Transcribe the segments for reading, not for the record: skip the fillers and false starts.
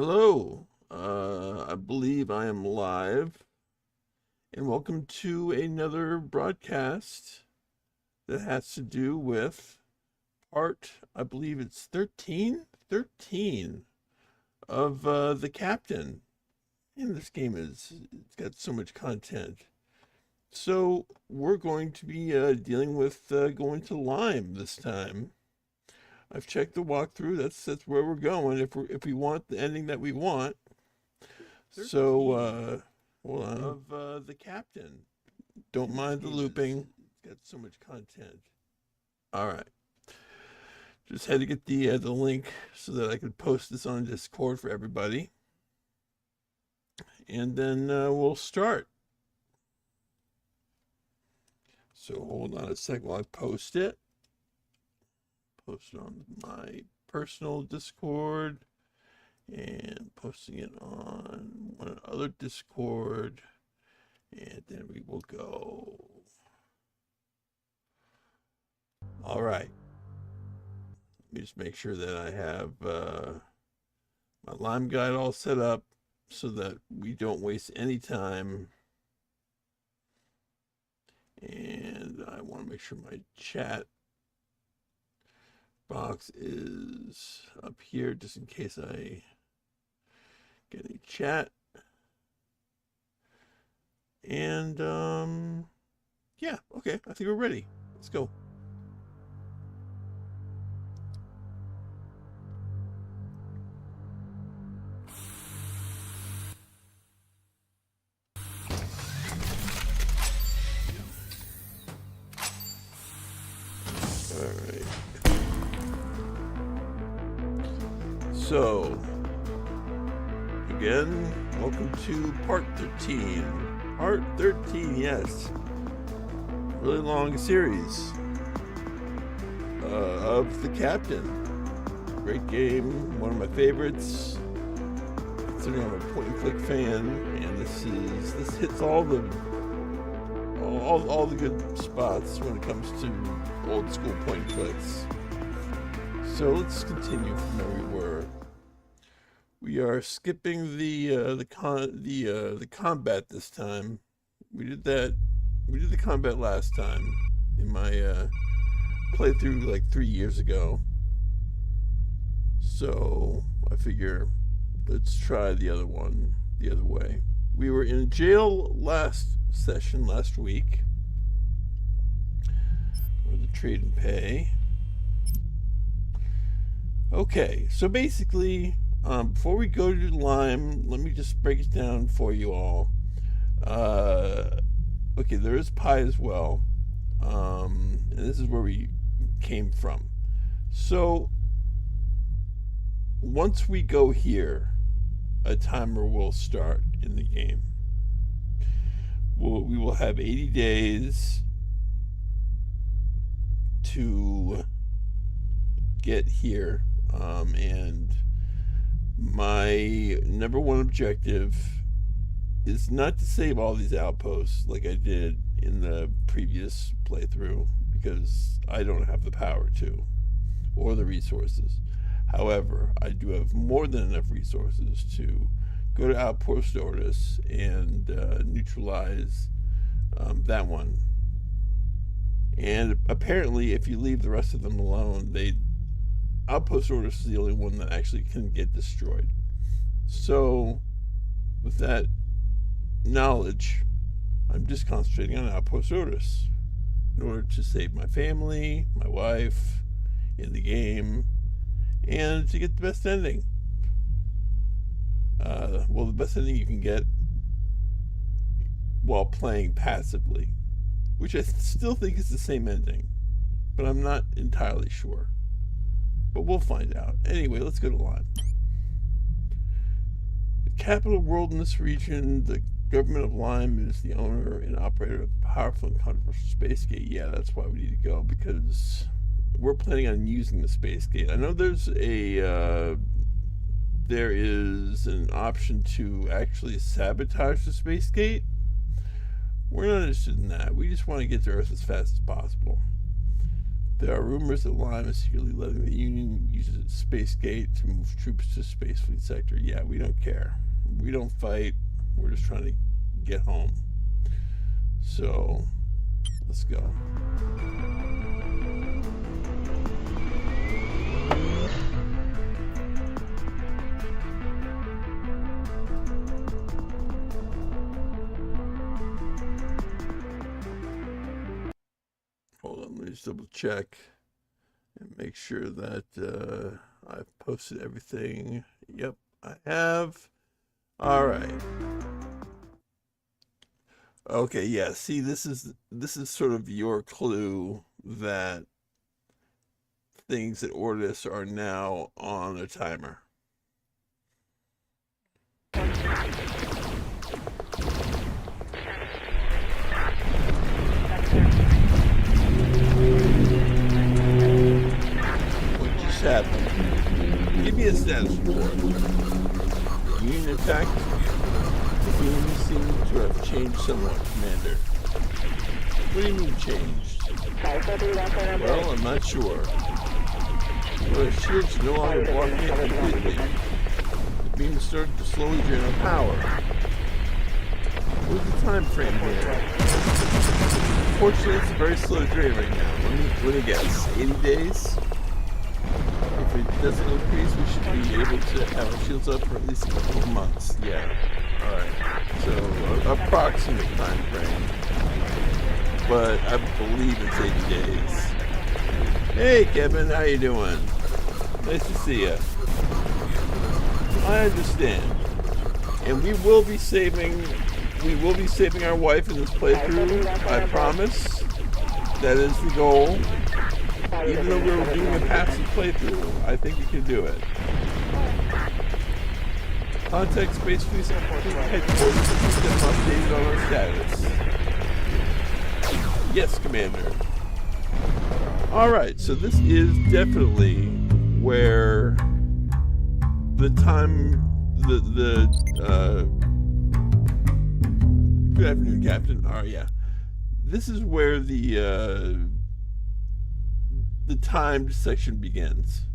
Hello, I believe I am live, and welcome to another broadcast that has to do with I believe it's 13 of The Captain. And this game it's got so much content. So we're going to be dealing with going to LYME this time. I've checked the walkthrough. That's where we're going if we want the ending that we want. So hold on. Of The Captain. Don't mind the looping. It's got so much content. All right. Just had to get the link so that I could post this on Discord for everybody, and then we'll start. So hold on a sec while I post it. Post it on my personal Discord and posting it on one other Discord, and then we will go. All right. Let me just make sure that I have my LYME guide all set up so that we don't waste any time. And I want to make sure my chat box is up here just in case I get any chat. And yeah, okay, I think we're ready. Let's go. So, again, welcome to part 13. Part 13, yes. Really long series of The Captain. Great game, one of my favorites. Considering I'm a point-and-click fan, and this hits all the good spots when it comes to old school point-and-clicks. So let's continue from where we were. We are skipping the combat this time. We did the combat last time in my playthrough like 3 years ago. So I figure let's try the other one the other way. We were in jail last week. For the trade and pay. Okay, so basically, before we go to LYME, let me just break it down for you all. Okay, there is pie as well, and this is where we came from. So, once we go here, a timer will start in the game. We will have 80 days to get here. And my number one objective is not to save all these outposts like I did in the previous playthrough, because I don't have the power to, or the resources. However, I do have more than enough resources to go to Outpost Ordis and neutralize that one. And apparently, if you leave the rest of them alone, Outpost Ordis is the only one that actually can get destroyed. So, with that knowledge, I'm just concentrating on Outpost Ordis in order to save my family, my wife, in the game, and to get the best ending. Well, the best ending you can get while playing passively, which I still think is the same ending, but I'm not entirely sure. But we'll find out. Anyway, let's go to LYME. The capital world in this region, the government of LYME is the owner and operator of the powerful and controversial space gate. Yeah, that's why we need to go, because we're planning on using the space gate. I know there is an option to actually sabotage the space gate. We're not interested in that. We just want to get to Earth as fast as possible. There are rumors that LYME is secretly letting the Union use its space gate to move troops to Space Fleet Sector. Yeah, we don't care. We don't fight. We're just trying to get home. So, let's go. Hold on, let me just double check and make sure that I've posted everything. Yep, I have. All right. Okay, yeah. See, this is sort of your clue that things at Ortis are now on a timer. What just happened? Give me a status report. Union attack. The Union seem to have changed somewhat, Commander. What do you mean changed? Well, I'm not sure. Well, our shields no longer blocking it completely. The beam started to slowly drain our power. What's the time frame here? Unfortunately, it's a very slow drain right now. Let me guess. 80 days? If it doesn't increase, we should be able to have our shields up for at least a couple of months. Yeah. Alright. So, approximate time frame. But I believe it's 80 days. Hey, Kevin, how you doing? Nice to see you. I understand. And we will be saving our wife in this playthrough. I promise. That is the goal. Even though we're doing a passive playthrough, I think we can do it. Contact Space Fleet headquarters to keep them updated on our status. Yes, Commander. Alright, so this is definitely where the time, good afternoon, Captain. Yeah. This is where the timed section begins.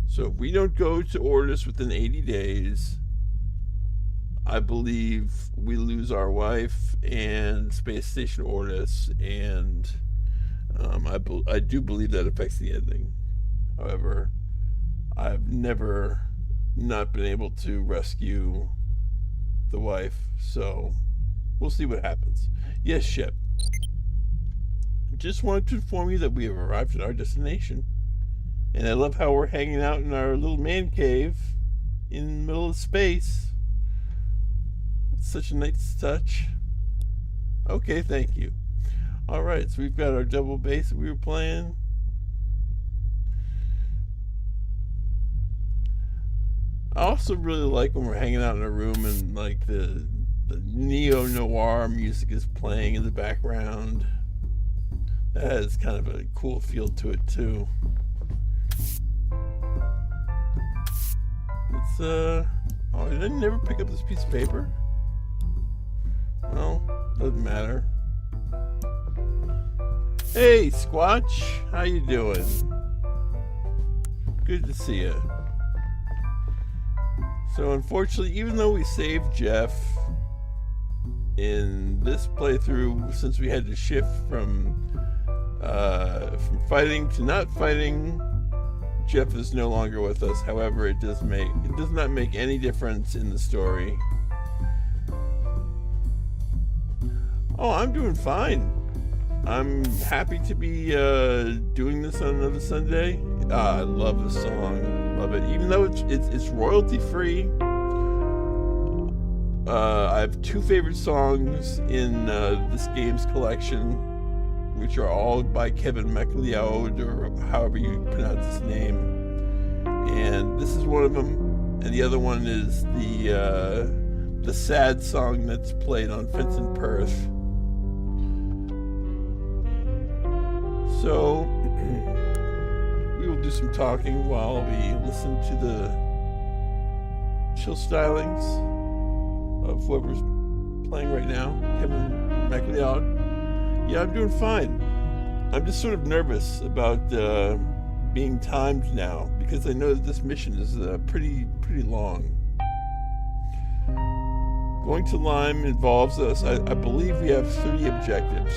So if we don't go to Ortis within 80 days, I believe we lose our wife and Space Station Ortis, and I do believe that affects the ending. However, I've never not been able to rescue the wife, so we'll see what happens. Yes, ship. Just wanted to inform you that we have arrived at our destination. And I love how we're hanging out in our little man cave in the middle of space. It's such a nice touch. Okay, thank you. Alright, so we've got our double bass that we were playing. I also really like when we're hanging out in a room and like the neo-noir music is playing in the background. That has kind of a cool feel to it too. It's oh, did I never pick up this piece of paper? Well, doesn't matter. Hey, Squatch, how you doing? Good to see you. So unfortunately, even though we saved Jeff in this playthrough, since we had to shift from fighting to not fighting, Jeff is no longer with us. However, it does not make any difference in the story. Oh, I'm doing fine. I'm happy to be doing this on another Sunday. I love this song, love it. Even though it's royalty free. I have two favorite songs in this game's collection, which are all by Kevin MacLeod, or however you pronounce his name. And this is one of them, and the other one is the sad song that's played on Fence and Perth. So we will do some talking while we listen to the chill stylings of whoever's playing right now, Kevin MacLeod. Yeah, I'm doing fine. I'm just sort of nervous about being timed now, because I know that this mission is pretty long. Going to LYME involves us, I believe we have 3 objectives.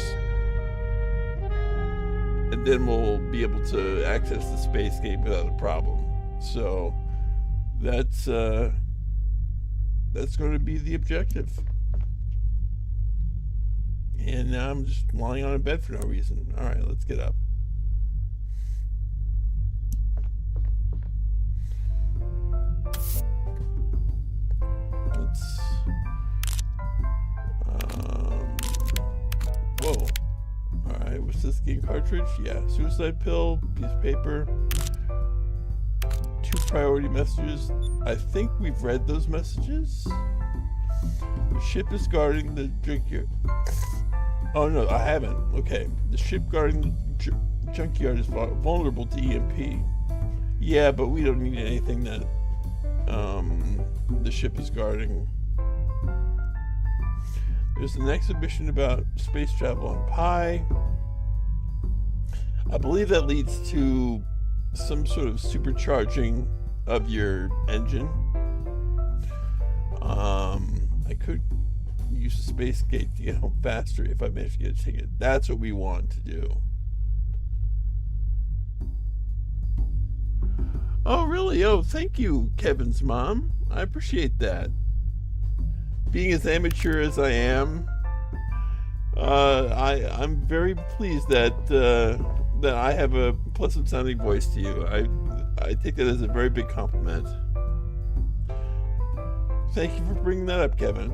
And then we'll be able to access the space gate without a problem. So that's going to be the objective. And now I'm just lying on a bed for no reason. All right, let's get up. Let's whoa. Alright, what's this game cartridge? Yeah, suicide pill, piece of paper, 2 priority messages. I think we've read those messages. The ship is guarding the junkyard. Oh no, I haven't. Okay, the ship guarding the junkyard is vulnerable to EMP. Yeah, but we don't need anything that the ship is guarding. There's an exhibition about space travel on Pi. I believe that leads to some sort of supercharging of your engine. I could use the space gate to get home faster if I manage to get a ticket. That's what we want to do. Oh, really? Oh, thank you, Kevin's mom. I appreciate that. Being as amateur as I am, I'm very pleased that that I have a pleasant sounding voice to you. I take that as a very big compliment. Thank you for bringing that up, Kevin.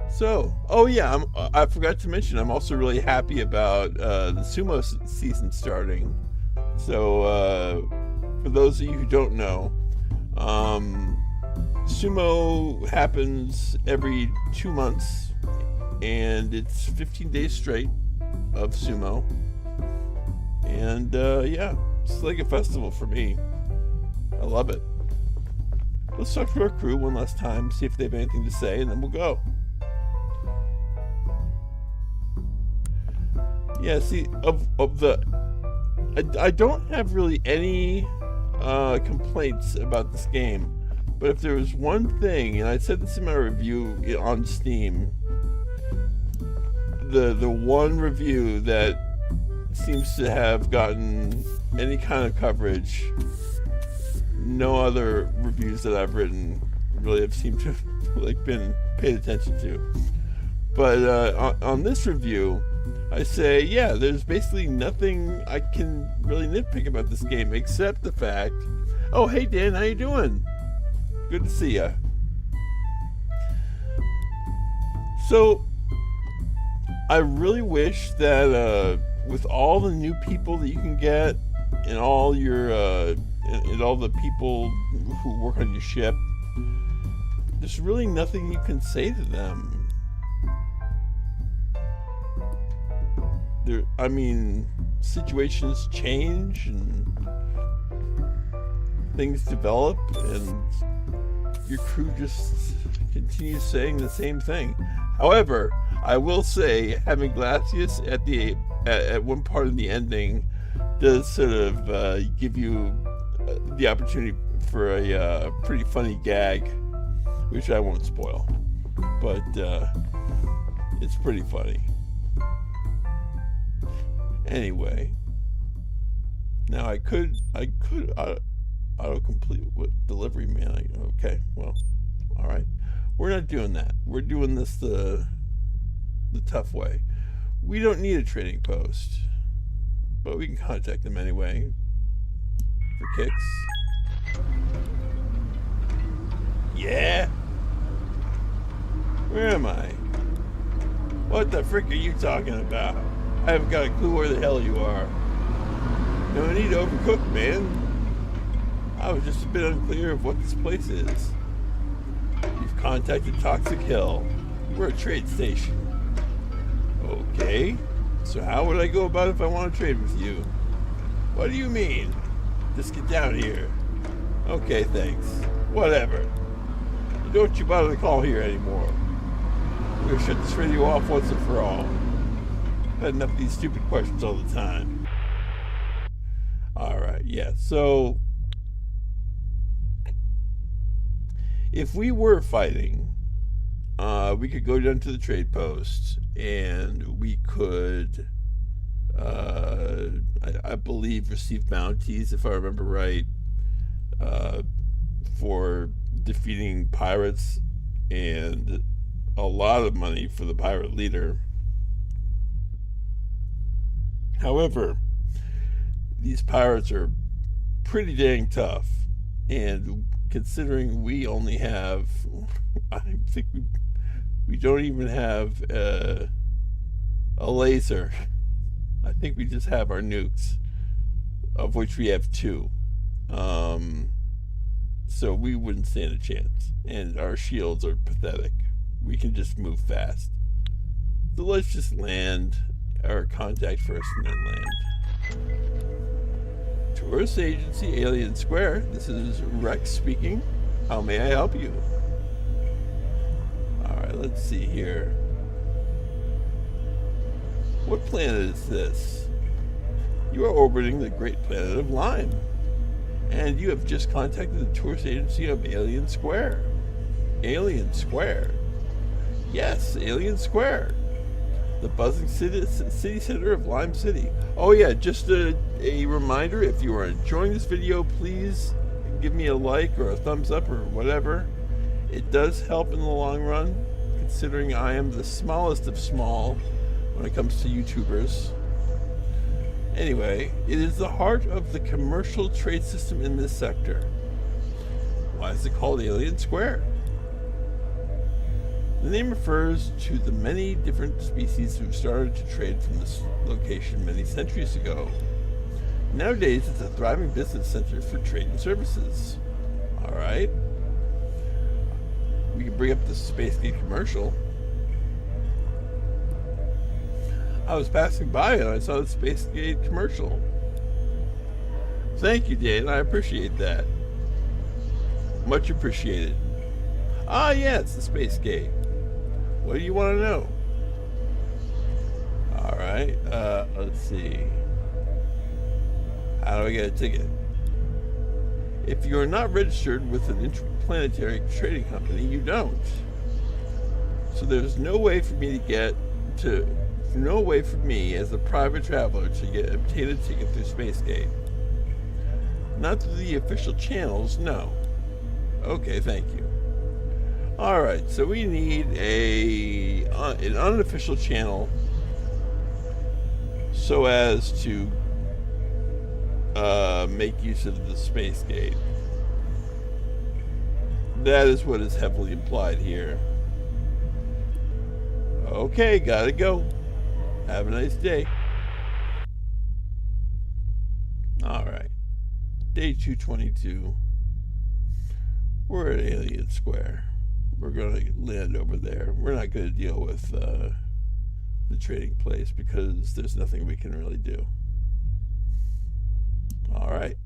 So, oh yeah, I forgot to mention, I'm also really happy about the sumo season starting. So, for those of you who don't know, sumo happens every 2 months, and it's 15 days straight of sumo. And yeah, it's like a festival for me. I love it. Let's talk to our crew one last time, see if they have anything to say, and then we'll go. Yeah, see, I don't have really any complaints about this game, but if there was one thing, and I said this in my review on Steam, the one review that seems to have gotten any kind of coverage, no other reviews that I've written really have seemed to have like been paid attention to. But on this review, I say, yeah, there's basically nothing I can really nitpick about this game except the fact, oh, hey Dan, how you doing? Good to see ya. So, I really wish that with all the new people that you can get, and all your and all the people who work on your ship, there's really nothing you can say to them. I mean, situations change and things develop, and your crew just continues saying the same thing. However, I will say having Glacius at one part of the ending does sort of give you the opportunity for a pretty funny gag, which I won't spoil, but it's pretty funny. Anyway, now I could auto-complete with delivery man. Okay, well, all right. We're not doing that. We're doing this the tough way. We don't need a trading post, but we can contact them anyway for kicks. Yeah. Where am I? What the frick are you talking about? I haven't got a clue where the hell you are. No need to overcook, man. I was just a bit unclear of what this place is. You've contacted Toxic Hill. We're a trade station. Okay. So how would I go about it if I want to trade with you? What do you mean? Just get down here. Okay, thanks. Whatever. Don't you bother to call here anymore. We're gonna shut this radio off once and for all. Had enough of these stupid questions all the time. Alright, yeah, so if we were fighting, we could go down to the trade post and we could, I believe, receive bounties, if I remember right, for defeating pirates, and a lot of money for the pirate leader. However, these pirates are pretty dang tough, and considering we only have, I think we don't even have a laser. I think we just have our nukes, of which we have 2. So we wouldn't stand a chance, and our shields are pathetic. We can just move fast. So let's just land, or contact first and then land. Tourist Agency, Alien Square. This is Rex speaking. How may I help you? Alright, let's see here. What planet is this? You are orbiting the great planet of LYME, and you have just contacted the tourist agency of Alien Square. Alien Square? Yes, Alien Square. The buzzing city center of LYME City. Oh yeah, just a reminder, if you are enjoying this video, please give me a like or a thumbs up or whatever. It does help in the long run, considering I am the smallest of small when it comes to YouTubers. Anyway, it is the heart of the commercial trade system in this sector. Why is it called Alien Square? The name refers to the many different species who started to trade from this location many centuries ago. Nowadays, it's a thriving business center for trade and services. Alright. We can bring up the Spacegate commercial. I was passing by and I saw the Spacegate commercial. Thank you, Dan. I appreciate that. Much appreciated. Ah, yeah, it's the Spacegate. What do you want to know? Alright, let's see. How do I get a ticket? If you are not registered with an interplanetary trading company, you don't. So there's no way for me as a private traveler to obtain a ticket through Spacegate. Not through the official channels, no. Okay, thank you. Alright, so we need an unofficial channel so as to make use of the Spacegate. That is what is heavily implied here. Okay, gotta go. Have a nice day. Alright. Day 222. We're at Alien Square. We're going to land over there. We're not going to deal with the trading place because there's nothing we can really do. All right.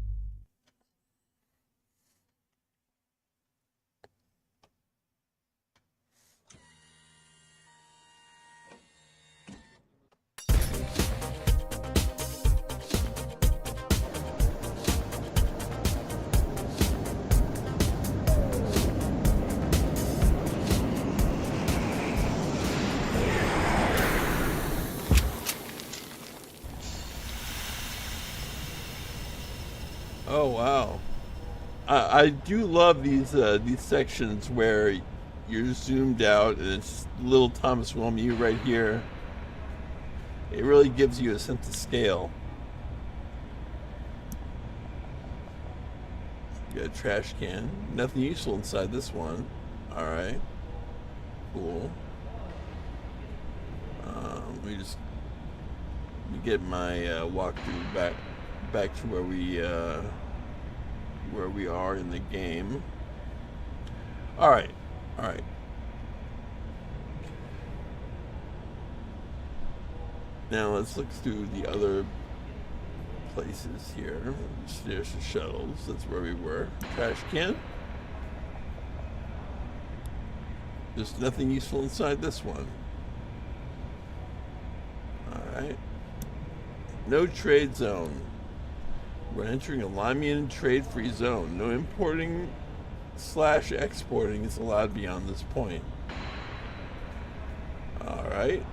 Oh wow, I do love these sections where you're zoomed out and it's little Thomas Wilmue right here. It really gives you a sense of scale. Got a trash can. Nothing useful inside this one. All right, cool. Let me get my walkthrough back to where we are in the game. All right. Now let's look through the other places here. There's the shuttles. That's where we were. Trash can. There's nothing useful inside this one. Alright. No trade zone. We're entering a LYME trade-free zone. No importing / exporting is allowed beyond this point. Alright.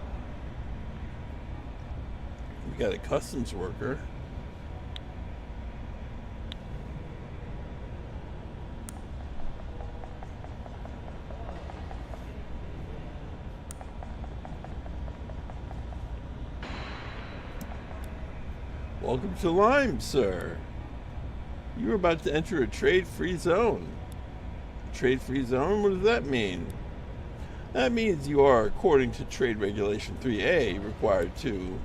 We got a customs worker. Welcome to LYME, sir. You are about to enter a trade-free zone. Trade-free zone? What does that mean? That means you are, according to Trade Regulation 3A, required to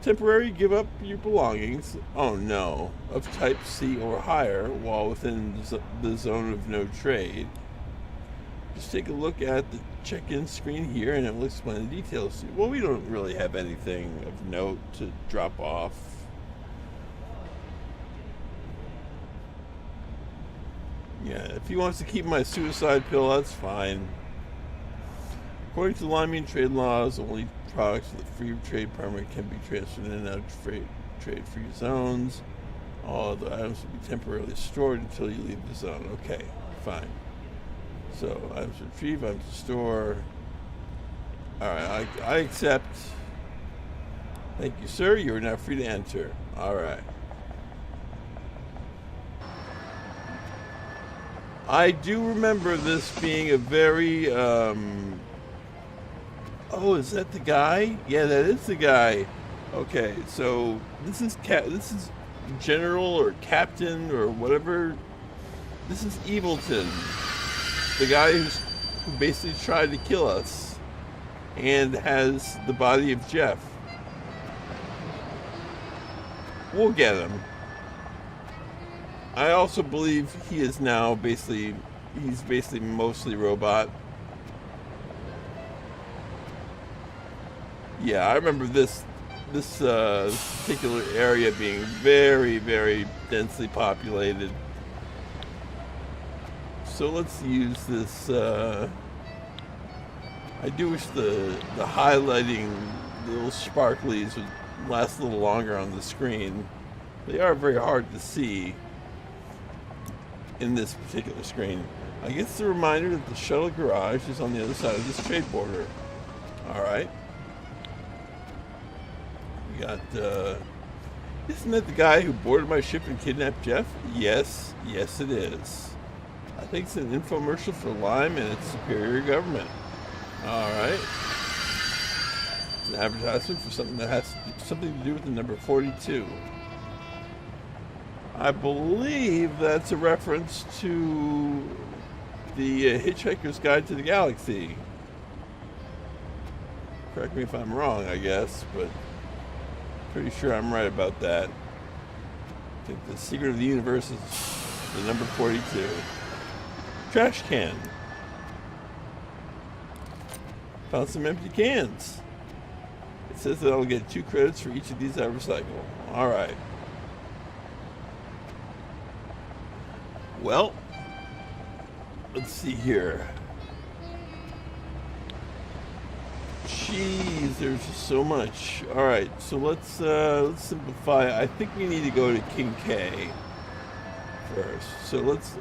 temporarily give up your belongings, oh no, of type C or higher while within the zone of no trade. Just take a look at the check-in screen here and it will explain the details. Well, we don't really have anything of note to drop off. Yeah, if he wants to keep my suicide pill, that's fine. According to LYME trade laws, only products with a free trade permit can be transferred in and out of trade-free zones. All other items will be temporarily stored until you leave the zone. Okay, fine. So, items retrieve, items to store. Alright, I accept. Thank you, sir. You are now free to enter. Alright. I do remember this being a very, oh, is that the guy? Yeah, that is the guy. Okay, so this is General or Captain or whatever. This is Evilton, the guy who basically tried to kill us and has the body of Jeff. We'll get him. I also believe he is now he's basically mostly robot. Yeah, I remember this particular area being very, very densely populated. So let's use this. I do wish the highlighting, the little sparklies would last a little longer on the screen. They are very hard to see in this particular screen. I guess it's a reminder that the shuttle garage is on the other side of this trade border. Alright. We got, isn't that the guy who boarded my ship and kidnapped Jeff? Yes, yes it is. I think it's an infomercial for LYME and its superior government. Alright. It's an advertisement for something that has something to do with the number 42. I believe that's a reference to the Hitchhiker's Guide to the Galaxy. Correct me if I'm wrong, I guess, but pretty sure I'm right about that. I think the secret of the universe is the number 42. Trash can. Found some empty cans. It says that I'll get 2 credits for each of these I recycle. Alright. Well, let's see here. Jeez, there's just so much. All right, so let's simplify. I think we need to go to King K first. So let's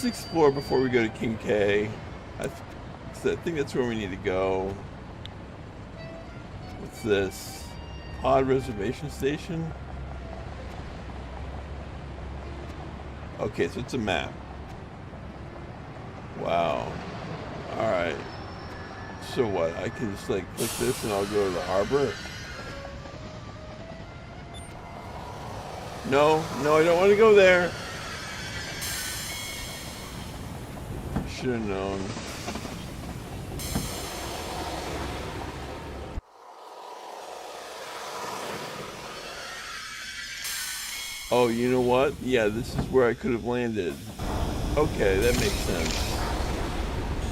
explore before we go to King K. I think that's where we need to go. What's this? Pod reservation station. Okay, so it's a map. Wow. Alright. So what? I can just like click this and I'll go to the harbor? No, I don't want to go there. Should have known. Oh, you know what? Yeah, this is where I could have landed. Okay, that makes sense.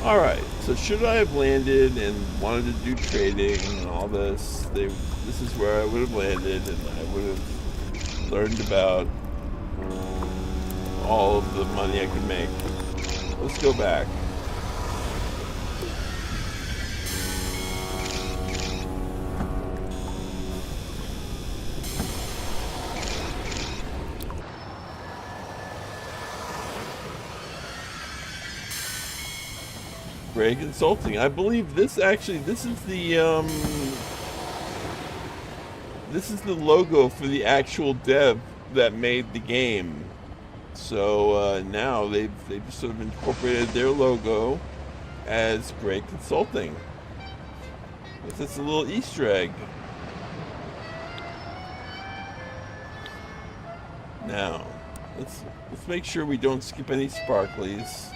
Alright, so should I have landed and wanted to do trading and all this, this is where I would have landed and I would have learned about all of the money I could make. Let's go back. Gray Consulting. I believe this is the logo for the actual dev that made the game. So now they've sort of incorporated their logo as Gray Consulting. It's a little Easter egg. Now let's make sure we don't skip any sparklies.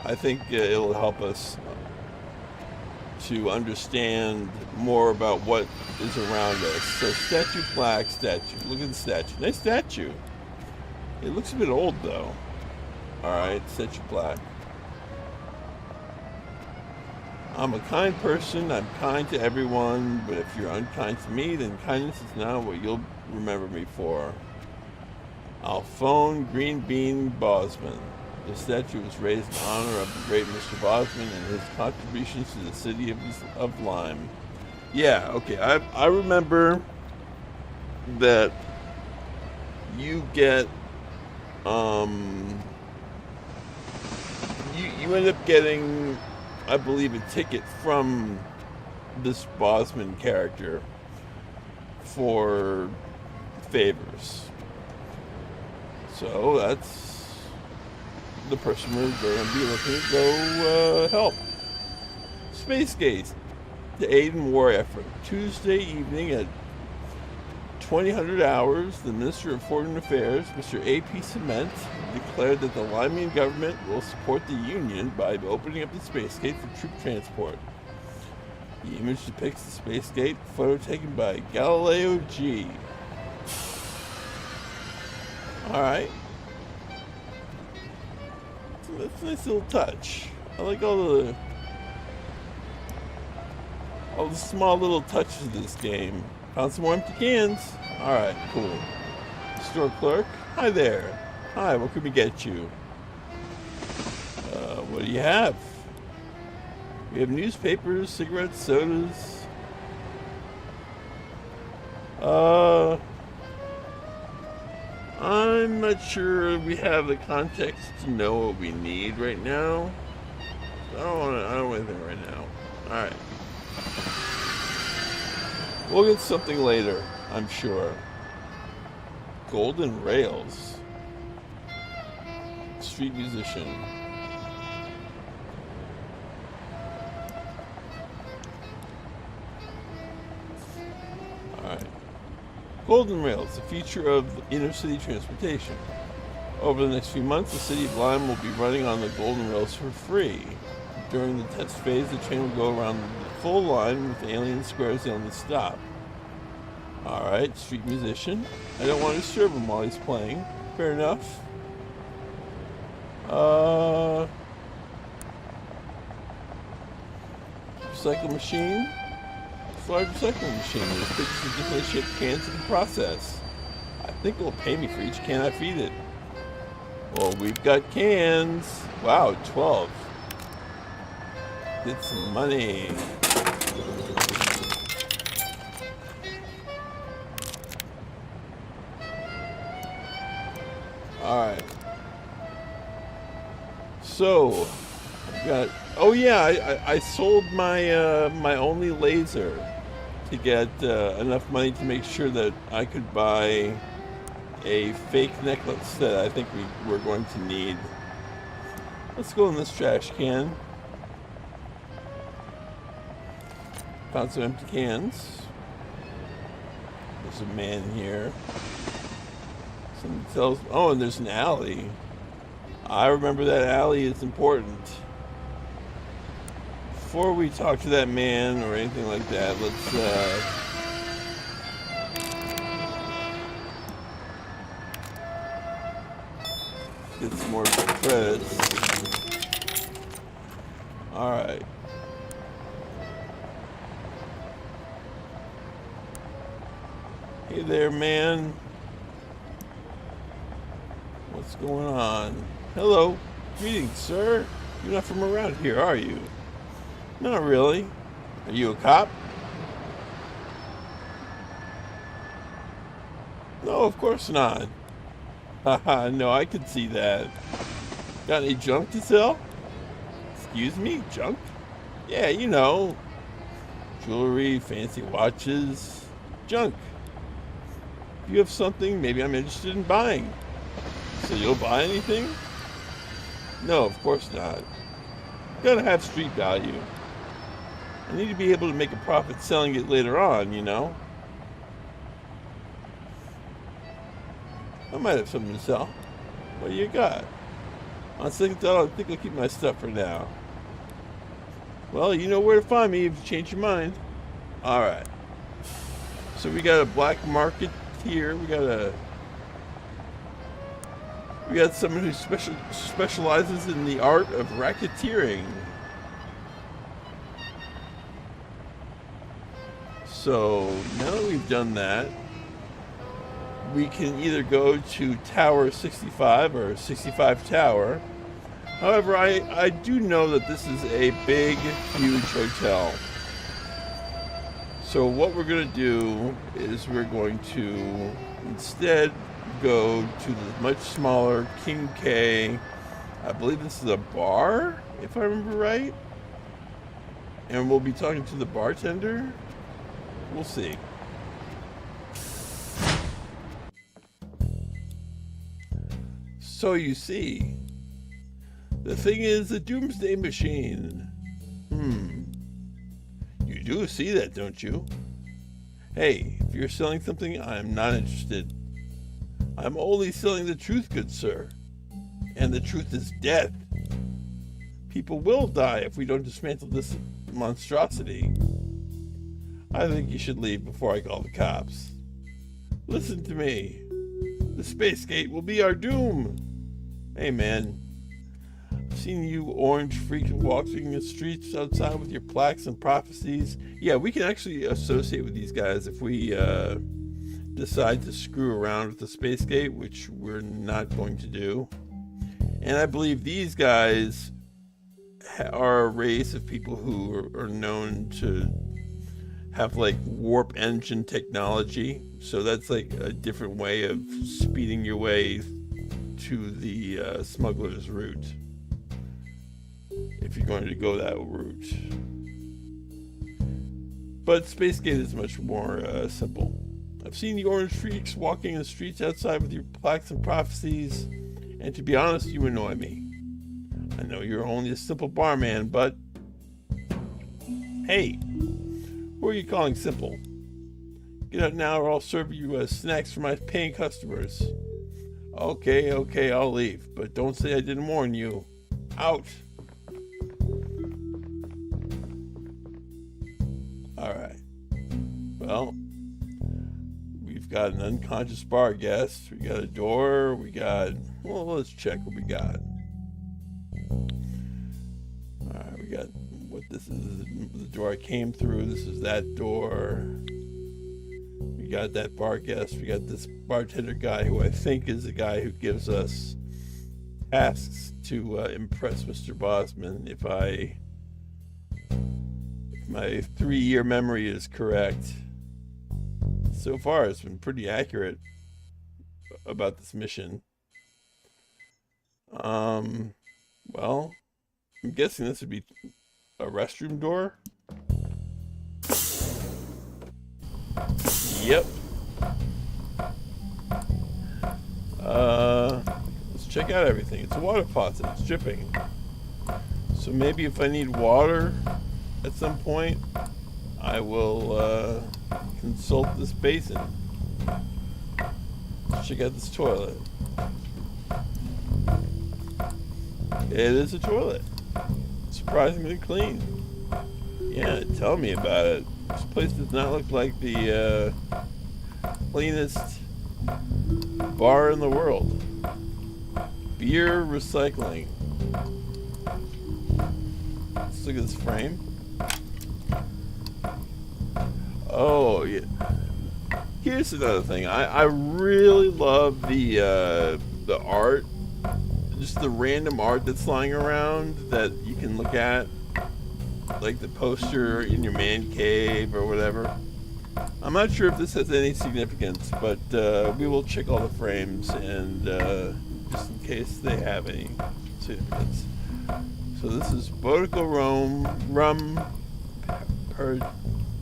I think it'll help us to understand more about what is around us. So statue, plaque, statue. Look at the statue. Nice statue. It looks a bit old though. Alright, statue, plaque. I'm a kind person. I'm kind to everyone. But if you're unkind to me, then kindness is not what you'll remember me for. Alphone Green Bean Bosman. The statue was raised in honor of the great Mr. Bosman and his contributions to the city of LYME. Yeah, okay. I remember that you get you end up getting, I believe, a ticket from this Bosman character for favors. So that's the person we're going to be looking to go help. Space Gate to aid in war effort. Tuesday evening at 2000 hours, the Minister of Foreign Affairs, Mr. A.P. Cement, declared that the LYME government will support the Union by opening up the Space Gate for troop transport. The image depicts the Space Gate, photo taken by Galileo G. Alright. That's a nice little touch. I like all the small little touches of this game. Found some more empty cans. Alright, cool. Store clerk. Hi there. Hi, what can we get you? What do you have? We have newspapers, cigarettes, sodas. I'm not sure we have the context to know what we need right now. I don't want anything right now. Alright. We'll get something later, I'm sure. Golden Rails. Street musician. Alright. Golden Rails, the future of inner city transportation. Over the next few months, the city of LYME will be running on the Golden Rails for free. During the test phase, the train will go around the full line with alien squares the only stop. Alright, street musician. I don't want to disturb him while he's playing. Fair enough. Recycle machine. It's a large recycling machine. There's pictures of differently shaped cans in the process. I think it will pay me for each can I feed it. Well, we've got cans. Wow, 12. Get some money. Alright. So, I've got... Oh yeah, I sold my my only laser to get enough money to make sure that I could buy a fake necklace that I think we're going to need. Let's go in this trash can. Found some empty cans. There's a man here. Somebody tells... Oh, and there's an alley. I remember that alley is important. Before we talk to that man or anything like that, let's get some more credits. Alright. Hey there, man. What's going on? Hello. Greetings, sir. You're not from around here, are you? Not really. Are you a cop? No, of course not. Haha, no, I could see that. Got any junk to sell? Excuse me? Junk? Yeah, you know. Jewelry, fancy watches. Junk. If you have something, maybe I'm interested in buying. So you'll buy anything? No, of course not. Gotta have street value. I need to be able to make a profit selling it later on, you know? I might have something to sell. What do you got? On second thought, I think I'll keep my stuff for now. Well, you know where to find me if you change your mind. Alright. So we got a black market here. We got someone who specializes in the art of racketeering. So now that we've done that, we can either go to Tower 65 or 65 Tower. However, I do know that this is a big, huge hotel. So what we're going to do is we're going to instead go to the much smaller King K. I believe this is a bar, if I remember right. And we'll be talking to the bartender. We'll see. So you see, the thing is the Doomsday Machine. You do see that, don't you? Hey, if you're selling something, I'm not interested. I'm only selling the truth, good sir. And the truth is death. People will die if we don't dismantle this monstrosity. I think you should leave before I call the cops. Listen to me. The space gate will be our doom. Hey man, I've seen you orange freaks walking the streets outside with your plaques and prophecies. Yeah, we can actually associate with these guys if we decide to screw around with the space gate, which we're not going to do. And I believe these guys are a race of people who are known to have like warp engine technology. So that's like a different way of speeding your way to the smuggler's route, if you're going to go that route. But Spacegate is much more simple. I've seen the orange freaks walking the streets outside with your plaques and prophecies, and to be honest, you annoy me. I know you're only a simple barman, but hey, who are you calling simple? Get out now or I'll serve you snacks for my paying customers. Okay, I'll leave, but don't say I didn't warn you. Out. Alright. Well, we've got an unconscious bar guest. We got a door. Well, let's check what we got. Alright, we got what this is. The door I came through. This is that door. We got that bar guest. We got this bartender guy who I think is the guy who gives us tasks to impress Mr. Bosman. If my 3-year memory is correct. So far, it's been pretty accurate about this mission. Well, I'm guessing this would be a restroom door. Yep. Let's check out everything. It's a water faucet. It's dripping. So maybe if I need water at some point, I will consult this basin. Let's check out this toilet. It is a toilet. Surprisingly clean. Yeah, tell me about it. This place does not look like the cleanest bar in the world. Beer recycling. Let's look at this frame. Oh, yeah. Here's another thing. I really love the art just the random art that's lying around that you can look at, like the poster in your man cave or whatever. I'm not sure if this has any significance, but we will check all the frames and just in case they have any significance. So this is Bodico rum.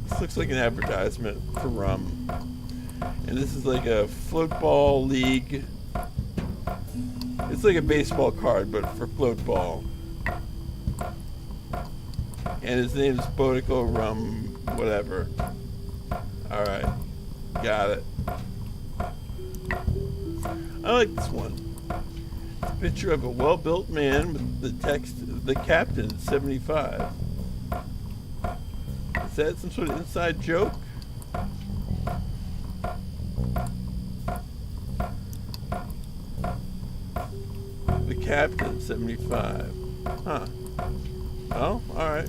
This looks like an advertisement for rum. And this is like a football league. It's like a baseball card, but for floatball. And his name is Bodico Rum, whatever. Alright, got it. I like this one. It's a picture of a well-built man with the text, "The Captain, 75. Is that some sort of inside joke? The Captain, 75. Huh. Oh, alright.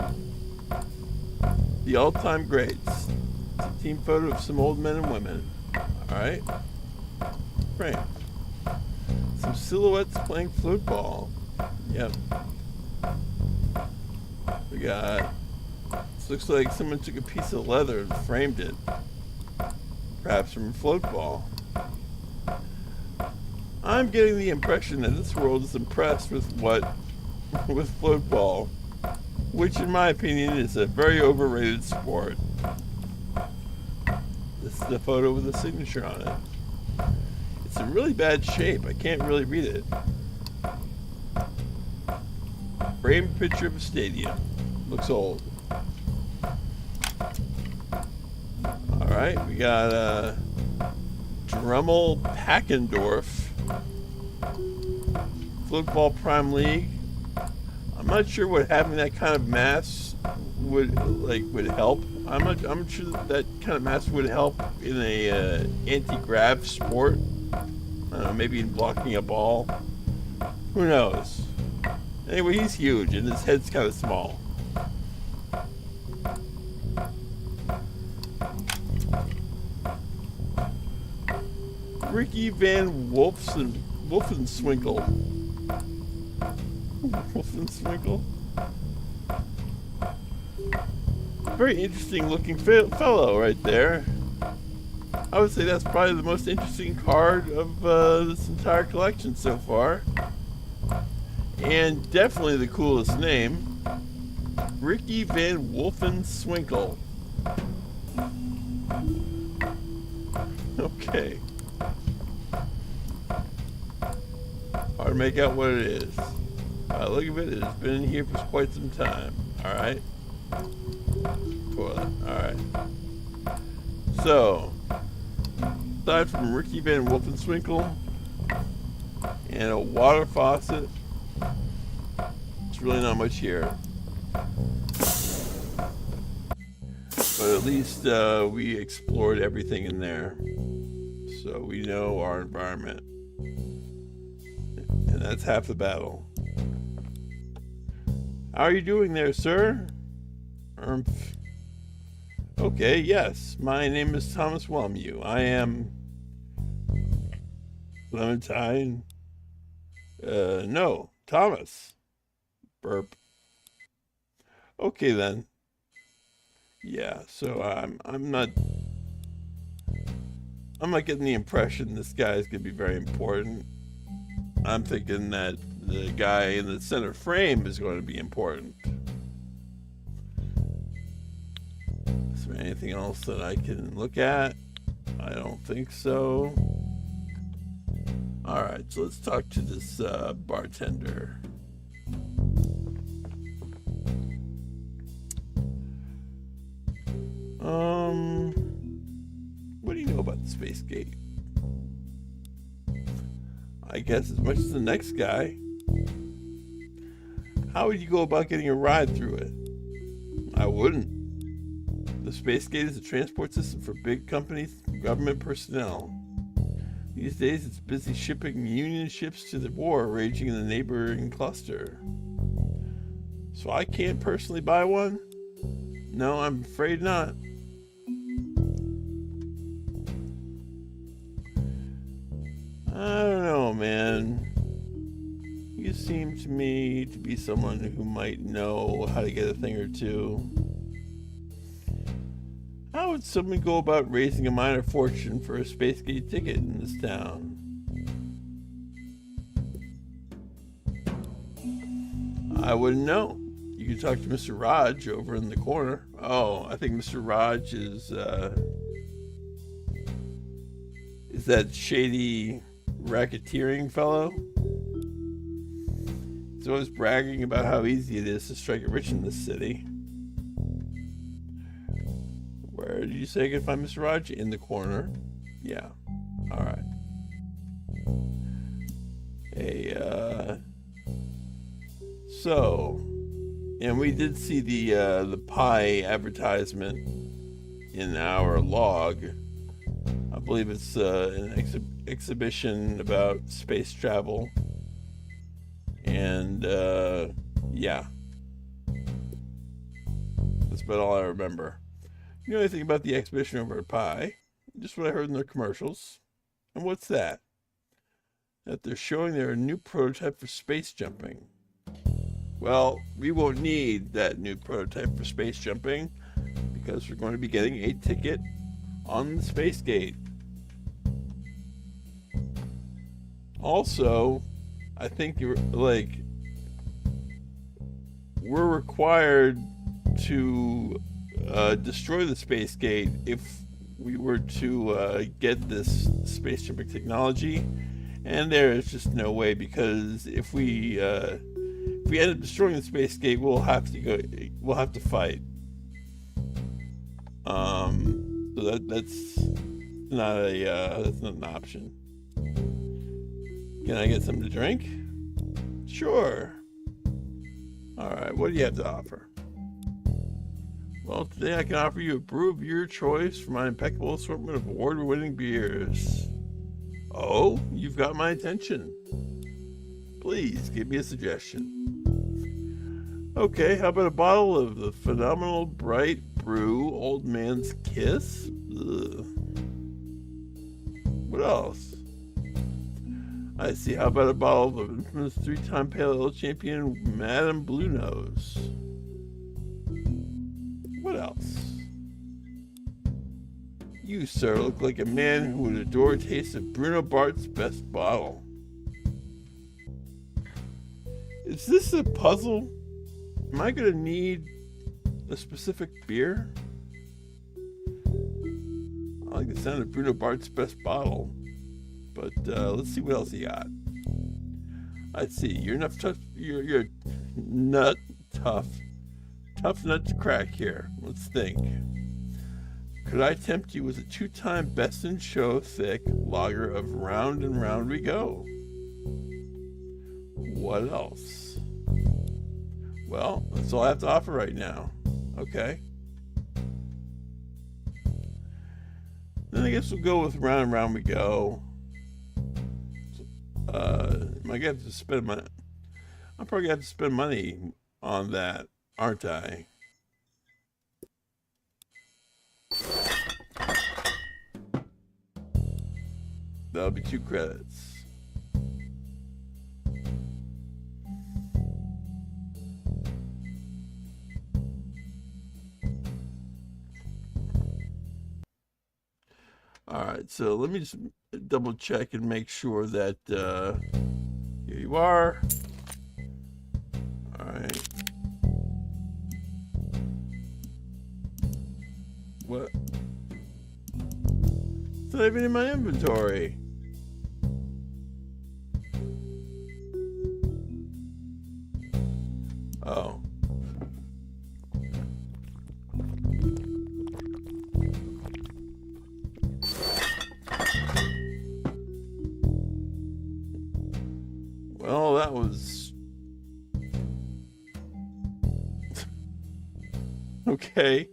The all-time greats. It's a team photo of some old men and women. Alright. Frame. Some silhouettes playing football. Yep. We got... This looks like someone took a piece of leather and framed it. Perhaps from football. I'm getting the impression that this world is impressed with football, which in my opinion is a very overrated sport. This is the photo with a signature on it. It's in really bad shape. I can't really read it. Framed picture of a stadium. Looks old. Alright, we got Drummel Packendorf. Football Prime League. I'm not sure what having that kind of mass would help. I'm sure that kind of mass would help in a anti-grav sport. I don't know, maybe in blocking a ball. Who knows? Anyway, he's huge and his head's kind of small. Ricky Van Wolfenswinkel. Wolfenswinkel. Very interesting looking fellow right there. I would say that's probably the most interesting card of this entire collection so far. And definitely the coolest name. Ricky Van Wolfenswinkel. Okay. Hard to make out what it is. Look at it. It's been in here for quite some time. Alright. Toilet. Alright. So, aside from Ricky Van Wolfenswinkel and a water faucet, it's really not much here. But at least we explored everything in there. So we know our environment. And that's half the battle. How are you doing there, sir? Okay, yes. My name is Thomas Wellmew. I am... Clementine? No. Thomas. Burp. Okay, then. Yeah, so I'm not getting the impression this guy is going to be very important. I'm thinking that the guy in the center frame is going to be important. Is there anything else that I can look at? I don't think so. Alright, so let's talk to this bartender. What do you know about the Space Gate? I guess as much as the next guy. How would you go about getting a ride through it? I wouldn't. The Space Gate is a transport system for big companies and government personnel. These days it's busy shipping Union ships to the war raging in the neighboring cluster. So I can't personally buy one? No, I'm afraid not. I don't know, man. You You seem to me to be someone who might know how to get a thing or two. How would someone go about raising a minor fortune for a space gate ticket in this town? I wouldn't know. You could talk to Mr. Raj over in the corner. Oh, I think Mr. Raj is that shady racketeering fellow? He's always bragging about how easy it is to strike it rich in this city. Where did you say you could find Mr. Raj? In the corner. Yeah. Alright. Hey, so, and we did see the pie advertisement in our log. I believe it's an exhibition about space travel. And, yeah. That's about all I remember. You know anything about the exhibition over at Pi? Just what I heard in their commercials. And what's that? That they're showing their new prototype for space jumping. Well, we won't need that new prototype for space jumping because we're going to be getting a ticket on the space gate. Also, I think we're required to destroy the space gate if we were to get this space jumping technology, and there is just no way, because if we end up destroying the space gate, we'll have to fight. So that's not an option. Can I get something to drink? Sure. Alright, what do you have to offer? Well, today I can offer you a brew of your choice from my impeccable assortment of award-winning beers. Oh, you've got my attention. Please, give me a suggestion. Okay, how about a bottle of the phenomenal Bright Brew Old Man's Kiss? Ugh. What else? I see. How about a bottle of infamous 3-time Pale Ale champion Madame Blue Nose? What else? You, sir, look like a man who would adore a taste of Bruno Bart's best bottle. Is this a puzzle? Am I going to need a specific beer? I like the sound of Bruno Bart's best bottle. But let's see what else he got. Let's see. You're a tough nut to crack here. Let's think. Could I tempt you with a 2-time Best in Show thick lager of Round and Round We Go? What else? Well, that's all I have to offer right now. Okay. Then I guess we'll go with Round and Round We Go. I have to spend money. I'm probably gonna have to spend money on that, aren't I? That'll be 2 credits. All right, so let me just double check and make sure that here you are. All right. What? It's not even in my inventory. Oh. Well, that was okay.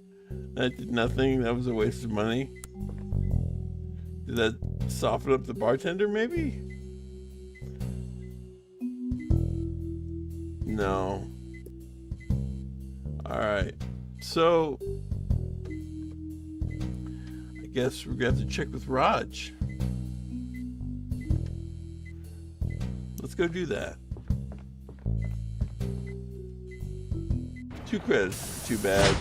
That did nothing. That was a waste of money. Did that soften up the bartender, maybe? No. Alright. So, I guess we're going to have to check with Raj. Let's go do that. 2 credits, too bad.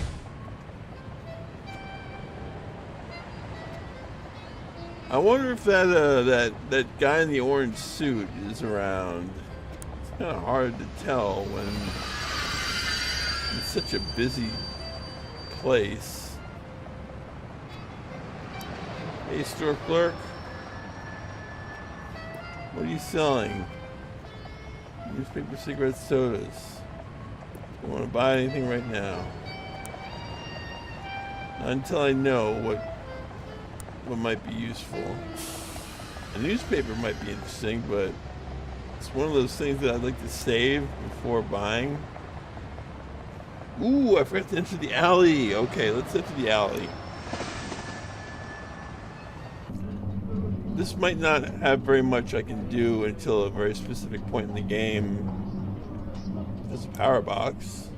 I wonder if that guy in the orange suit is around. It's kind of hard to tell when it's such a busy place. Hey, store clerk. What are you selling? Newspaper, cigarettes, sodas. Don't want to buy anything right now. Not until I know what might be useful. A newspaper might be interesting, but it's one of those things that I'd like to save before buying. Ooh, I forgot to enter the alley. Okay, let's enter the alley. This might not have very much I can do until a very specific point in the game. There's a power box.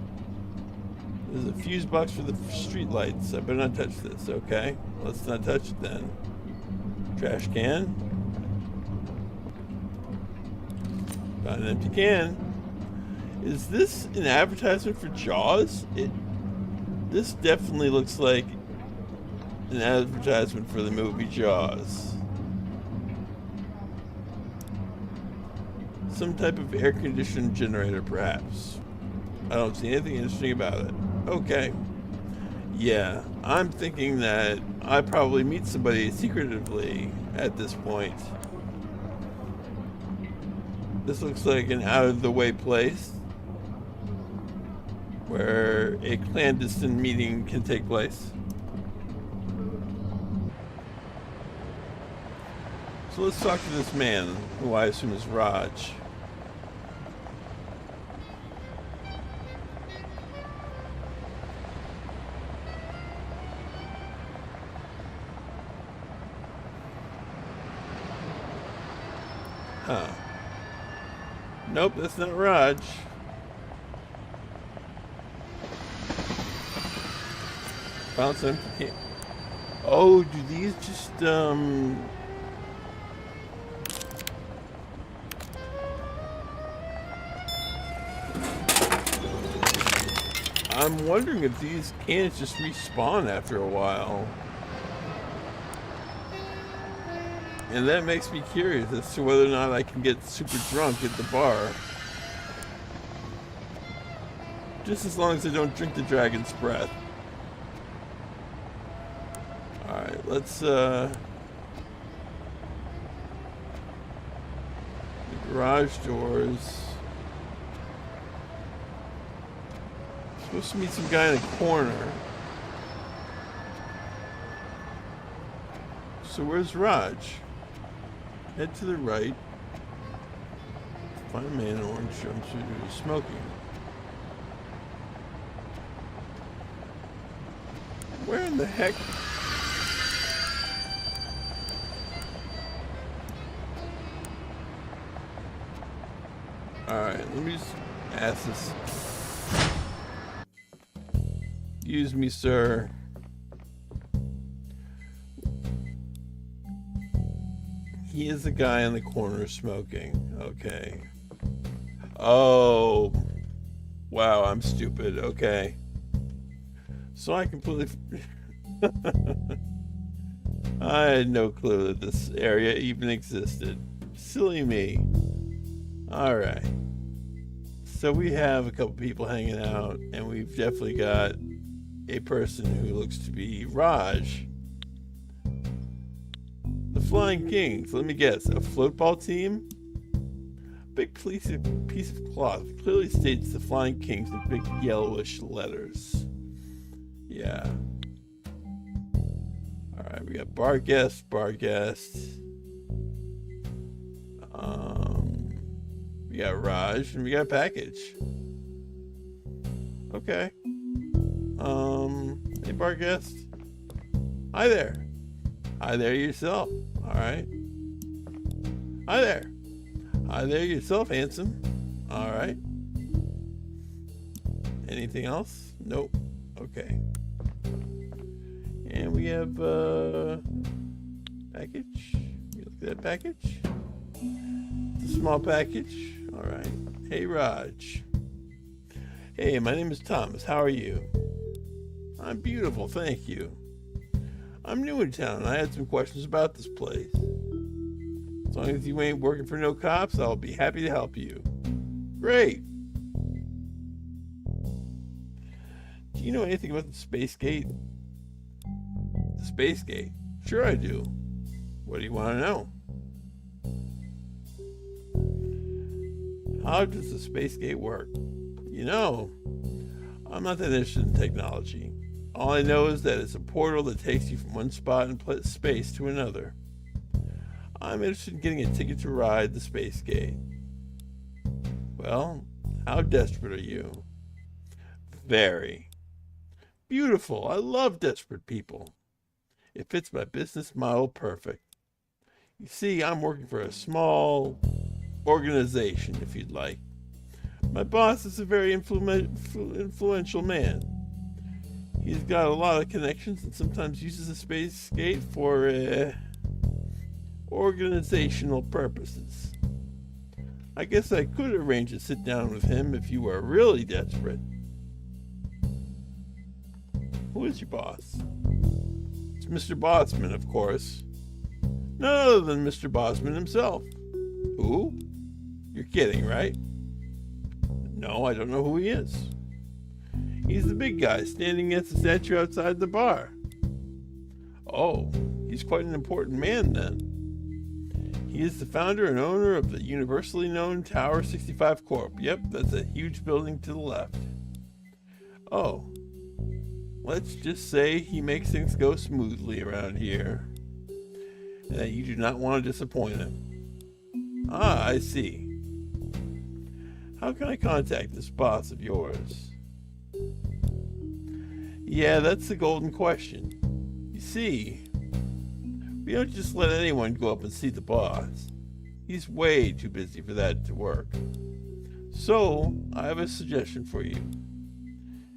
There's a fuse box for the street lights. I better not touch this, okay? Let's not touch it then. Trash can. Got an empty can. Is this an advertisement for Jaws? This definitely looks like an advertisement for the movie Jaws. Some type of air-conditioned generator, perhaps. I don't see anything interesting about it. Okay. Yeah, I'm thinking that I probably meet somebody secretively at this point. This looks like an out-of-the-way place where a clandestine meeting can take place. So let's talk to this man, who I assume is Raj. Huh. Nope, that's not Raj. Found some. Oh, do these just I'm wondering if these cans just respawn after a while. And that makes me curious as to whether or not I can get super drunk at the bar. Just as long as I don't drink the dragon's breath. Alright, let's the garage doors. Supposed to meet some guy in a corner. So where's Raj? Head to the right. Find a man in orange jumpsuit who's smoking. Where in the heck? Alright, let me just ask this. Excuse me, sir. He is the guy in the corner smoking. Okay. Oh. Wow, I'm stupid. Okay. So I completely... I had no clue that this area even existed. Silly me. Alright. So we have a couple people hanging out, and we've definitely got a person who looks to be Raj. The Flying Kings, let me guess, a floatball team? Big piece of cloth clearly states the Flying Kings in big yellowish letters. Yeah. Alright, we got bar guest. We got Raj, and we got package. Okay. Hey, bar guest. Hi there. Hi there yourself. Alright. Hi there. Hi there yourself, handsome. Alright. Anything else? Nope. Okay. And we have package. You look at that package. It's a small package. Alright. Hey, Raj. Hey, my name is Thomas. How are you? I'm beautiful, thank you. I'm new in town and I had some questions about this place. As long as you ain't working for no cops, I'll be happy to help you. Great. Do you know anything about the Space Gate? The Space Gate? Sure I do. What do you want to know? How does the Space Gate work? You know, I'm not that interested in technology. All I know is that it's a portal that takes you from one spot in space to another. I'm interested in getting a ticket to ride the Space Gate. Well, how desperate are you? Very. Beautiful. I love desperate people. It fits my business model perfect. You see, I'm working for a small organization, if you'd like. My boss is a very influential man. He's got a lot of connections and sometimes uses the Space Gate for organizational purposes. I guess I could arrange a sit down with him if you were really desperate. Who is your boss? It's Mr. Bossman, of course. None other than Mr. Bossman himself. Who? You're kidding, right? No, I don't know who he is. He's the big guy standing against the statue outside the bar. Oh, he's quite an important man then. He is the founder and owner of the universally known Tower 65 Corp. Yep, that's a huge building to the left. Oh, let's just say he makes things go smoothly around here, and that you do not want to disappoint him. Ah, I see. How can I contact this boss of yours? Yeah, that's the golden question. You see, we don't just let anyone go up and see the boss. He's way too busy for that to work. So, I have a suggestion for you.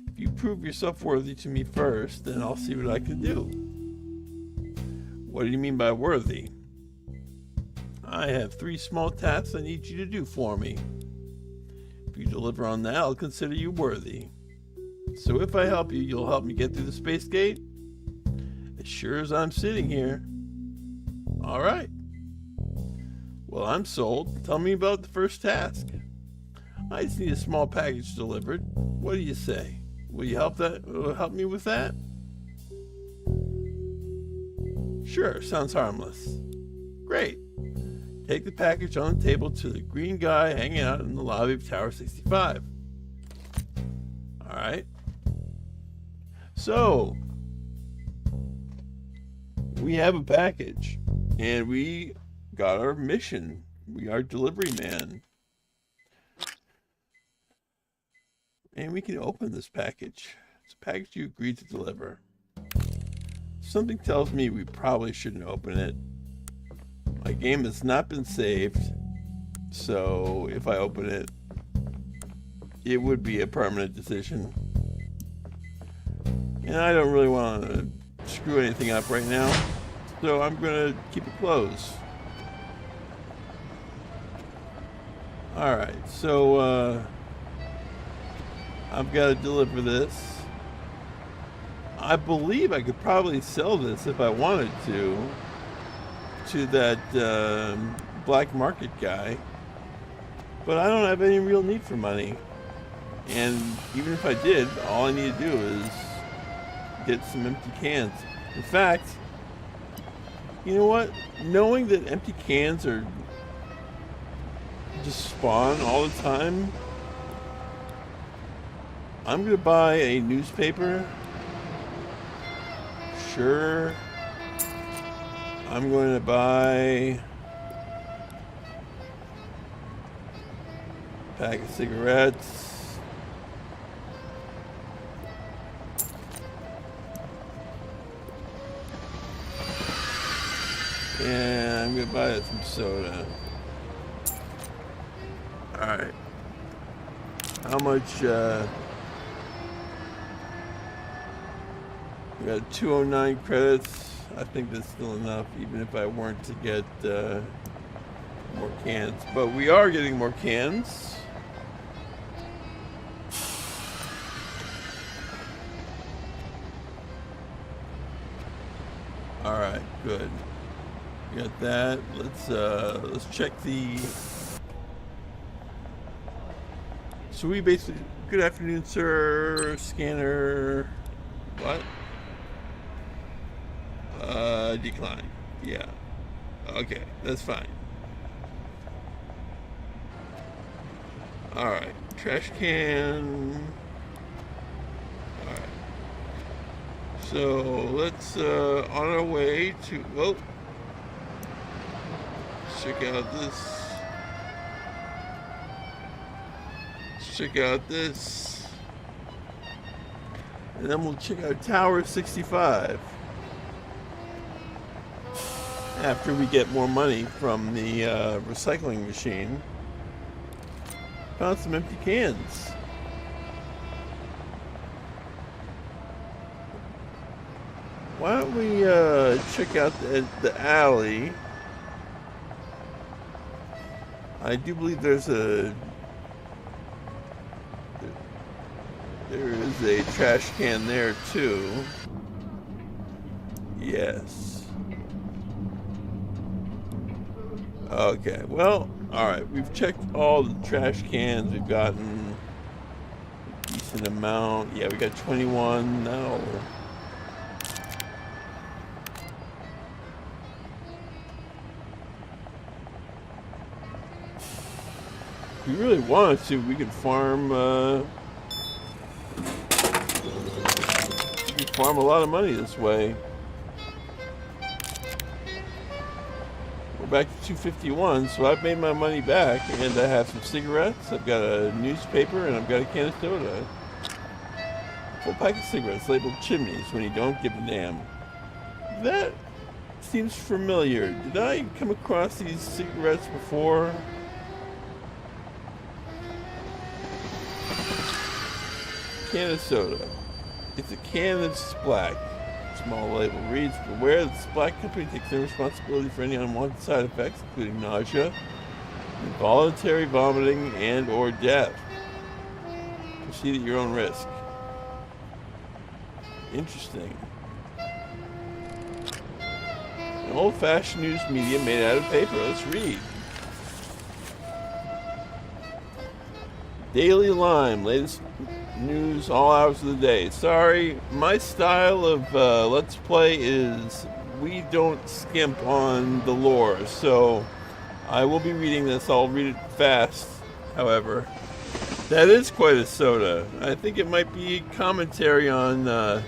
If you prove yourself worthy to me first, then I'll see what I can do. What do you mean by worthy? I have 3 small tasks I need you to do for me. If you deliver on that, I'll consider you worthy. So if I help you, you'll help me get through the Space Gate? As sure as I'm sitting here. All right. Well, I'm sold. Tell me about the first task. I just need a small package delivered. What do you say? Will you help me with that? Sure, sounds harmless. Great. Take the package on the table to the green guy hanging out in the lobby of Tower 65. All right. So, we have a package, and we got our mission. We are delivery man. And we can open this package. It's a package you agreed to deliver. Something tells me we probably shouldn't open it. My game has not been saved, so if I open it, it would be a permanent decision. And I don't really want to screw anything up right now, so I'm going to keep it closed. Alright, so I've got to deliver this. I believe I could probably sell this if I wanted to that black market guy, but I don't have any real need for money, and even if I did, all I need to do is get some empty cans. In fact, you know what, knowing that empty cans are just spawn all the time, I'm gonna buy a newspaper. Sure, I'm going to buy a pack of cigarettes. And I'm going to buy some soda. Alright. How much, we got 209 credits. I think that's still enough, even if I weren't to get more cans. But we are getting more cans. good. We got that. Let's check the. So we basically. Good afternoon, sir. Scanner. What? Decline. Yeah. Okay, that's fine. Alright. Trash can. Alright. So let's on our way to let's check out this. Let's check out this. And then we'll check out Tower 65. After we get more money from the recycling machine. Found some empty cans. Why don't we check out the alley? I do believe there is a trash can there too. Yes. Okay, well, alright, we've checked all the trash cans, we've gotten a decent amount. Yeah, we got 21 now. If we really wanted to, we could farm, we could farm a lot of money this way. Back to 251, so I've made my money back, and I have some cigarettes, I've got a newspaper, and I've got a can of soda. Full pack of cigarettes labeled chimneys when you don't give a damn. That seems familiar. Did I come across these cigarettes before? Can of soda. It's a can that's black. Small label reads, beware that this black company takes no responsibility for any unwanted side effects, including nausea, involuntary vomiting, and or death. Proceed at your own risk. Interesting. An old-fashioned news media made out of paper. Let's read. Daily LYME, latest news all hours of the day. Sorry, my style of Let's Play is we don't skimp on the lore, so I will be reading this. I'll read it fast, however. That is quite a soda. I think it might be commentary on the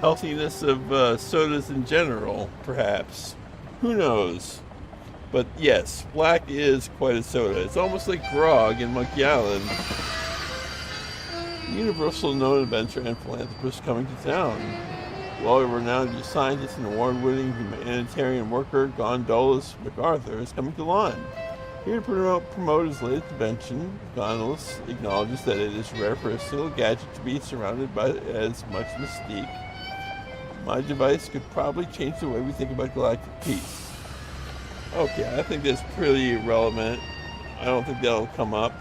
healthiness of sodas in general, perhaps. Who knows? But yes, black is quite a soda. It's almost like grog in Monkey Island. Universal known adventurer and philanthropist coming to town. Well-renowned scientist and award-winning humanitarian worker Gondolas MacArthur is coming to LYME. Here to promote his latest invention, Gondolas acknowledges that it is rare for a single gadget to be surrounded by as much mystique. My device could probably change the way we think about galactic peace. Okay, I think that's pretty irrelevant. I don't think that'll come up.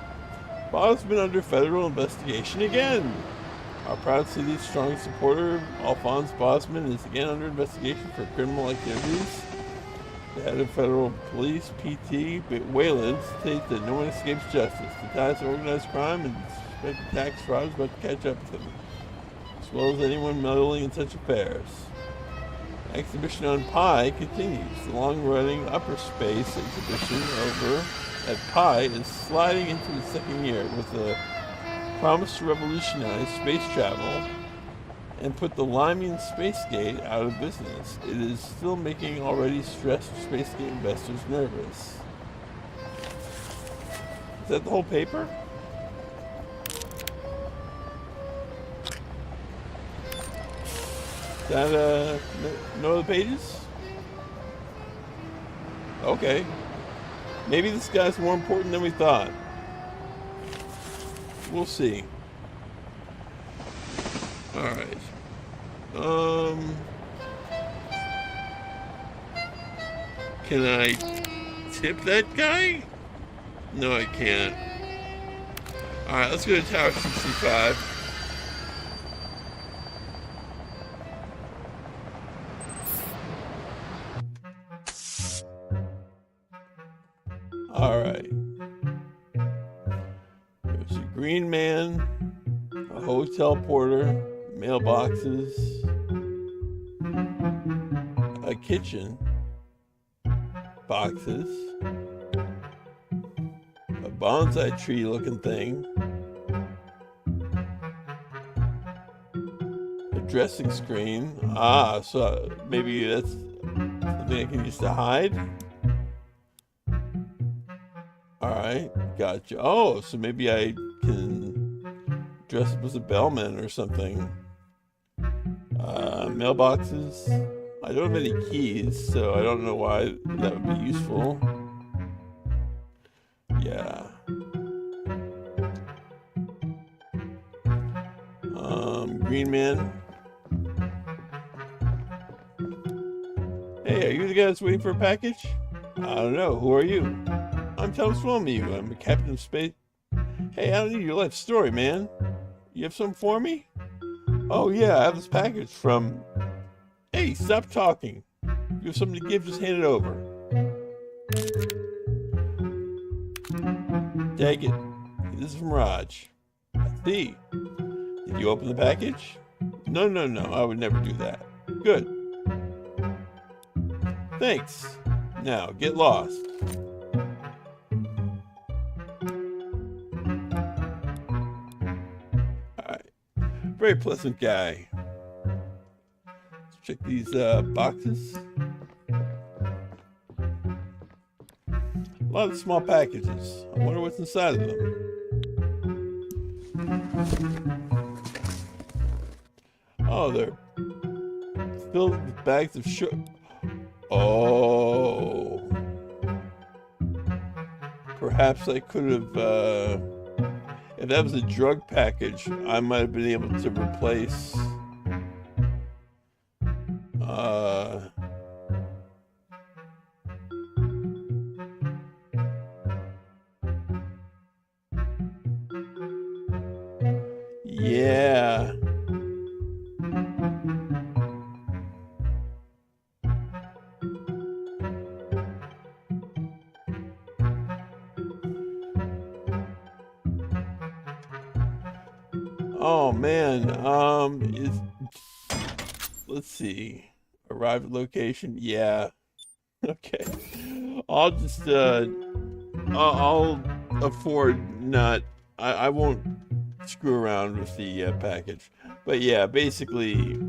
Bob's been under federal investigation again. Our proud city's strongest supporter, Alphonse Bosman, is again under investigation for criminal activities. The head of federal police, PT Wayland, states that no one escapes justice. The ties to organized crime and suspected tax fraud is about to catch up with them, as well as anyone meddling in such affairs. Exhibition on Pi continues. The long-running Upper Space exhibition over at Pi is sliding into its second year with a promise to revolutionize space travel and put the LYME Space Gate out of business. It is still making already stressed Space Gate investors nervous. Is that the whole paper? Is that no other pages? Okay. Maybe this guy's more important than we thought. We'll see. Alright. Can I tip that guy? No, I can't. Alright, let's go to Tower 65. green man, a hotel porter, mailboxes, a kitchen, boxes, a bonsai tree looking thing, a dressing screen. Ah, so maybe that's something I can use to hide. Alright, gotcha. Oh, so maybe I can dress up as a bellman or something. Mailboxes. I don't have any keys, so I don't know why that would be useful. Yeah. Green man. Hey, are you the guy that's waiting for a package? I don't know. Who are you? I'm Thomas Wilmue. I'm a captain of space. Hey, I don't need your life story, man. You have something for me? Oh, yeah, I have this package from... Hey, stop talking. You have something to give, just hand it over. Take it. This is from Raj. I see. Did you open the package? No, I would never do that. Good. Thanks. Now, get lost. Alright. Very pleasant guy. Let's check these boxes. A lot of small packages. I wonder what's inside of them. Oh, they're filled with bags of sugar. Oh. Perhaps I could have, if that was a drug package, I might have been able to replace, yeah. Oh man, let's see. Arrive at location. Yeah. Okay. I'll just I'll afford not. I won't screw around with the package. But yeah, basically, you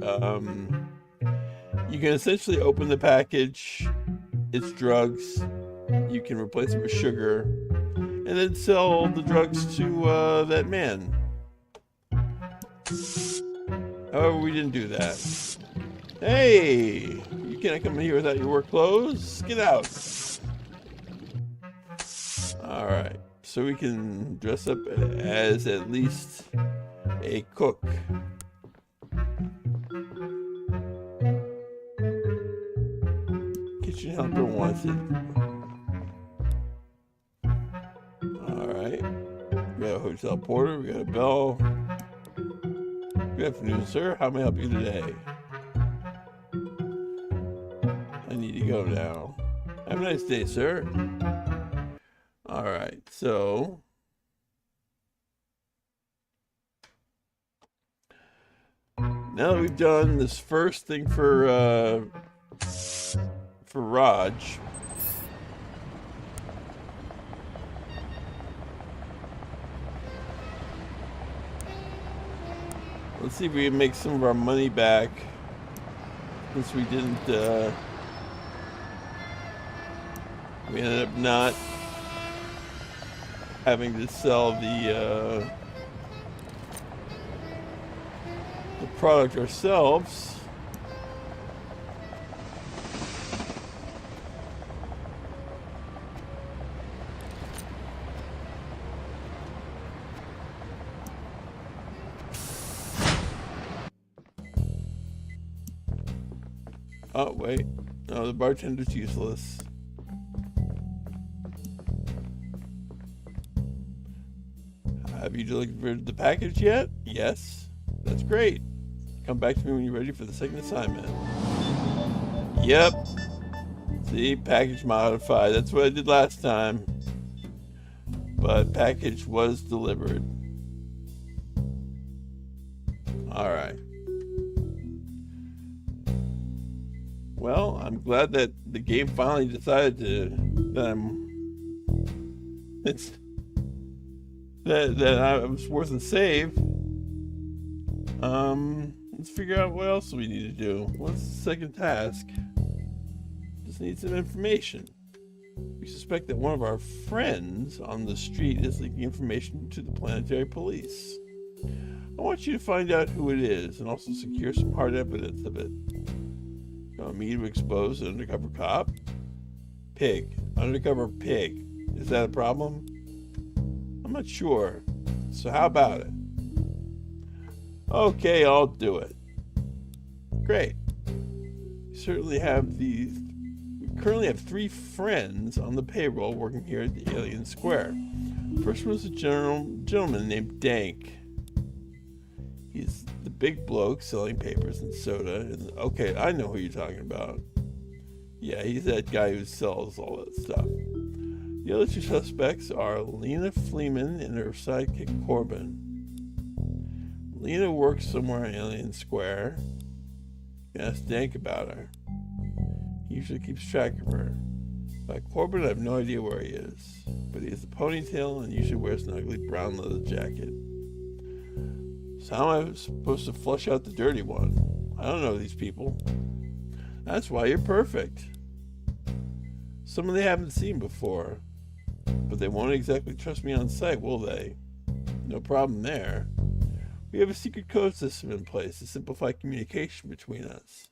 can essentially open the package. It's drugs. You can replace it with sugar, and then sell the drugs to that man. However, we didn't do that. Hey, you can't come in here without your work clothes. Get out. All right, so we can dress up as at least a cook. Kitchen helper wanted. All right, we got a hotel porter. We got a bell. Good afternoon, sir. How may I help you today? I need to go now. Have a nice day, sir. Alright, so... now that we've done this first thing for Raj... let's see if we can make some of our money back, since we didn't, we ended up not having to sell the product ourselves. Oh, wait. No, the bartender's useless. Have you delivered the package yet? Yes. That's great. Come back to me when you're ready for the second assignment. Yep. See, package modified. That's what I did last time. But package was delivered. Alright. Well, I'm glad that the game finally decided that I was worth a save. Let's figure out what else we need to do. What's the second task? Just need some information. We suspect that one of our friends on the street is leaking information to the planetary police. I want you to find out who it is and also secure some hard evidence of it. You want me to expose an undercover cop? Pig. Undercover pig. Is that a problem? I'm not sure. So how about it? Okay, I'll do it. Great. We currently have 3 friends on the payroll working here at the Alien Square. First one was a gentleman named Dank. He's the big bloke selling papers and soda. Okay, I know who you're talking about. Yeah, he's that guy who sells all that stuff. The other 2 suspects are Lena Fleeman and her sidekick Corbin. Lena works somewhere in Alien Square. You can ask Dank about her. He usually keeps track of her. By Corbin, I have no idea where he is, but he has a ponytail and usually wears an ugly brown leather jacket. So how am I supposed to flush out the dirty one? I don't know these people. That's why you're perfect. Someone they haven't seen before, but they won't exactly trust me on sight, will they? No problem there. We have a secret code system in place to simplify communication between us.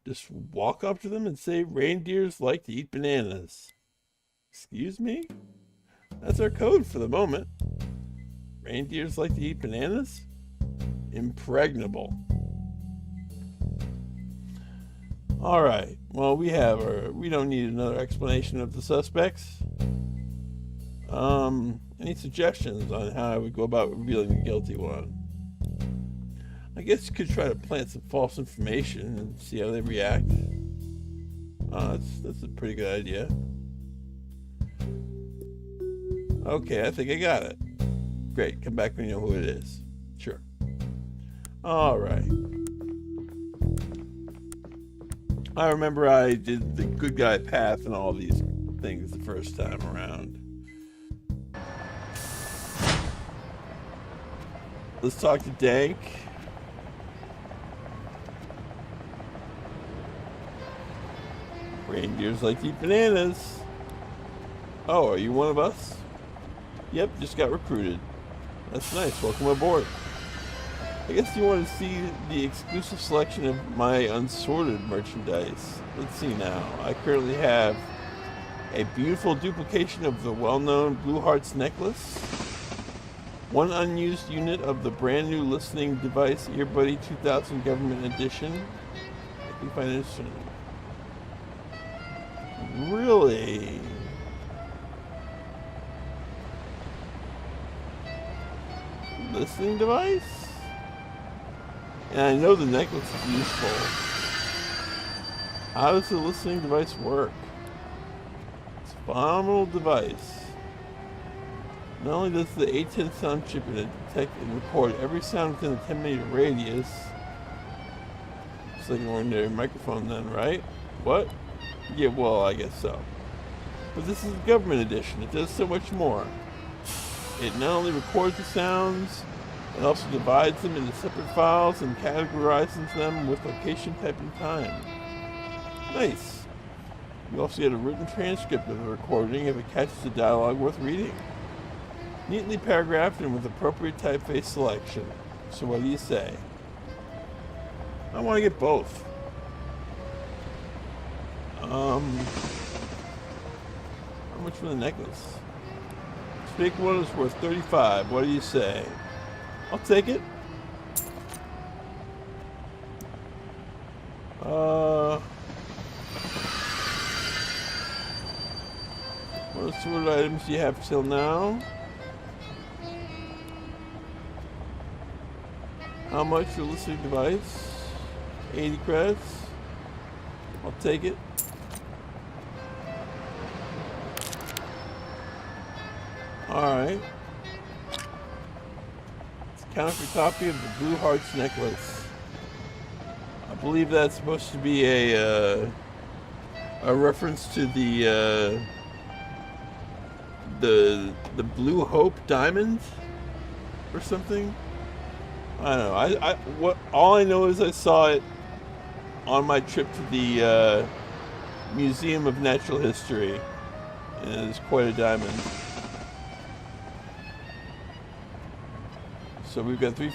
Just walk up to them and say, reindeers like to eat bananas. Excuse me? That's our code for the moment. Reindeers like to eat bananas? Impregnable. Alright, well we don't need another explanation of the suspects. Any suggestions on how I would go about revealing the guilty one? I guess you could try to plant some false information and see how they react. That's a pretty good idea. Okay, I think I got it. Great, come back when you know who it is. Sure. Alright. I remember I did the good guy path and all these things the first time around. Let's talk to Dank. Reindeers like to eat bananas. Oh, are you one of us? Yep, just got recruited. That's nice, welcome aboard. I guess you want to see the exclusive selection of my unsorted merchandise. Let's see now. I currently have a beautiful duplication of the well-known Blue Hearts necklace, one unused unit of the brand new listening device Earbuddy 2000 Government Edition. I can find it soon. Really? Listening device? And I know the necklace is useful. How does the listening device work? It's a phenomenal device. Not only does the A10 sound chip in it detect and record every sound within a 10-meter radius. It's like an ordinary microphone then, right? What? Yeah, well, I guess so. But this is the government edition. It does so much more. It not only records the sounds, it also divides them into separate files and categorizes them with location, type, and time. Nice. You also get a written transcript of the recording if it catches a dialogue worth reading. Neatly paragraphed and with appropriate typeface selection. So what do you say? I want to get both. How much for the necklace? This big one is worth 35. What do you say? I'll take it. What sort of items do you have till now? How much for the listening device? 80 credits. I'll take it. Alright. Let's counterfeit copy of the Blue Hearts necklace. I believe that's supposed to be a reference to the Blue Hope diamond or something. I don't know. All I know is I saw it on my trip to the Museum of Natural History, and it's quite a diamond. So we've got three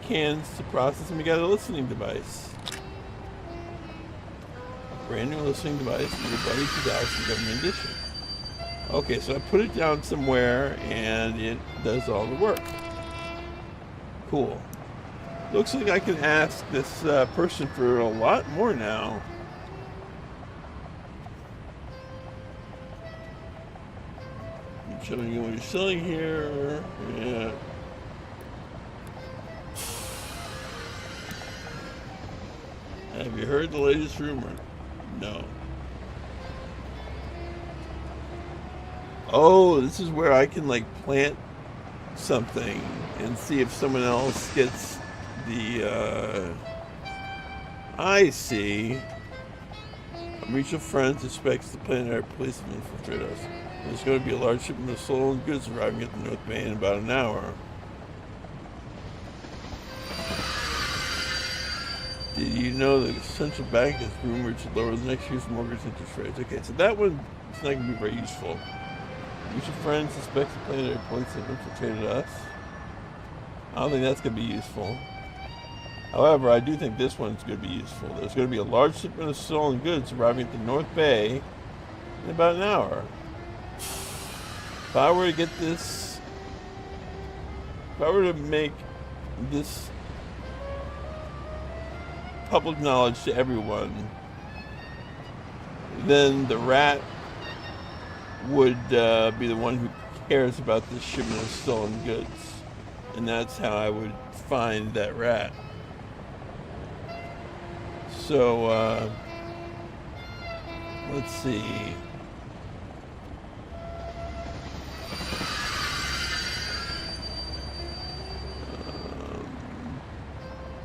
cans to process, and we got a listening device. A brand new listening device, your buddy 2000 government edition. Okay, so I put it down somewhere, and it does all the work. Cool. Looks like I can ask this person for a lot more now. I'm showing you what you're selling here. Yeah. Have you heard the latest rumor? No. Oh, this is where I can like plant something and see if someone else gets the I see. A mutual friend suspects the planetary police have infiltrated us. There's going to be a large shipment of stolen goods arriving at the North Bay in about an hour. Did you know that the central bank is rumored to lower the next year's mortgage interest rates? Okay, so that one is not going to be very useful. Mutual friend suspects the planetary police have infiltrated us. I don't think that's going to be useful. However, I do think this one's going to be useful. There's going to be a large shipment of stolen goods arriving at the North Bay in about an hour. If I were to get this, if I were to make this public knowledge to everyone, then the rat would be the one who cares about this shipment of stolen goods. And that's how I would find that rat. So, let's see.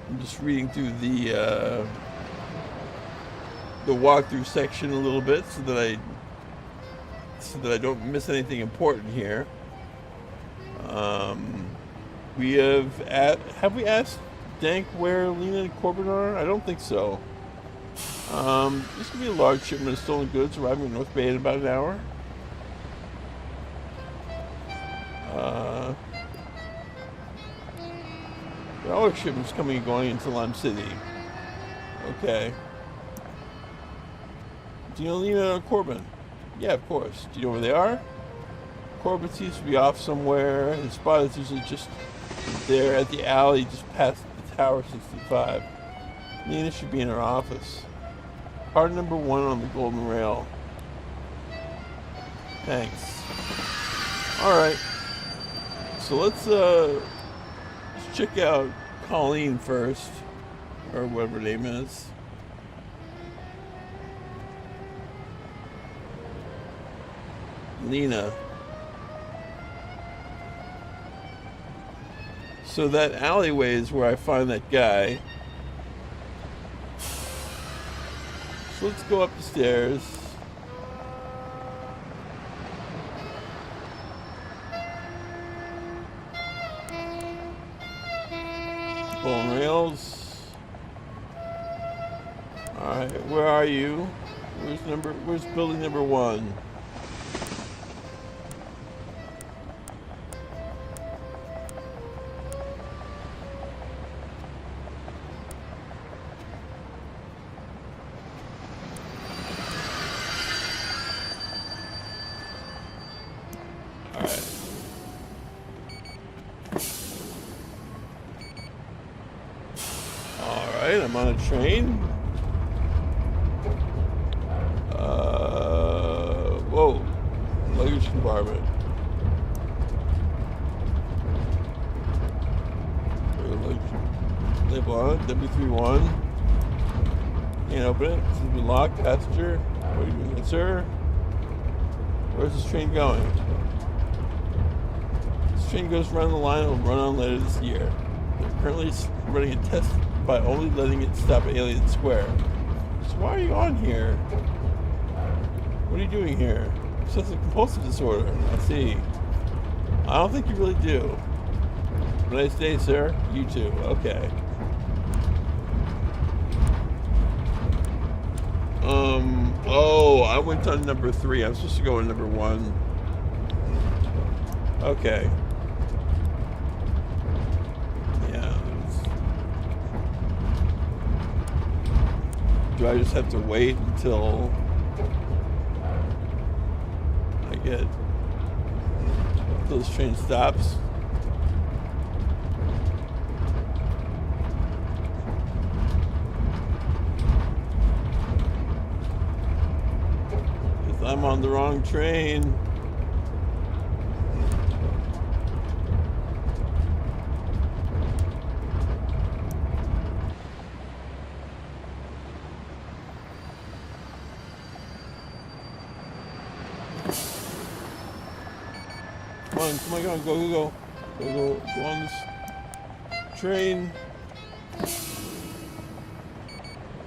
I'm just reading through the walkthrough section a little bit so that I don't miss anything important here. We have we asked Dank where Lena and Corbin are? I don't think so. This could be a large shipment of stolen goods arriving in North Bay in about an hour. There are shipments coming and going into Lime City. Okay. Do you know Lena and Corbin? Yeah, of course. Do you know where they are? Corbin seems to be off somewhere. His spot is usually just there at the alley just past the Tower 65. Lena should be in her office. Car number 1 on the Golden Rail. Thanks. Alright. So let's check out Colleen first. Or whatever her name is. Lena. So that alleyway is where I find that guy. So let's go up the stairs. Bone rails. Alright, where are you? Where's building number 1? I'm on a train. Whoa, luggage compartment. Label on it, W31. Can't open it. This has been locked. Passenger. What are you doing, sir? Where's this train going? This train goes around the line, it will run on later this year. They're currently running a test by only letting it stop at Alien Square. So why are you on here? What are you doing here? Obsessive compulsive disorder. I see. I don't think you really do. Have a nice day, sir. You too. Okay. Oh, I went on number 3. I'm supposed to go on number 1. Okay. Yeah. Do I just have to wait until until this train stops? Because I'm on the wrong train. Come on, go on this train.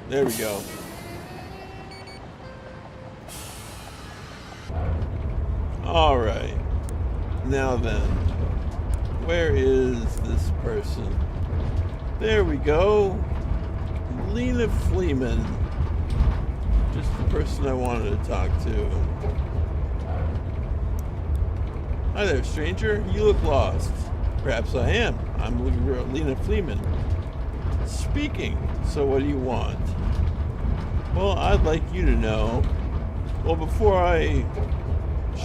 There we go. All right. Now then, where is this person? There we go. Lena Fleeman. Just the person I wanted to talk to. Hi there, stranger. You look lost. Perhaps I am. I'm looking for Lena Fleeman. Speaking. So what do you want? Well, I'd like you to know. Well, before I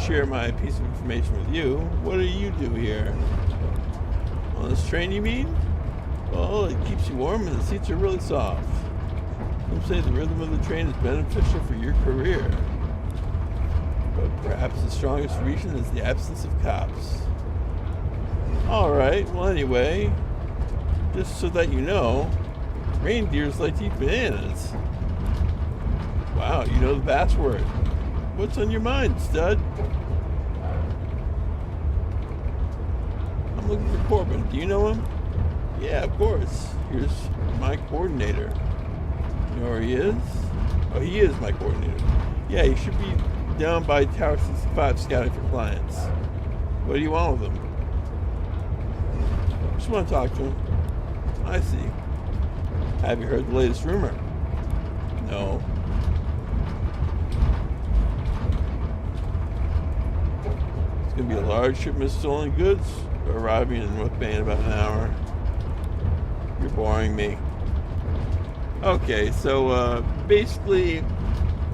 share my piece of information with you, what do you do here? On this train, you mean? Well, it keeps you warm and the seats are really soft. Some say the rhythm of the train is beneficial for your career. But perhaps the strongest reason is the absence of cops. Alright, well anyway, just so that you know, reindeers like to eat bananas. Wow, you know the password. What's on your mind, stud? I'm looking for Corbin. Do you know him? Yeah, of course. Here's my coordinator. You know where he is? Oh, he is my coordinator. Yeah, he should be down by Tower 65 scouting for clients. What do you want with him? Just want to talk to him. I see. Have you heard the latest rumor? No. It's going to be a large shipment of stolen goods arriving in North Bay in about an hour. You're boring me. Okay, so basically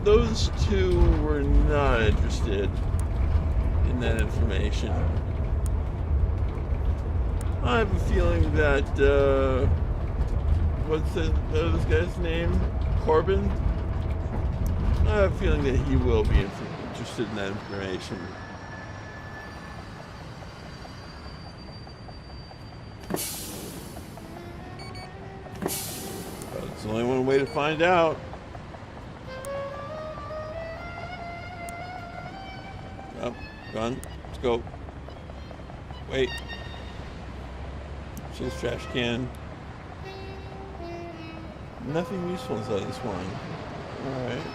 those two were not interested in that information. I have a feeling that what's this guy's name? Corbin? I have a feeling that he will be interested in that information. But it's only one way to find out. Up, gun, let's go. Wait. See this trash can. Nothing useful inside this one. Alright.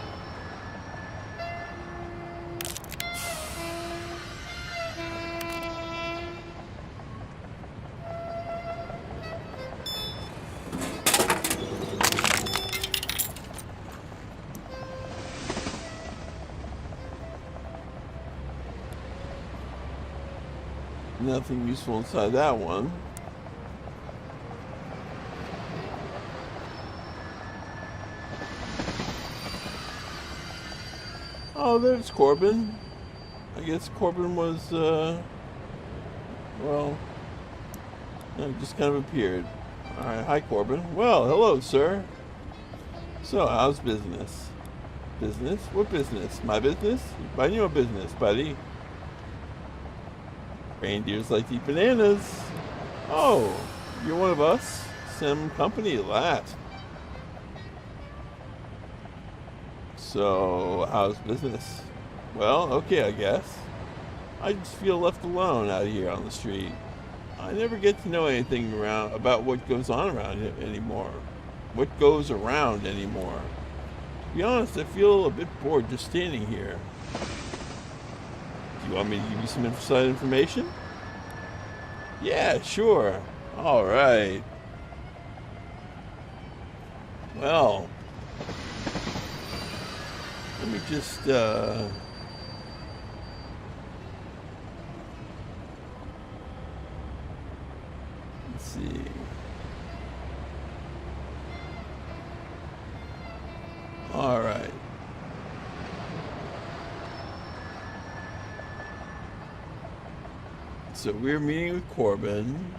Nothing useful inside that one. Oh, there's Corbin. I guess Corbin was, well, just kind of appeared. Alright, hi Corbin. Well, hello, sir. So, how's business? Business? What business? My business? Mind your business, buddy. Reindeers like to eat bananas. Oh, you're one of us? Some company at last. So, how's business? Well, okay, I guess. I just feel left alone out here on the street. I never get to know anything around about what goes on around here anymore. What goes around anymore. To be honest, I feel a bit bored just standing here. Do you want me to give you some inside information? Yeah, sure. All right. Well, let me just let's see. All right. So we're meeting with Corbin.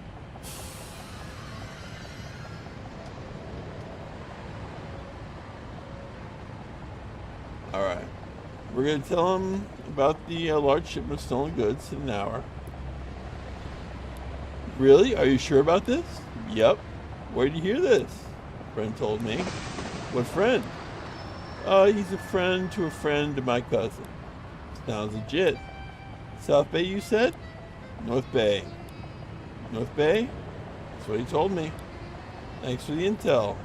All right. We're going to tell him about the large shipment of stolen goods in an hour. Really? Are you sure about this? Yep. Where did you hear this? A friend told me. What friend? He's a friend to a friend of my cousin. Sounds legit. South Bay, you said? North Bay. North Bay? That's what he told me. Thanks for the intel.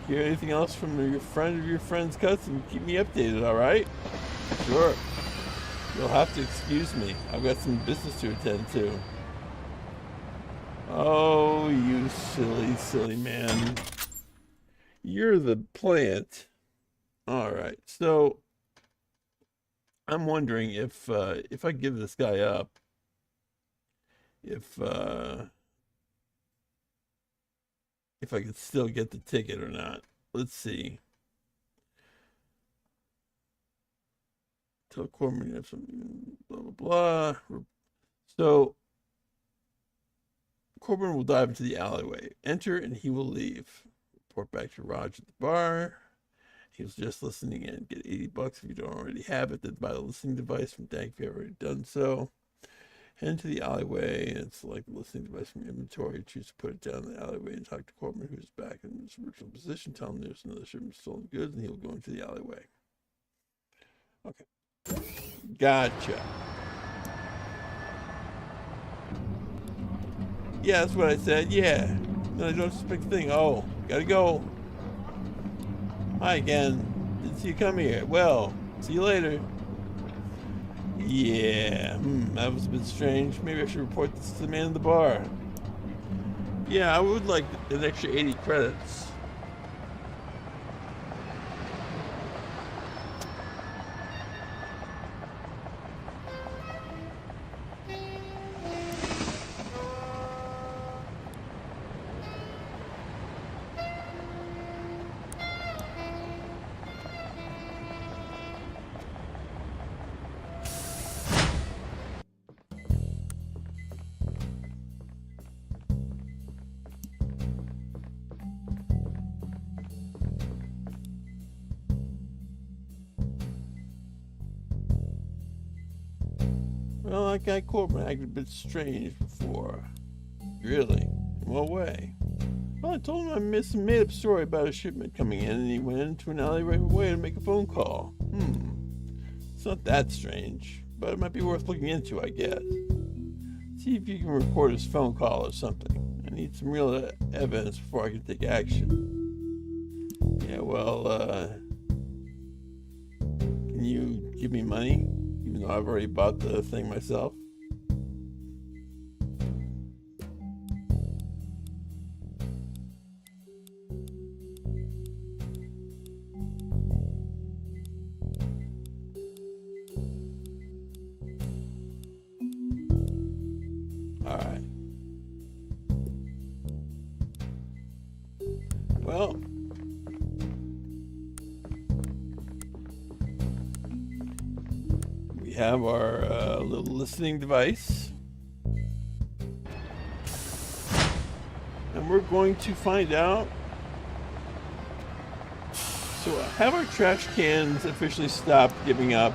If you hear anything else from your friend of your friend's cousin, keep me updated, alright? Sure. You'll have to excuse me. I've got some business to attend to. Oh, you silly, silly man. You're the plant. Alright, so I'm wondering if I give this guy up, if I could still get the ticket or not. Let's see. Tell Corbin you have something, blah, blah, blah. So, Corbin will dive into the alleyway. Enter and he will leave. Report back to Raj at the bar. He was just listening in. Get $80 if you don't already have it. Then buy the listening device from Dank if you have already done so. Head into the alleyway and select the listening device from your inventory. Choose to put it down in the alleyway and talk to Corbin, who's back in his original position. Tell him there's another shipment of stolen goods and he'll go into the alleyway. Okay. Gotcha. Yeah, that's what I said. Yeah. No, I don't expect a thing. Oh, gotta go. Hi again. Didn't see you come here. Well, see you later. Yeah, that was a bit strange. Maybe I should report this to the man in the bar. Yeah, I would like an extra 80 credits. Well, that guy Corbin acted a bit strange before. Really? In what way? Well, I told him I made some made-up story about a shipment coming in, and he went into an alley right away to make a phone call. It's not that strange, but it might be worth looking into, I guess. See if you can record his phone call or something. I need some real evidence before I can take action. Yeah, well, can you give me money? Even though I've already bought the thing myself. All right. Well, we have our little listening device, and we're going to find out. So, have our trash cans officially stopped giving up?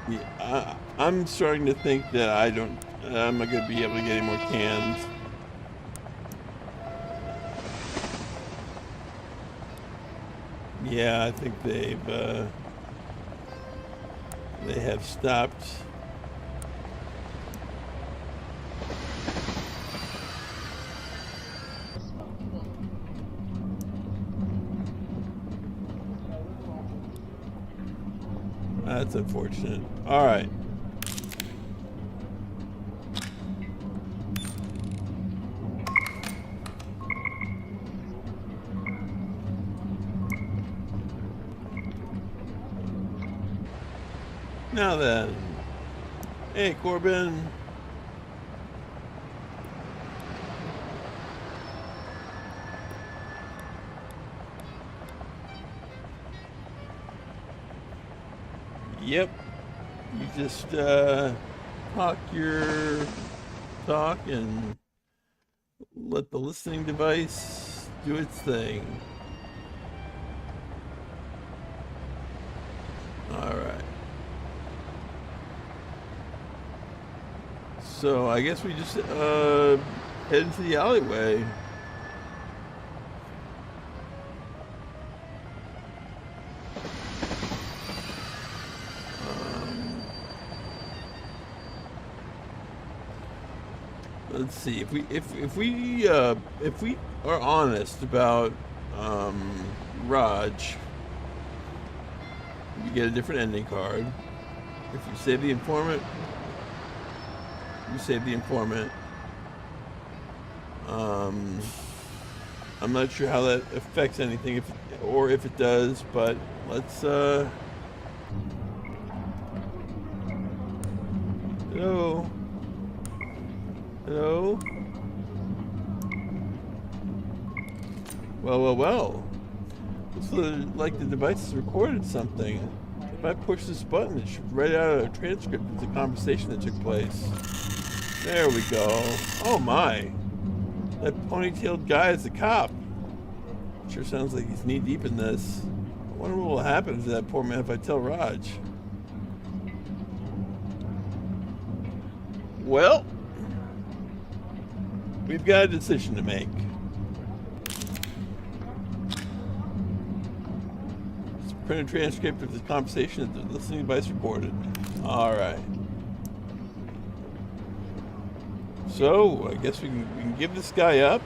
Yeah, I'm starting to think that I'm not going to be able to get any more cans. Yeah, I think they've, They have stopped. That's unfortunate. All right. Now then. Hey, Corbin. Yep. You just talk your talk and let the listening device do its thing. All right. So I guess we just head into the alleyway. Let's see if we are honest about Raj, you get a different ending card. If you save the informant, you save the informant. I'm not sure how that affects anything, or if it does, but let's hello. Hello? Well. Looks like the device has recorded something. If I push this button, it should write out a transcript of the conversation that took place. There we go. Oh my. That ponytailed guy is a cop. Sure sounds like he's knee deep in this. I wonder what will happen to that poor man if I tell Raj. Well, we've got a decision to make. Let's print a transcript of this conversation that the listening device recorded. All right. So I guess we can give this guy up,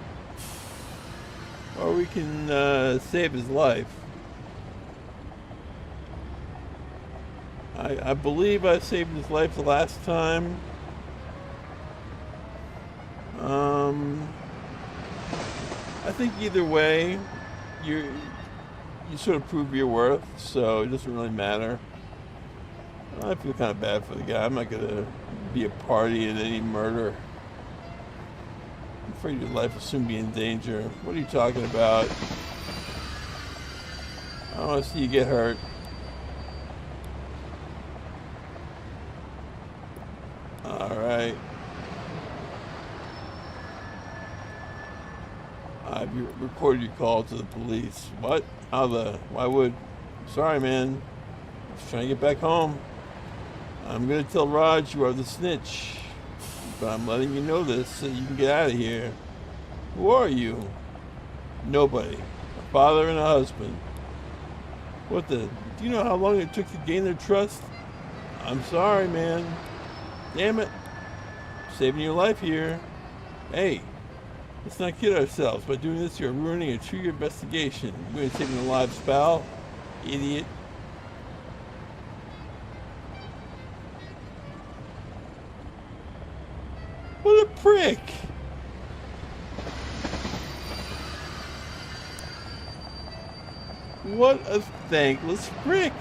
or we can save his life. I believe I saved his life the last time. I think either way, you sort of prove your worth, so it doesn't really matter. I feel kind of bad for the guy. I'm not gonna be a party in any murder. I'm afraid your life will soon be in danger. What are you talking about? I don't want to see you get hurt. All right. I've recorded your call to the police. What? Why would? Sorry, man. Just trying to get back home. I'm gonna tell Raj you are the snitch, but I'm letting you know this so you can get out of here. Who are you? Nobody. A father and a husband. What the? Do you know how long it took to gain their trust? I'm sorry, man. Damn it. Saving your life here. Hey. Let's not kid ourselves. By doing this, you're ruining a 2-year investigation. You're going to take the lives, pal. Idiot. What a prick! What a thankless prick!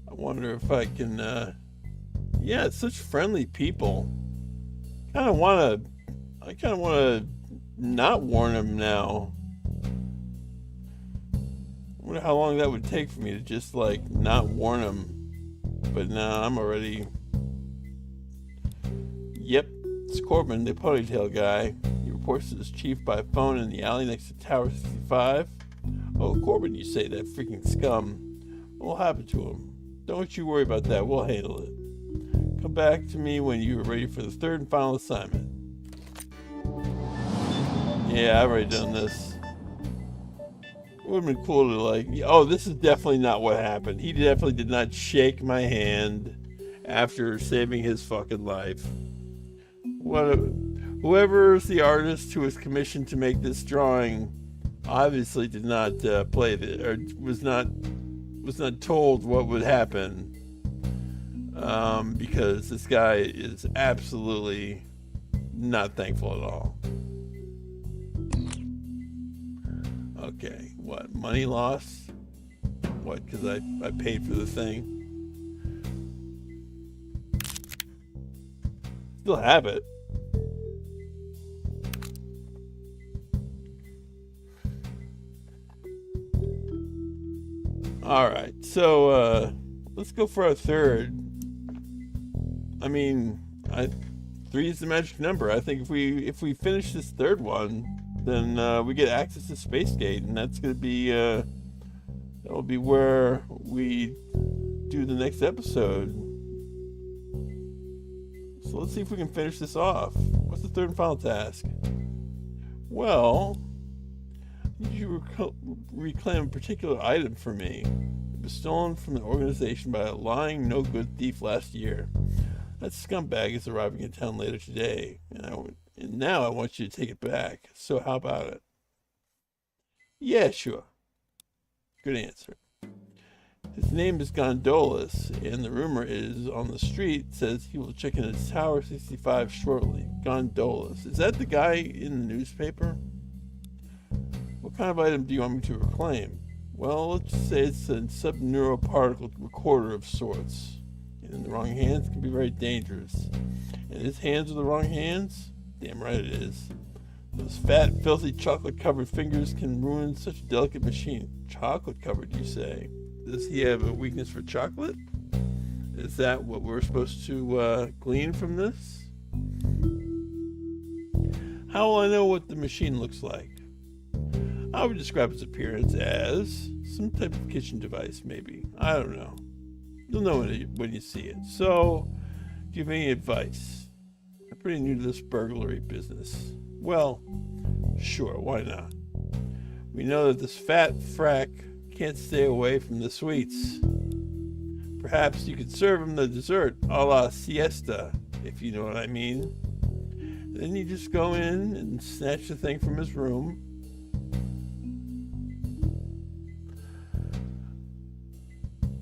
I wonder if I can, yeah, it's such friendly people. I kind of want to not warn them now. I wonder how long that would take for me to just, like, not warn them. But now I'm already... Yep, it's Corbin, the ponytail guy. He reports to his chief by phone in the alley next to Tower 65. Oh, Corbin, you say, that freaking scum. What will happen to him? Don't you worry about that. We'll handle it. Come back to me when you are ready for the third and final assignment. Yeah, I've already done this. It would have been cool to like, oh, this is definitely not what happened. He definitely did not shake my hand after saving his fucking life. Whoever's the artist who was commissioned to make this drawing obviously did not play it, or was not told what would happen, because this guy is absolutely not thankful at all. Okay, what? Money loss? What? Because I paid for the thing. Still have it. All right, so let's go for our third. I mean, 3 is the magic number. I think if we finish this third one, then we get access to Space Gate, and that's gonna be that will be where we do the next episode. So let's see if we can finish this off. What's the third and final task? Well, you reclaim a particular item for me. It was stolen from the organization by a lying, no-good thief last year. That scumbag is arriving in town later today, and now I want you to take it back. So how about it? Yeah, sure. Good answer. His name is Gondolas, and the rumor is on the street says he will check in at Tower 65 shortly. Gondolas. Is that the guy in the newspaper? What kind of item do you want me to reclaim? Well, let's just say it's a subneuroparticle recorder of sorts. And in the wrong hands, it can be very dangerous. And his hands are the wrong hands? Damn right it is. Those fat, filthy, chocolate-covered fingers can ruin such a delicate machine. Chocolate-covered, you say? Does he have a weakness for chocolate? Is that what we're supposed to glean from this? How will I know what the machine looks like? I would describe its appearance as some type of kitchen device, maybe. I don't know. You'll know when you see it. So, do you have any advice? I'm pretty new to this burglary business. Well, sure, why not? We know that this fat frack can't stay away from the sweets. Perhaps you could serve him the dessert a la siesta, if you know what I mean. Then you just go in and snatch the thing from his room.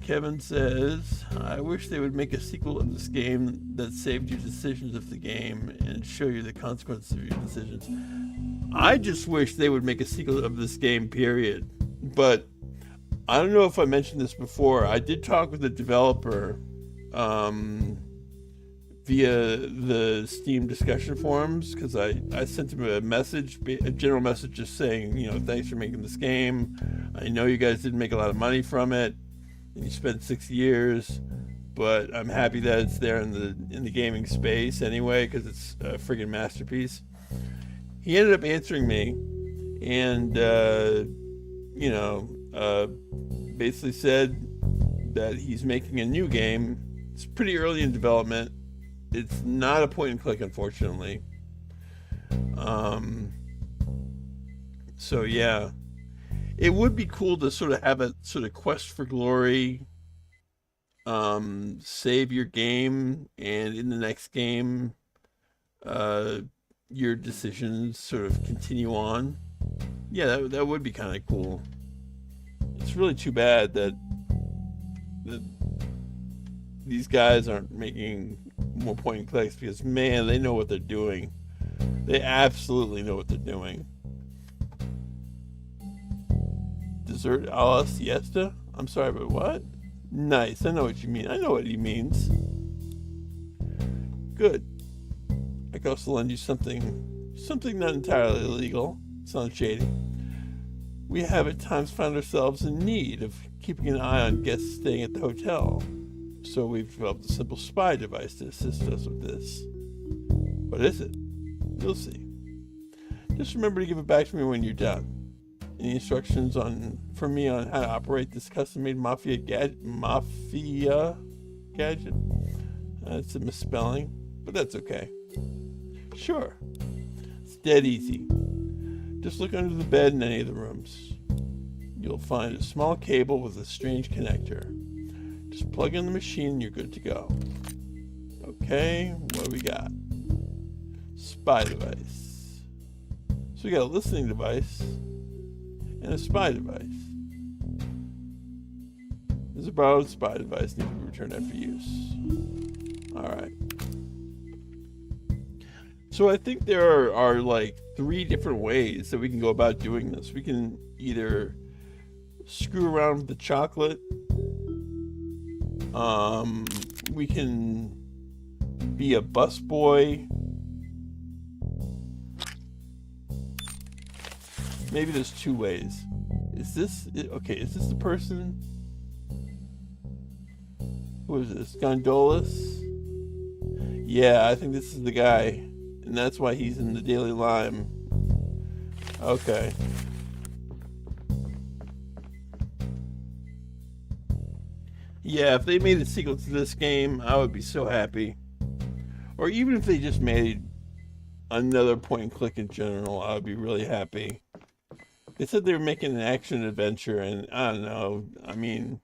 Kevin says, I wish they would make a sequel of this game that saved you decisions of the game and show you the consequences of your decisions. I just wish they would make a sequel of this game, period. But I don't know if I mentioned this before. I did talk with the developer via the Steam discussion forums, because I sent him a message, a general message just saying, you know, thanks for making this game. I know you guys didn't make a lot of money from it. And you spent 6 years, but I'm happy that it's there in the gaming space anyway, because it's a friggin' masterpiece. He ended up answering me, and basically said that he's making a new game. It's pretty early in development. It's not a point and click, unfortunately. So yeah. It would be cool to sort of have a sort of quest for glory, save your game, and in the next game, your decisions sort of continue on. Yeah, that would be kind of cool. It's really too bad that these guys aren't making more point and clicks, because man, they know what they're doing. They absolutely know what they're doing. Dessert a la siesta? I'm sorry, but what? Nice, I know what you mean. I know what he means. Good. I could also lend you something not entirely illegal. It's not shady. We have at times found ourselves in need of keeping an eye on guests staying at the hotel. So we've developed a simple spy device to assist us with this. What is it? You'll see. Just remember to give it back to me when you're done. Any instructions for me on how to operate this custom-made mafia gadget? That's a misspelling, but that's okay. Sure. It's dead easy. Just look under the bed in any of the rooms. You'll find a small cable with a strange connector. Just plug in the machine and you're good to go. Okay, what do we got? Spy device. So we got a listening device and a spy device. This is a borrowed spy device, needs to be returned after use. Alright. So I think there are like 3 different ways that we can go about doing this. We can either screw around with the chocolate. We can be a busboy. Maybe there's 2 ways. Is this the person? Who is this? Gondolas? Yeah, I think this is the guy. And that's why he's in the Daily Lime. Okay. Yeah, if they made a sequel to this game, I would be so happy. Or even if they just made another point and click in general, I would be really happy. They said they were making an action adventure, and I don't know, I mean...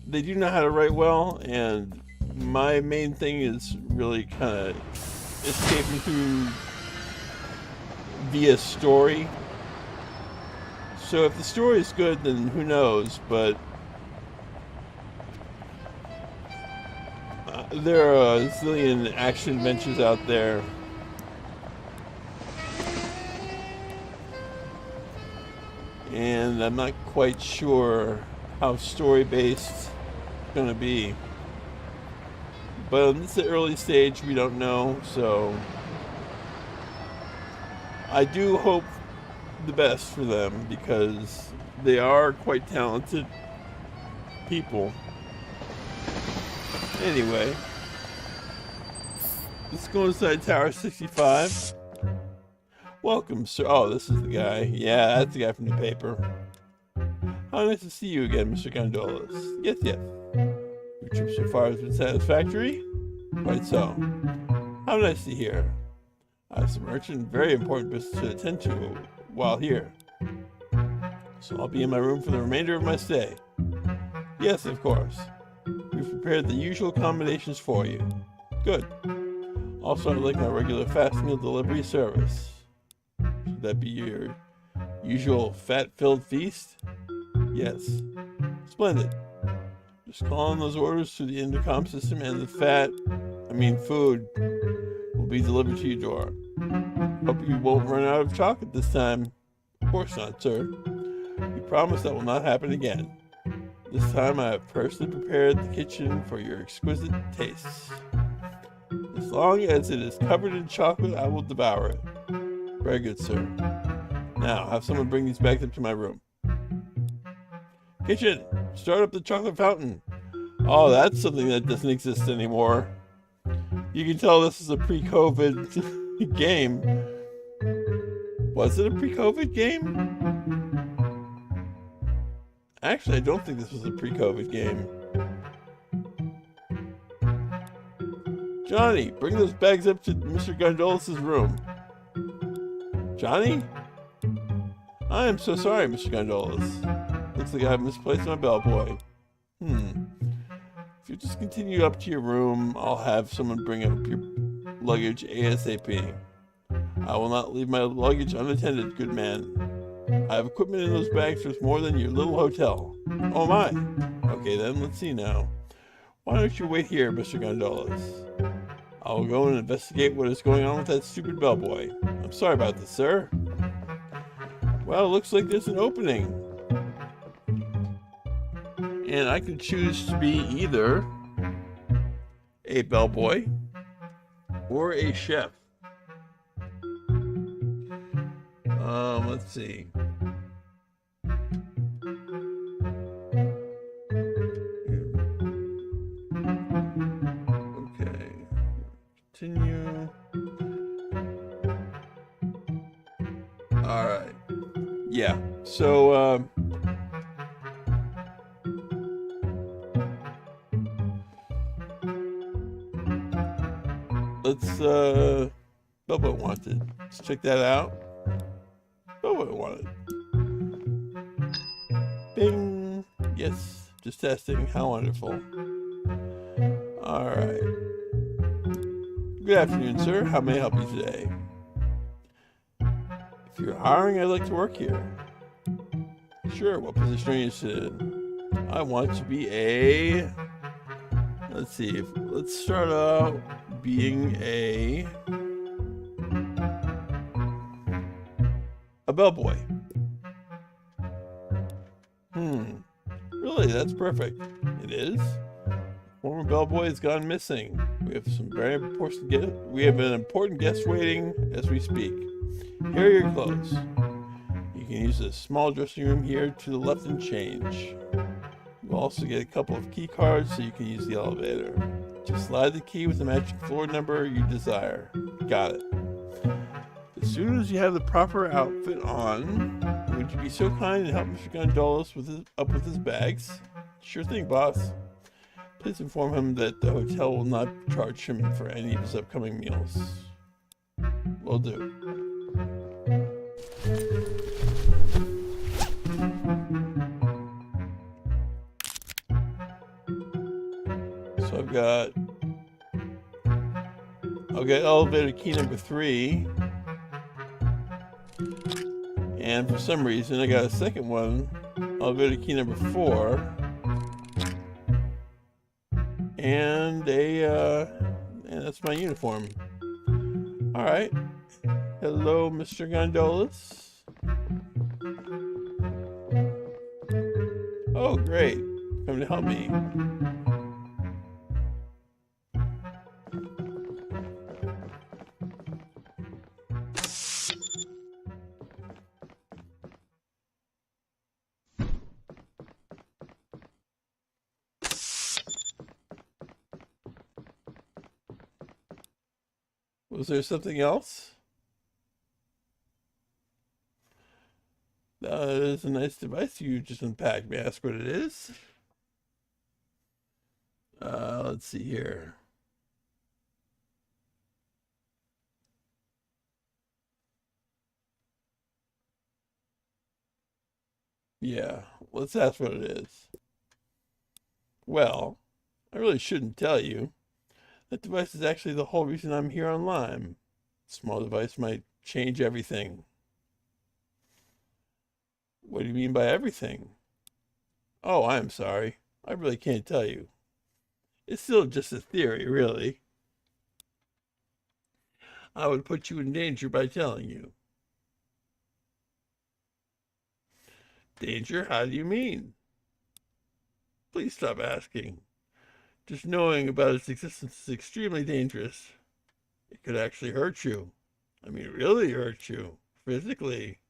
They do know how to write well, and my main thing is really kind of escaping through via story. So if the story is good, then who knows, but there are a zillion action adventures out there. And I'm not quite sure how story-based it's going to be. But in this early stage, we don't know, so I do hope the best for them because they are quite talented people. Anyway, let's go inside Tower 65. Welcome, sir. Oh, this is the guy. Yeah, that's the guy from the paper. How nice to see you again, Mr. Gondolas. Yes, yes. Your trip so far has been satisfactory? Quite so. How nice to hear. I have some urgent, very important business to attend to while here. So I'll be in my room for the remainder of my stay. Yes, of course. We've prepared the usual accommodations for you. Good. Also, I'd like my regular fast meal delivery service. Should that be your usual fat-filled feast? Yes. Splendid. Just call in those orders through the intercom system and the food will be delivered to your door. Hope you won't run out of chocolate this time. Of course not, sir. We promise that will not happen again. This time I have personally prepared the kitchen for your exquisite tastes. As long as it is covered in chocolate, I will devour it. Very good, sir. Now, have someone bring these bags up to my room. Kitchen, start up the chocolate fountain. Oh, that's something that doesn't exist anymore. You can tell this is a pre-COVID game. Was it a pre-COVID game? Actually, I don't think this was a pre-COVID game. Johnny, bring those bags up to Mr. Gondolas' room. Johnny? I am so sorry, Mr. Gondolas. Looks like I've misplaced my bellboy. If you just continue up to your room, I'll have someone bring up your luggage ASAP. I will not leave my luggage unattended, good man. I have equipment in those bags worth more than your little hotel. Oh my! Okay then, let's see now. Why don't you wait here, Mr. Gondolas? I'll go and investigate what is going on with that stupid bellboy. I'm sorry about this, sir. Well, it looks like there's an opening. And I can choose to be either a bellboy or a chef. Let's see. Okay. Yeah. So, let's, Bellboy Wanted. Let's check that out. Bellboy Wanted. Bing. Yes. Just testing. How wonderful. All right. Good afternoon, sir. How may I help you today? If you're hiring, I'd like to work here. Sure. What position are you interested in? I want to be a... Let's see. Let's start out being a bellboy. Really? That's perfect. It is? Former bellboy has gone missing. We have an important guest waiting as we speak. Here are your clothes. You can use a small dressing room here to the left and change. You'll also get a couple of key cards so you can use the elevator. Just slide the key with the matching floor number you desire. Got it. As soon as you have the proper outfit on, would you be so kind and help Mr. Gondolas up with his bags? Sure thing, boss. Please inform him that the hotel will not charge him for any of his upcoming meals. Will do. So I'll get elevator key number 3. And for some reason, I got a second one, elevator key number 4. And that's my uniform. All right. Hello, Mr. Gondolas. Oh, great. Come to help me. Was there something else? That is a nice device you just unpacked. May I ask what it is? Let's see here. Yeah, let's ask what it is. Well, I really shouldn't tell you. That device is actually the whole reason I'm here on LYME. Small device might change everything. What do you mean by everything? Oh, I'm sorry. I really can't tell you. It's still just a theory, really. I would put you in danger by telling you. Danger? How do you mean? Please stop asking. Just knowing about its existence is extremely dangerous. It could actually hurt you. I mean, really hurt you. Physically.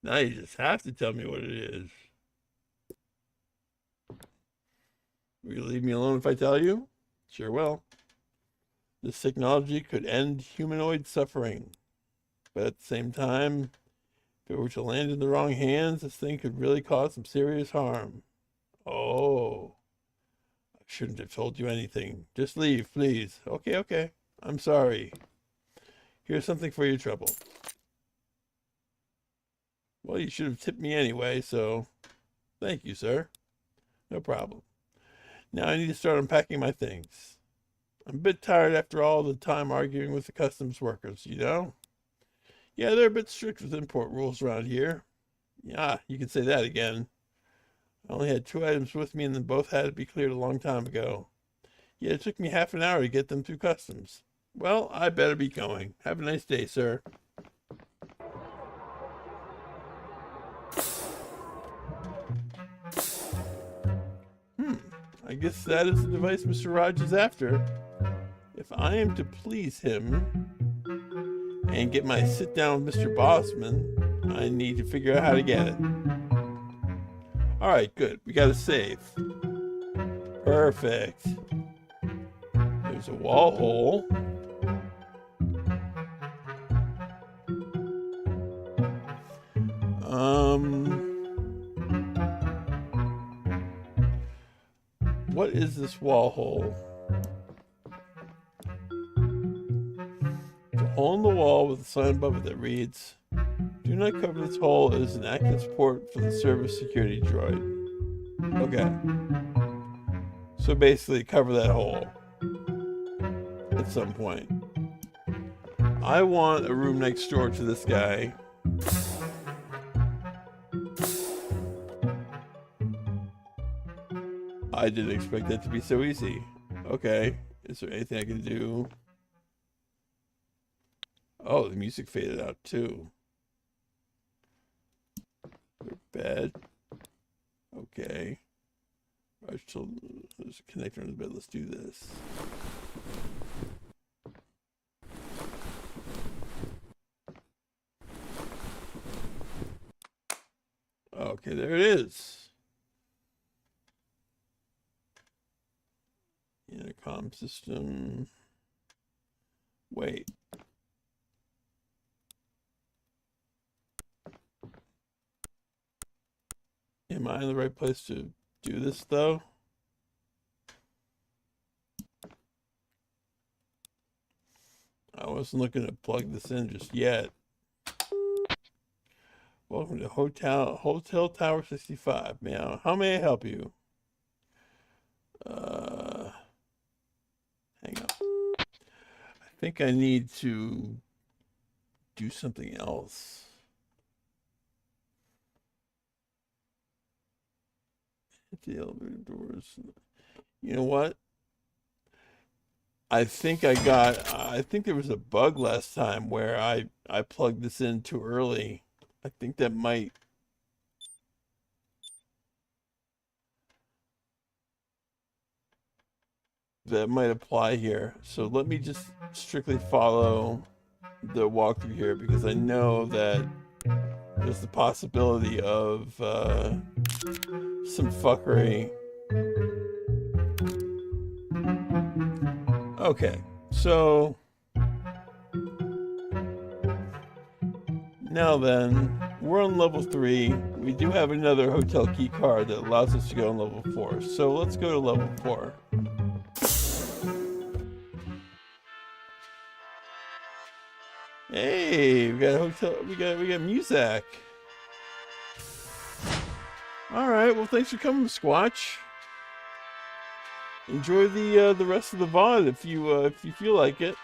Now you just have to tell me what it is. Will you leave me alone if I tell you? Sure will. This technology could end humanoid suffering. But at the same time, if it were to land in the wrong hands, this thing could really cause some serious harm. Oh. Shouldn't have told you anything. Just leave, please. Okay. I'm sorry. Here's something for your trouble. Well, you should have tipped me anyway, so thank you, sir. No problem. Now I need to start unpacking my things. I'm a bit tired after all the time arguing with the customs workers, you know? Yeah, they're a bit strict with import rules around here. Yeah, you can say that again. I only had 2 items with me and then both had to be cleared a long time ago. Yet it took me half an hour to get them through customs. Well, I better be going. Have a nice day, sir. I guess that is the device Mr. Raj is after. If I am to please him and get my sit down with Mr. Bossman, I need to figure out how to get it. All right, good. We got a save. Perfect. There's a wall hole. What is this wall hole? It's a hole in the wall with a sign above it that reads, "Do not cover this hole. It is an active support for the service security droid." Okay. So basically cover that hole at some point. I want a room next door to this guy. I didn't expect that to be so easy. Okay, is there anything I can do? Oh, the music faded out too. Bed. Okay. There's a connector in the bed. Let's do this. Okay, there it is. Intercom system. Wait. Am I in the right place to do this though? I wasn't looking to plug this in just yet. Welcome to Hotel Tower 65. Meow. How may I help you? Hang on. I think I need to do something else. Hit the elevator doors. You know what? I think there was a bug last time where I plugged this in too early. I think that might apply here. So let me just strictly follow the walkthrough here because I know that there's the possibility of some fuckery. Okay, so now then, we're on level 3. We do have another hotel key card that allows us to go on level 4. So let's go to level 4. Hey, we got a hotel. We got music. All right. Well, thanks for coming, Squatch. Enjoy the rest of the VOD if you feel like it.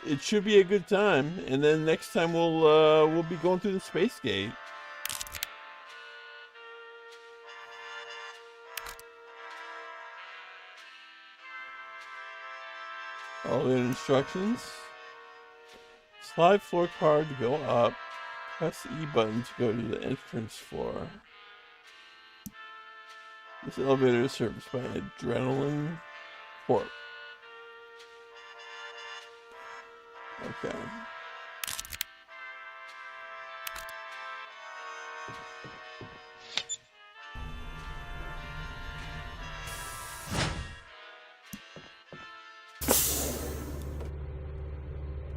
It should be a good time, and then next time we'll be going through the space gate. All the instructions. Slide floor card to go up. Press the E button to go to the entrance floor. This elevator is serviced by Adrenaline Corp. Okay.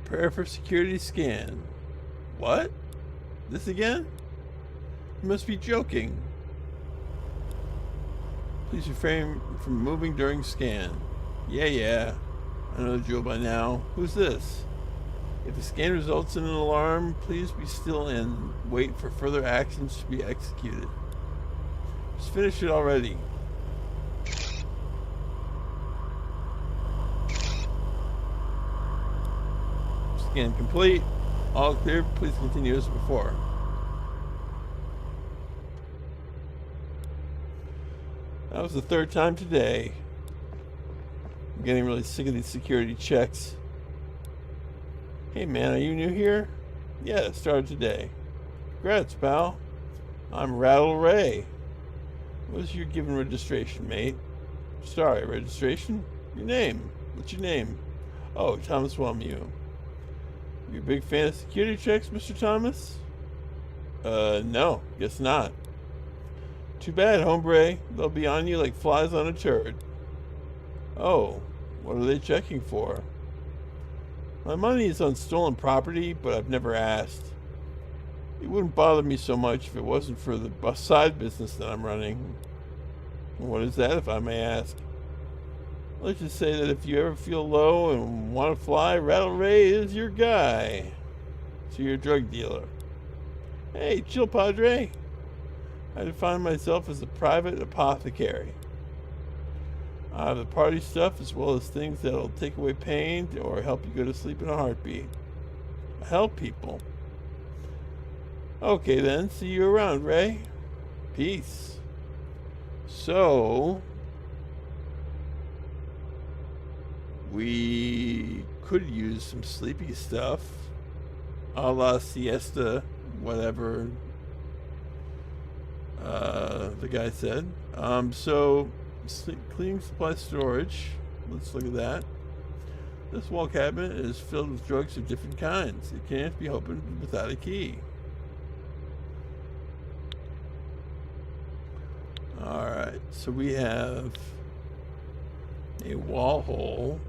Prepare for security scan. What? This again? You must be joking. Please refrain from moving during scan. Yeah. I know the drill by now. Who's this? If the scan results in an alarm, please be still and wait for further actions to be executed. Just finish it already. Scan complete. All clear. Please continue as before. That was the 3rd time today. I'm getting really sick of these security checks. Hey man, are you new here? Yeah, it started today. Congrats, pal. I'm Rattle Ray. What's your given registration, mate? Sorry, registration? Your name. What's your name? Oh, Thomas Wellmew. You a big fan of security checks, Mr. Thomas? No, guess not. Too bad, hombre. They'll be on you like flies on a turd. Oh, what are they checking for? My money is on stolen property, but I've never asked. It wouldn't bother me so much if it wasn't for the side business that I'm running. And what is that, if I may ask? Let's just say that if you ever feel low and want to fly, Rattle Ray is your guy. So you're a drug dealer. Hey, chill, Padre. I define myself as a private apothecary. I have the party stuff as well as things that'll take away pain or help you go to sleep in a heartbeat. I help people. Okay then, see you around, Ray. Peace. So, we could use some sleepy stuff, a la siesta, whatever the guy said. So, cleaning supply storage, let's look at that. This wall cabinet is filled with drugs of different kinds. It can't be opened without a key. Alright, so we have a wall hole.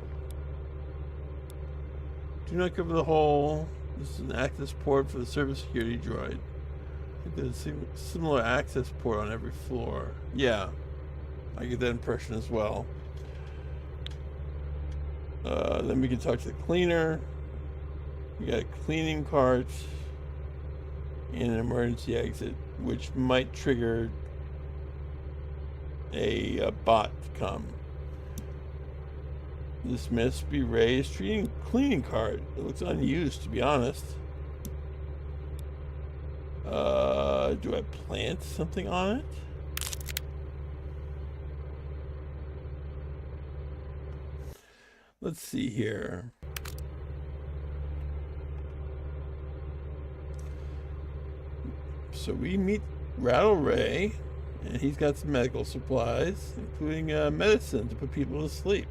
Do not cover the hole. This is an access port for the service security droid. I think there's a similar access port on every floor. Yeah, I get that impression as well. Then we can talk to the cleaner. We got a cleaning cart and an emergency exit, which might trigger a bot to come. This must be Ray's cleaning cart. It looks unused, to be honest. Do I plant something on it? Let's see here. So we meet Rattle Ray, and he's got some medical supplies, including medicine to put people to sleep.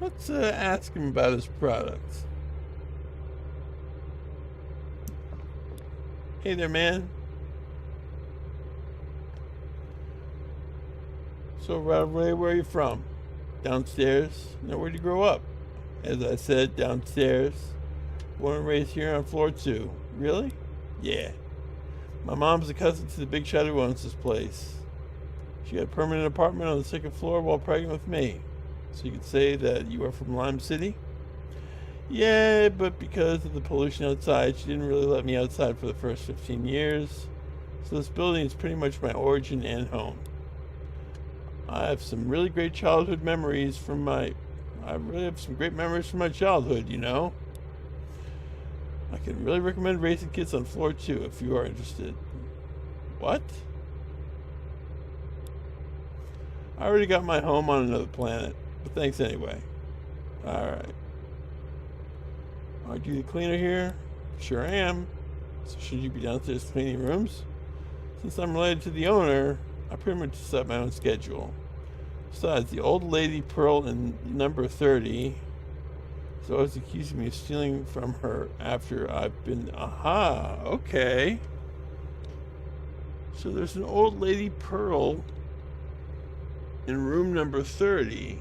Let's ask him about his products. Hey there, man. So, Rattle Ray, where are you from? Downstairs? Now, where'd you grow up? As I said, downstairs. Born and raised here on floor 2. Really? Yeah. My mom's a cousin to the big shot who owns this place. She had a permanent apartment on the 2nd floor while pregnant with me. So you could say that you are from Lime City? Yeah, but because of the pollution outside, she didn't really let me outside for the first 15 years. So this building is pretty much my origin and home. I have some really great childhood memories from my... I really have some great memories from my childhood, you know? I can really recommend raising kids on floor 2 if you are interested. What? I already got my home on another planet, but thanks anyway. Alright. Are you the cleaner here? Sure am. So should you be downstairs cleaning rooms? Since I'm related to the owner, I pretty much set my own schedule. Besides, the old lady Pearl in number 30 is always accusing me of stealing from her after I've been... Aha, okay. So there's an old lady Pearl in room number 30.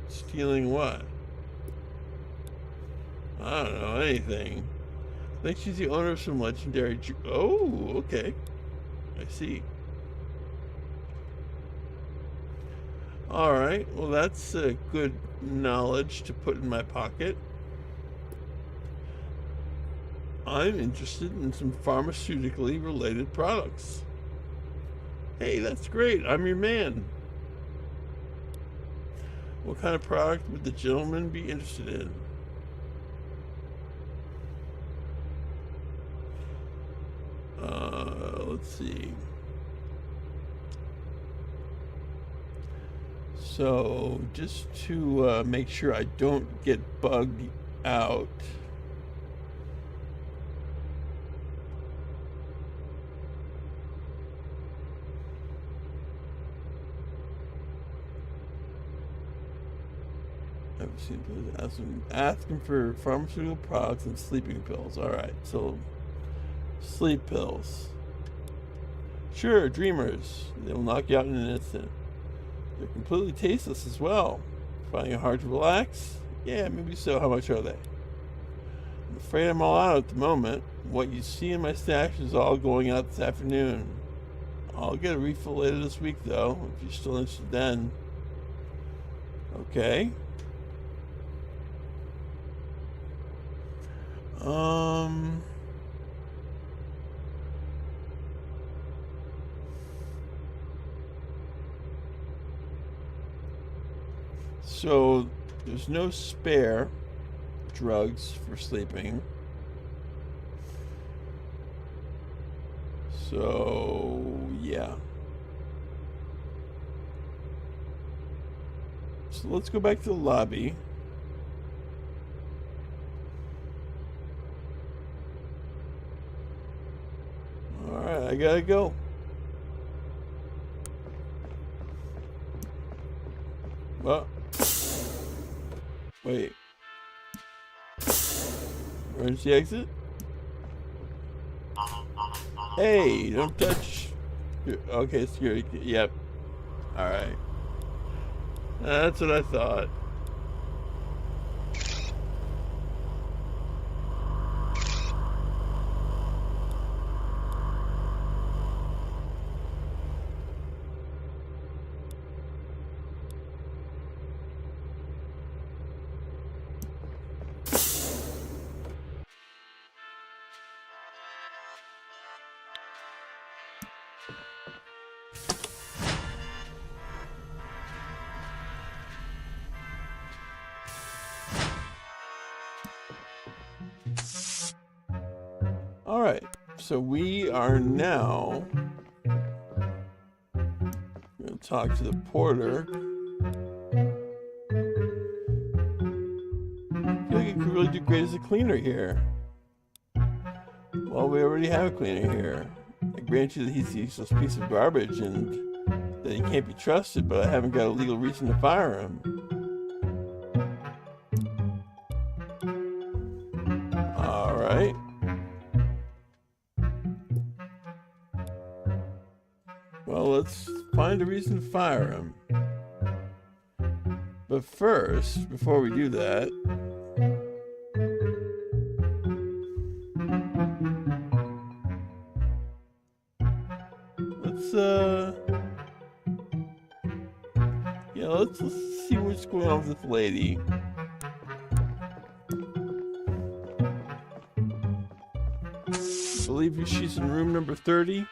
Stealing what? I don't know, anything. I think she's the owner of some legendary... Oh, okay. I see. Alright, well that's good knowledge to put in my pocket. I'm interested in some pharmaceutically related products. Hey, that's great. I'm your man. What kind of product would the gentleman be interested in? Let's see. So, just to make sure I don't get bugged out. Asking for pharmaceutical products and sleeping pills. Alright, so sleep pills. Sure, dreamers. They'll knock you out in an instant. They're completely tasteless as well. Finding it hard to relax? Yeah, maybe so. How much are they? I'm afraid I'm all out at the moment. What you see in my stash is all going out this afternoon. I'll get a refill later this week, though, if you're still interested then. Okay. So there's no spare drugs for sleeping. So yeah. So let's go back to the lobby. Alright, I gotta go. Well, wait. Emergency exit? Hey, don't touch. Okay, security. Yep. Alright. That's what I thought. Alright, so we are now going to talk to the porter. I feel like it could really do great as a cleaner here. Well, we already have a cleaner here. I grant you that he's a useless piece of garbage and that he can't be trusted, but I haven't got a legal reason to fire him. Alright. Well, let's find a reason to fire him. But first, before we do that, let's see what's going on with this lady. I believe she's in room number 30.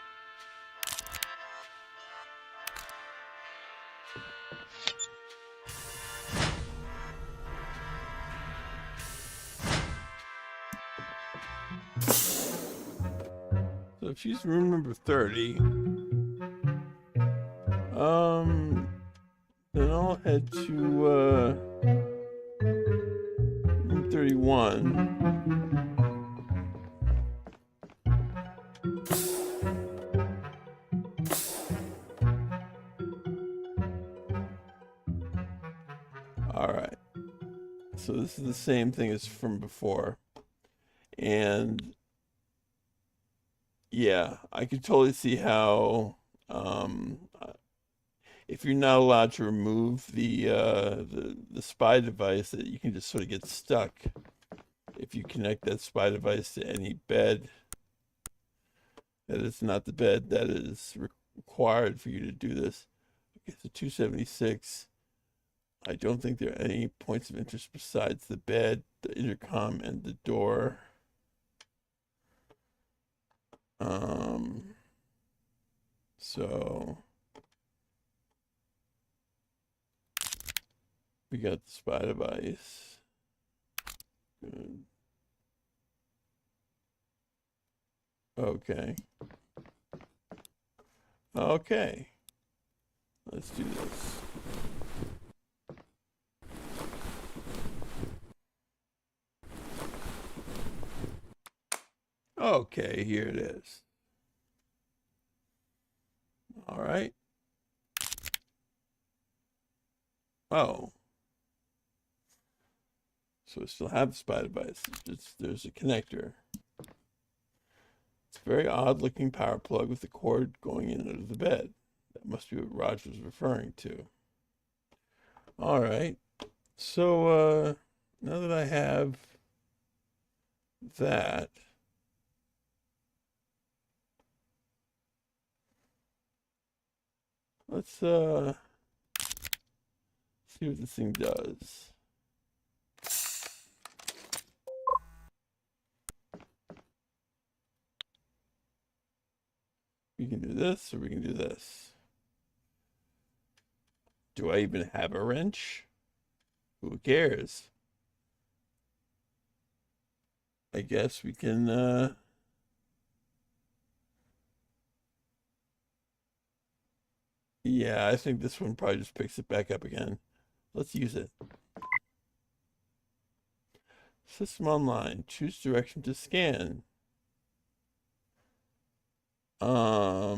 So if she's room number 30, then I'll head to room 31. Alright. So this is the same thing as from before. And yeah, I could totally see how if you're not allowed to remove the spy device, that you can just sort of get stuck if you connect that spy device to any bed that is not the bed that is required for you to do this. Okay, so 276. I don't think there are any points of interest besides the bed, the intercom, and the door. So we got the spy device. Good. Okay. Okay. Let's do this. Okay, here it is. All right. Oh. So we still have the spy device. There's a connector. It's a very odd looking power plug with the cord going in under the bed. That must be what Roger was referring to. All right. So now that I have that. Let's see what this thing does. We can do this, or we can do this. Do I even have a wrench? Who cares? I guess we can, yeah, I think this one probably just picks it back up again. Let's use it. System online. Choose direction to scan. I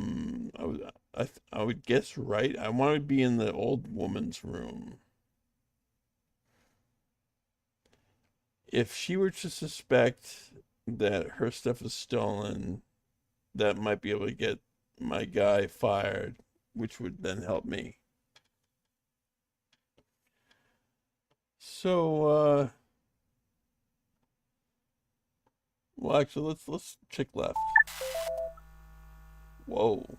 would guess right. I want to be in the old woman's room. If she were to suspect that her stuff is stolen, that might be able to get my guy fired, which would then help me. So, well, actually, let's check left. Whoa.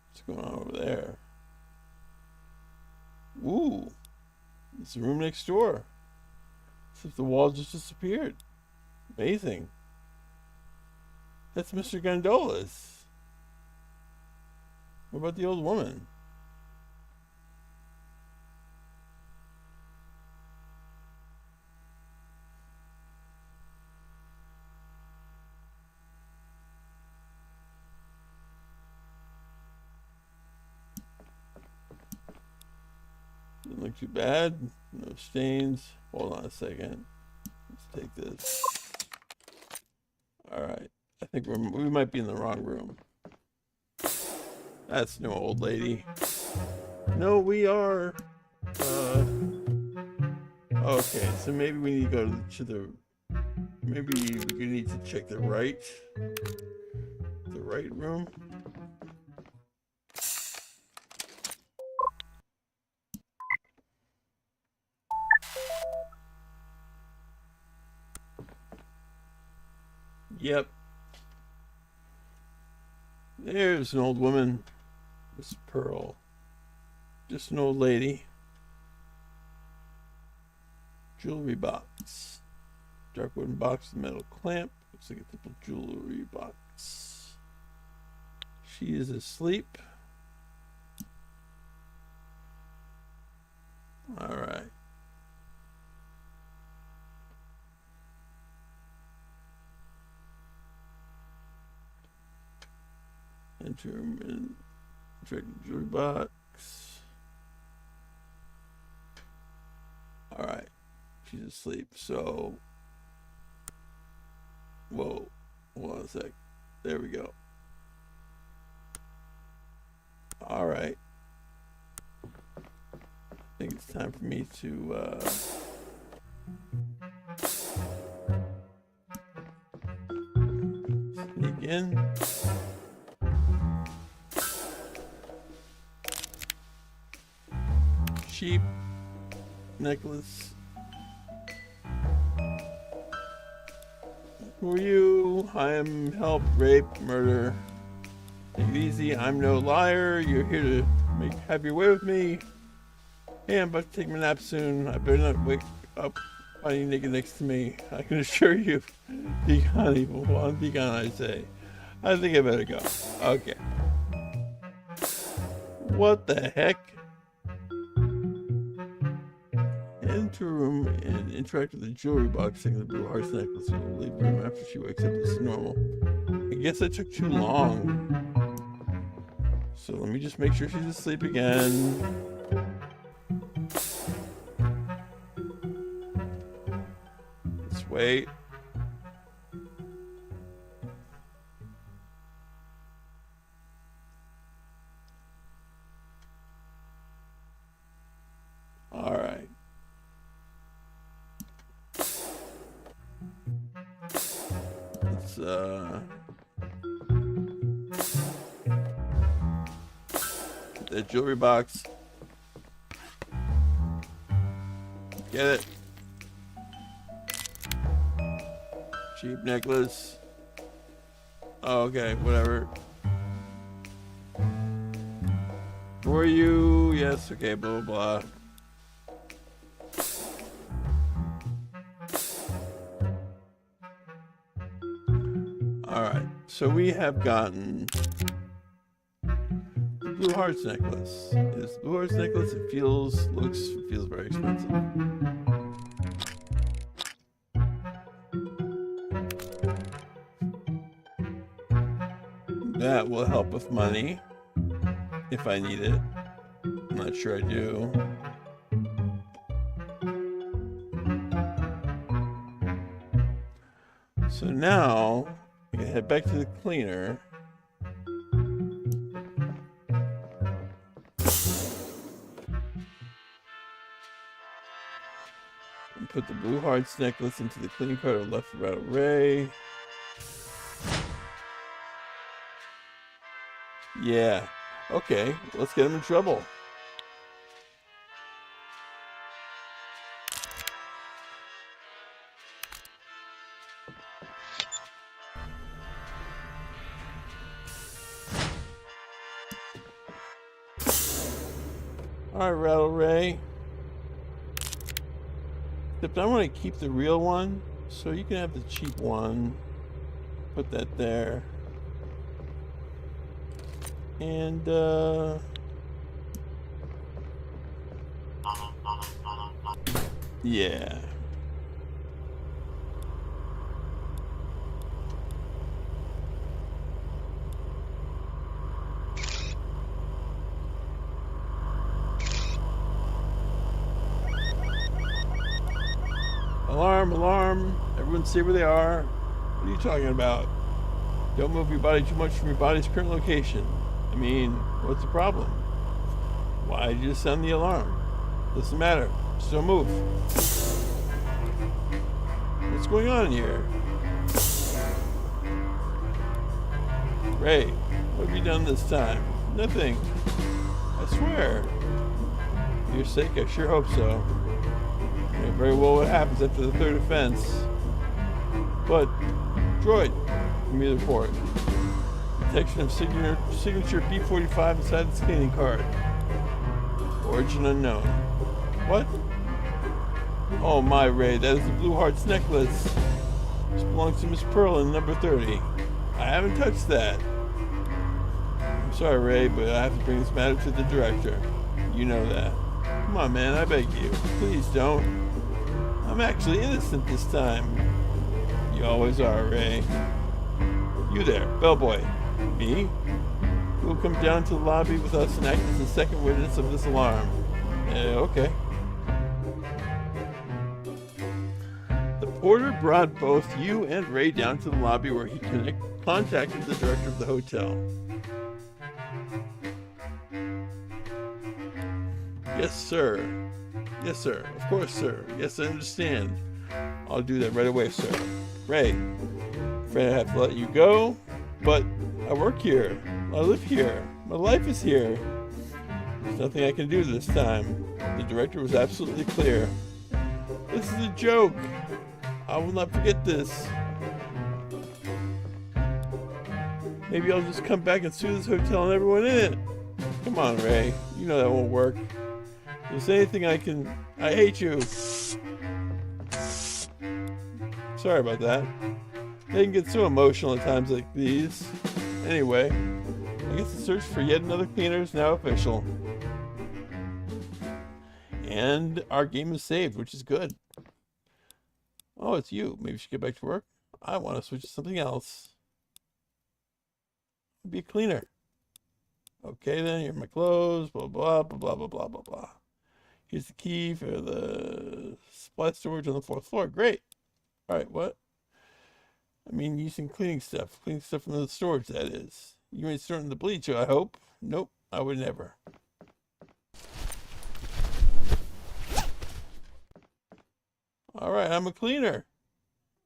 What's going on over there? Ooh. It's the room next door. As if the wall just disappeared. Amazing. That's Mr. Gondola's. What about the old woman? Doesn't look too bad. No stains. Hold on a second. Let's take this. Alright. I think we might be in the wrong room. That's no old lady. No, we are. Okay, so maybe we need to go to the. Maybe we need to check the right room. Yep. There's an old woman. Miss Pearl. Just an old lady. Jewelry box. Dark wooden box with metal clamp. Looks like a typical jewelry box. She is asleep. Alright. Enter and check the jewelry box. Alright. She's asleep, so whoa. Hold on a sec. There we go. Alright. I think it's time for me to sneak in. Sheep necklace. Who are you? I am help, rape, murder. Take it easy. I'm no liar. You're here to have your way with me. Hey, I'm about to take my nap soon. I better not wake up finding naked next to me. I can assure you, be gone, evil one. Be gone, I say. I think I better go. Okay. What the heck? Enter a room and interact with the jewelry box, taking the blue heart's necklace. We'll leave the room after she wakes up. This is normal. I guess that took too long. So let me just make sure she's asleep again. Let's wait. All right. Let's the jewelry box. Get it. Cheap necklace. Oh, okay, whatever. For you, yes, okay, blah, blah, blah. Alright, so we have gotten the Blue Hearts necklace. It's the Blue Hearts necklace, it feels very expensive. That will help with money if I need it. I'm not sure I do. So now I can head back to the cleaner. And put the Blue Hearts necklace into the cleaning cart or left Rattle Ray. Yeah. Okay, let's get him in trouble. Alright, Rattle Ray. Except I want to keep the real one, so you can have the cheap one. Put that there. And, yeah. Alarm, alarm. Everyone stay where they are. What are you talking about? Don't move your body too much from your body's current location. I mean, what's the problem? Why did you just sound the alarm? Doesn't matter. Just don't move. What's going on here? Ray, what have you done this time? Nothing. I swear. For your sake, I sure hope so. You know very well what happens after the third offense. But, droid, give me the report. Detection of signature B45 inside the scanning card. Origin unknown. What? Oh my, Ray, that is the Blue Hearts necklace. This belongs to Miss Pearl in number 30. I haven't touched that. I'm sorry, Ray, but I have to bring this matter to the director. You know that. Come on, man, I beg you. Please don't. I'm actually innocent this time. You always are, Ray. You there, bellboy. Me? Who will come down to the lobby with us and act as the second witness of this alarm? Okay. The porter brought both you and Ray down to the lobby where he contacted the director of the hotel. Yes, sir. Yes, sir. Of course, sir. Yes, I understand. I'll do that right away, sir. Ray, I'm afraid I have to let you go, but I work here. I live here. My life is here. There's nothing I can do this time. The director was absolutely clear. This is a joke. I will not forget this. Maybe I'll just come back and sue this hotel and everyone in it. Come on, Ray. You know that won't work. If there's anything I hate you. Sorry about that. They can get so emotional at times like these. Anyway, I guess the search for yet another cleaner is now official. And our game is saved, which is good. Oh, it's you. Maybe you should get back to work. I want to switch to something else. Be a cleaner. Okay then, here are my clothes, blah, blah, blah, blah, blah, blah, blah, blah. Here's the key for the supply storage on the 4th floor. Great. All right, what? I mean, using cleaning stuff from the storage, that is. You ain't starting to bleach, I hope. Nope, I would never. All right, I'm a cleaner.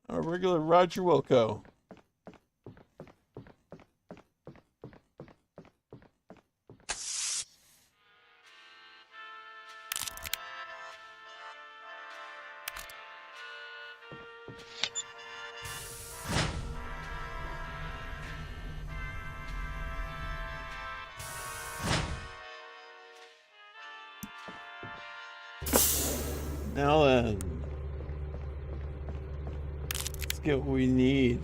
I'm a regular Roger Wilco. Now then, let's get what we need.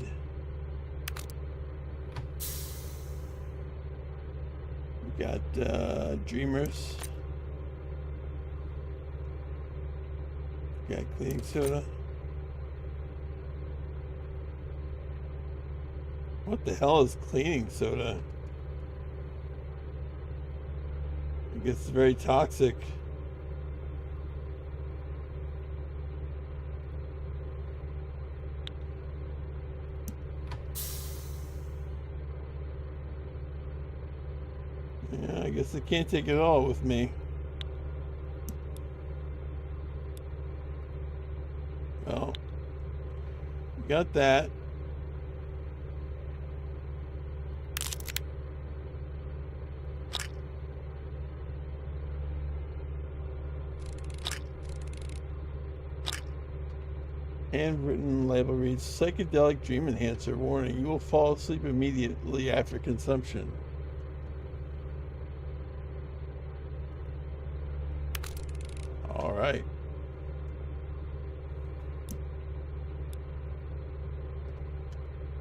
We got Dreamers. We got cleaning soda. What the hell is cleaning soda? I guess it's very toxic. Yeah, I guess I can't take it all with me. Well, we got that. Handwritten label reads, psychedelic dream enhancer. Warning, you will fall asleep immediately after consumption. All right.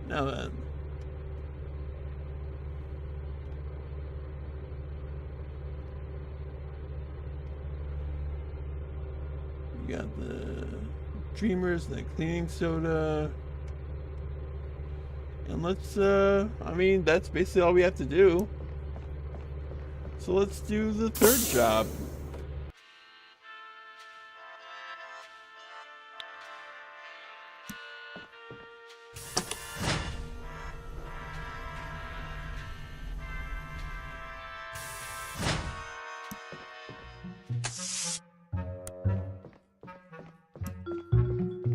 Now then. We got the Dreamers and the cleaning soda. And let's, I mean, that's basically all we have to do. So let's do the third job.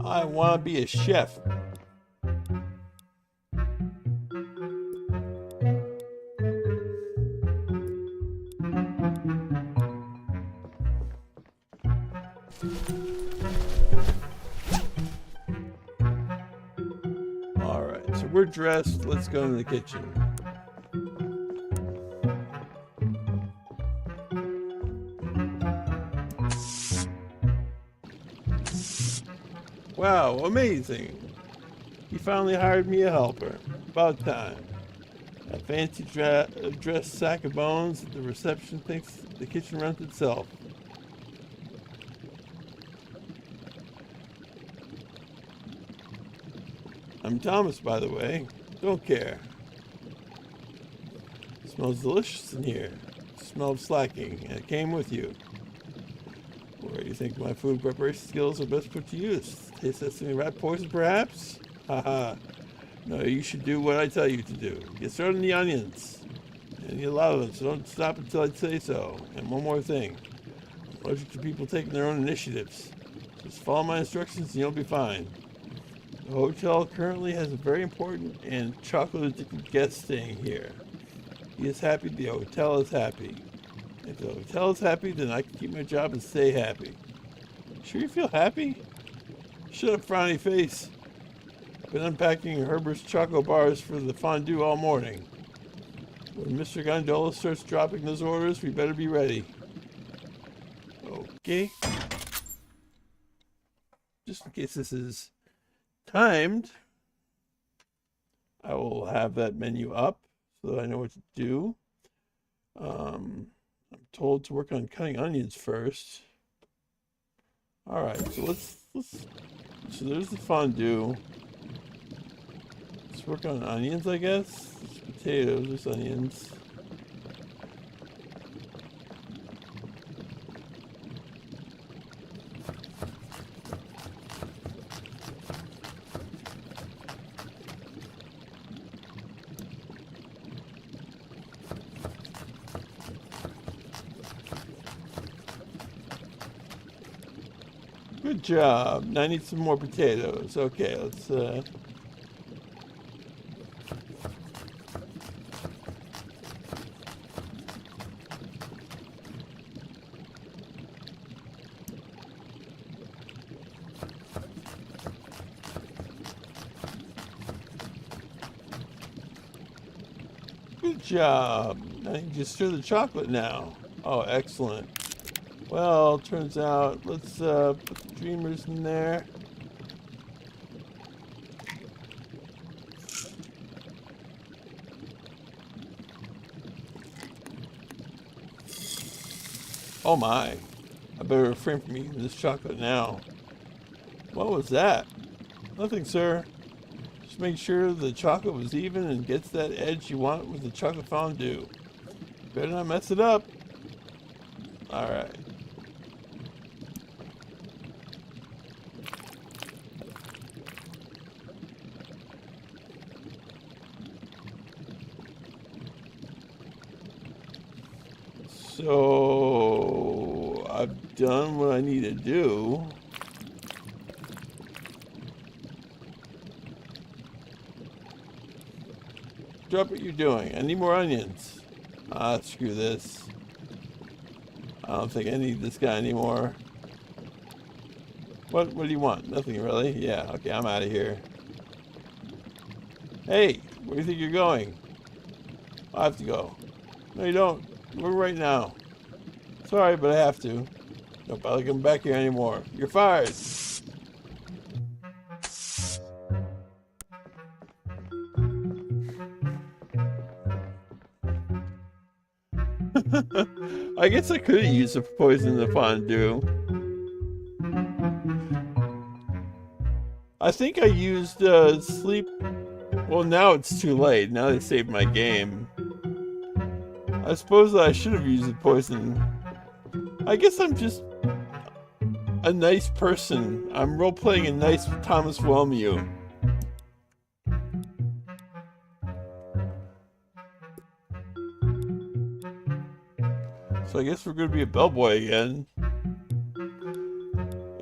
I want to be a chef. All right, so we're dressed. Let's go into the kitchen. Wow, amazing. He finally hired me a helper. About time. A fancy dressed sack of bones. The reception thinks the kitchen runs itself. I'm Thomas, by the way. Don't care. It smells delicious in here. It smelled slacking, and it came with you. Where do you think my food preparation skills are best put to use? Taste testing rat poison, perhaps? Haha. No, you should do what I tell you to do. Get started on the onions. And you love them, so don't stop until I say so. And one more thing. I'm allergic to people taking their own initiatives. Just follow my instructions and you'll be fine. The hotel currently has a very important and chocolate-addicted guest staying here. He is happy, the hotel is happy. If the hotel is happy, then I can keep my job and stay happy. Sure you feel happy? Shut up, frowny face. I've been unpacking Herbert's choco bars for the fondue all morning. When Mr. Gondola starts dropping those orders, we better be ready. Okay. Just in case this is timed, I will have that menu up so that I know what to do. I'm told to work on cutting onions first. All right, so so there's the fondue. Let's work on onions, I guess. There's potatoes, there's onions. Good job. Now I need some more potatoes. Okay, let's good job. Now you can just stir the chocolate now. Oh, excellent. Well, turns out, let's put the dreamers in there. Oh my. I better refrain from eating this chocolate now. What was that? Nothing, sir. Just make sure the chocolate was even and gets that edge you want with the chocolate fondue. Better not mess it up. Alright. So I've done what I need to do. Drop what you're doing. I need more onions. Ah, screw this. I don't think I need this guy anymore. What do you want? Nothing really? Yeah, okay, I'm out of here. Hey, where do you think you're going? I have to go. No, you don't. We're right now. Sorry, but I have to. Nope, I'll come back here anymore. You're fired. I guess I could have used the poison in the fondue. I think I used sleep. Well, now it's too late. Now they saved my game. I suppose I should have used the poison. I guess I'm just a nice person. I'm role-playing a nice Thomas Wellmute. So I guess we're going to be a bellboy again.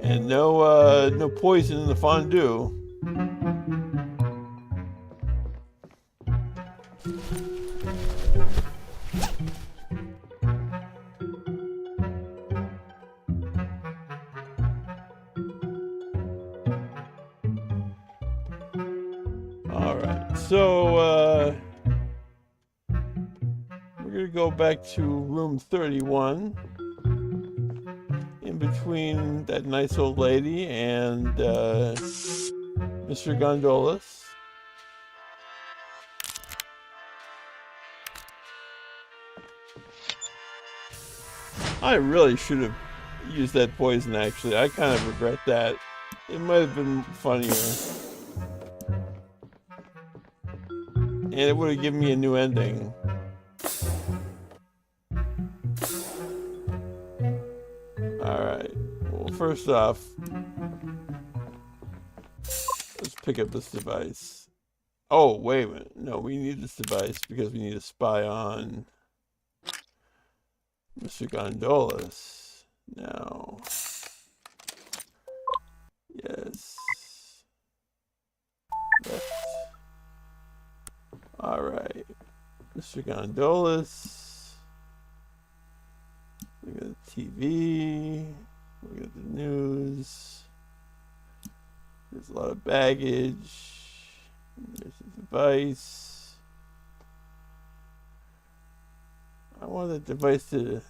And no poison in the fondue. Alright, so we're going to go back to room 31. In between that nice old lady and Mr. Gondolas. I really should have used that poison, actually. I kind of regret that. It might have been funnier. And it would have given me a new ending. Alright. Well, first off, let's pick up this device. Oh, wait a minute. No, we need this device because we need to spy on Mr. Gondolas. Now. Yes. Left. Alright. Mr. Gondolas. Look at the TV. Look at the news. There's a lot of baggage. There's the device. I want that device to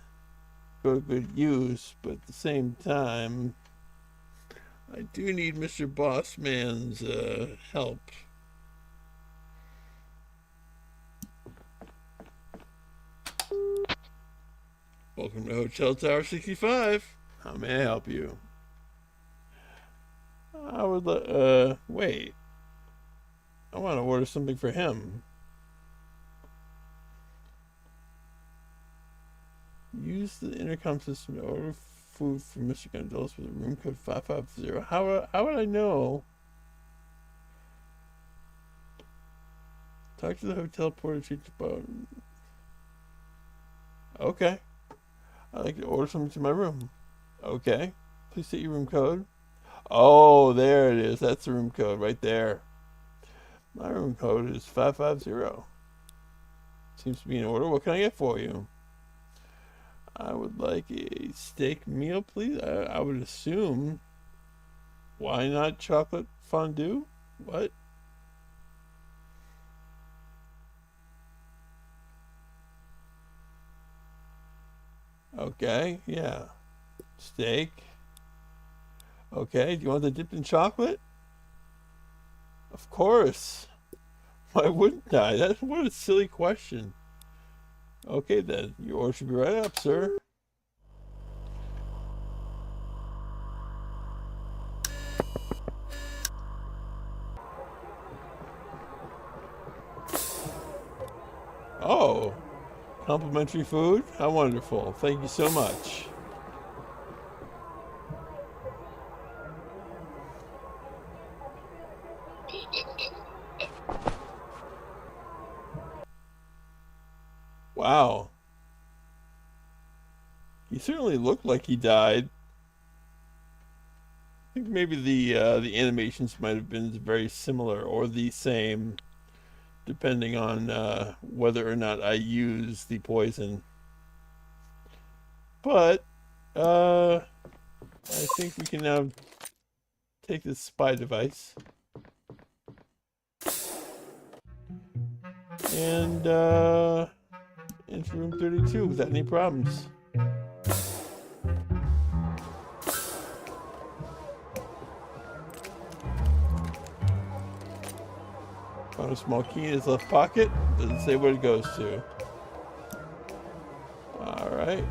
go to good use, but at the same time, I do need Mr. Bossman's help. Welcome to Hotel Tower 65. How may I help you? I would wait. I want to order something for him. Use the intercom system to order food for Mr. Gondolas with a room code 550. How would I know? Talk to the hotel porter to about. Okay. I'd like to order something to my room. Okay. Please state your room code. Oh, there it is. That's the room code right there. My room code is 550. Seems to be in order. What can I get for you? I would like a steak meal, please. I would assume. Why not chocolate fondue? What? Okay, yeah. Steak. Okay, do you want the dipped in chocolate? Of course. Why wouldn't I? What a silly question. Okay then, your order should be right up, sir. Oh, complimentary food? How wonderful. Thank you so much. Wow. He certainly looked like he died. I think maybe the animations might have been very similar or the same, depending on whether or not I use the poison. But I think we can now take this spy device and into room 32 without any problems. Found a small key in his left pocket. Doesn't say what it goes to. Alright.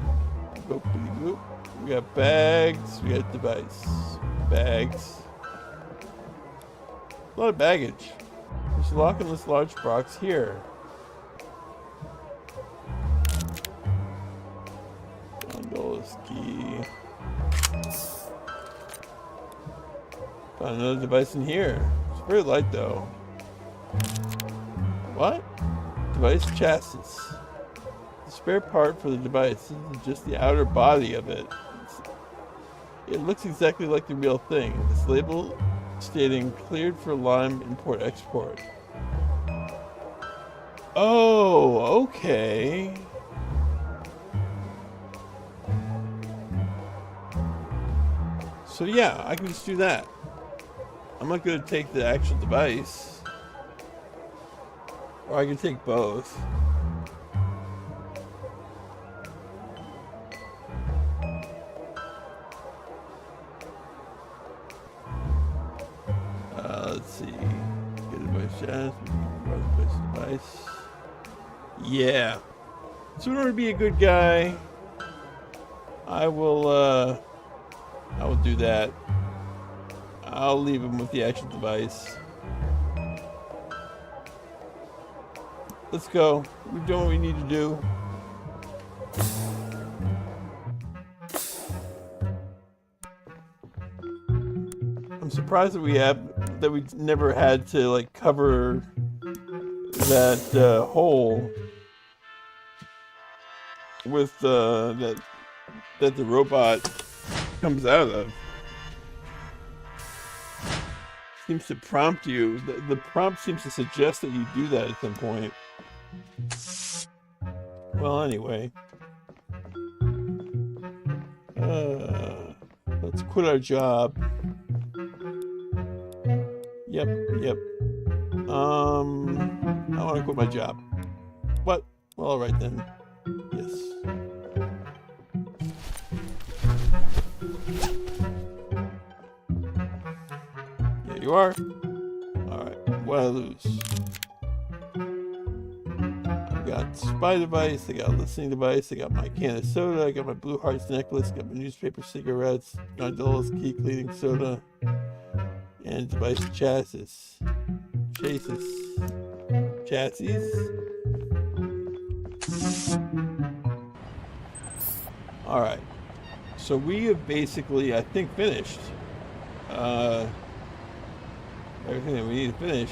Boop-a-doop. We got bags. We got device. Bags. A lot of baggage. There's a lock in this large box here. Gondola's key. Found another device in here. It's very light though. What? Device chassis. The spare part for the device is just the outer body of it. It looks exactly like the real thing. This label stating cleared for LYME import-export. Oh, okay. So yeah, I can just do that. I'm not going to take the actual device. Or I can take both. Let's see. Get a device chance. Device. Yeah. So in order to be a good guy, I will do that. I'll leave him with the actual device. Let's go. We're doing what we need to do. I'm surprised that we never had to like cover that hole with that the robot comes out of. Seems to prompt you. The prompt seems to suggest that you do that at some point. Well, anyway. Let's quit our job. Yep. I want to quit my job. What? Well, alright then. Yes. Here you are. Alright, what I lose? I got spy device, I got a listening device, I got my can of soda, I got my Blue Hearts necklace, got my newspaper, cigarettes, Gondola's key, cleaning soda, and device chassis. Chassis. Alright. So we have basically, I think, finished everything that we need to finish.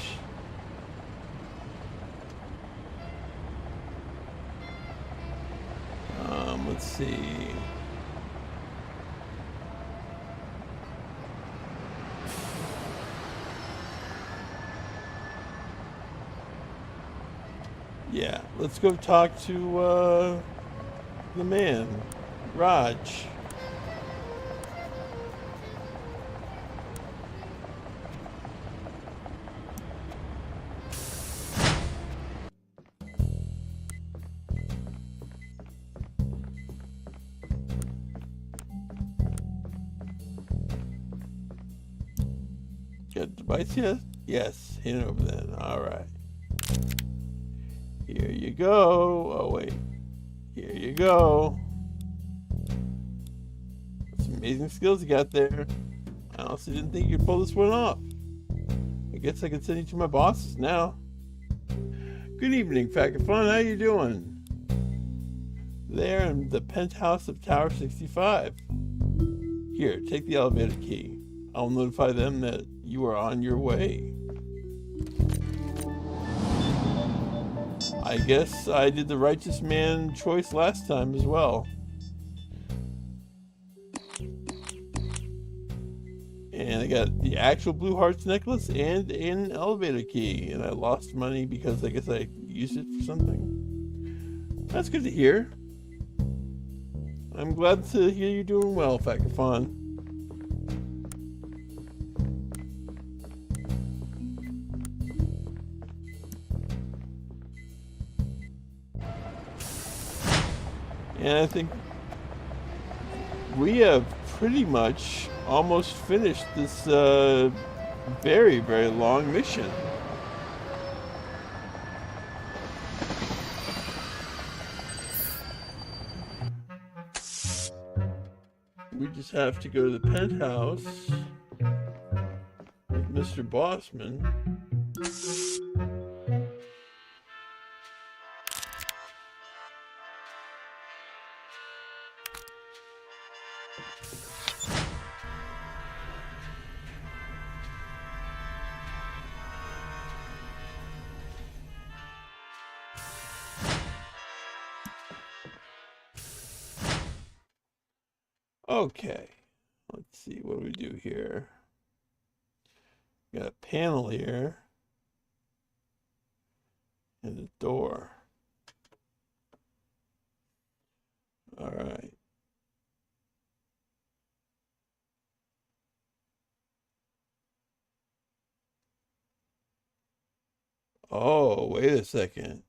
Let's see. Yeah, let's go talk to the man, Raj. got a device yet? Yes, hand it over then. Alright. Here you go. Oh, wait. Here you go. Some amazing skills you got there. I honestly didn't think you'd pull this one off. I guess I can send you to my bosses now. Good evening, Fun. How you doing? There in the penthouse of Tower 65. Here, take the elevator key. I'll notify them that you are on your way. I guess I did the righteous man choice last time as well. And I got the actual Blue Hearts necklace and an elevator key. And I lost money because I guess I used it for something. That's good to hear. I'm glad to hear you're doing well, Fun. And I think we have pretty much almost finished this very, very long mission. We just have to go to the penthouse with Mr. Bossman. Okay, let's see, what do we do here? Got a panel here and a door. All right. Oh, wait a second.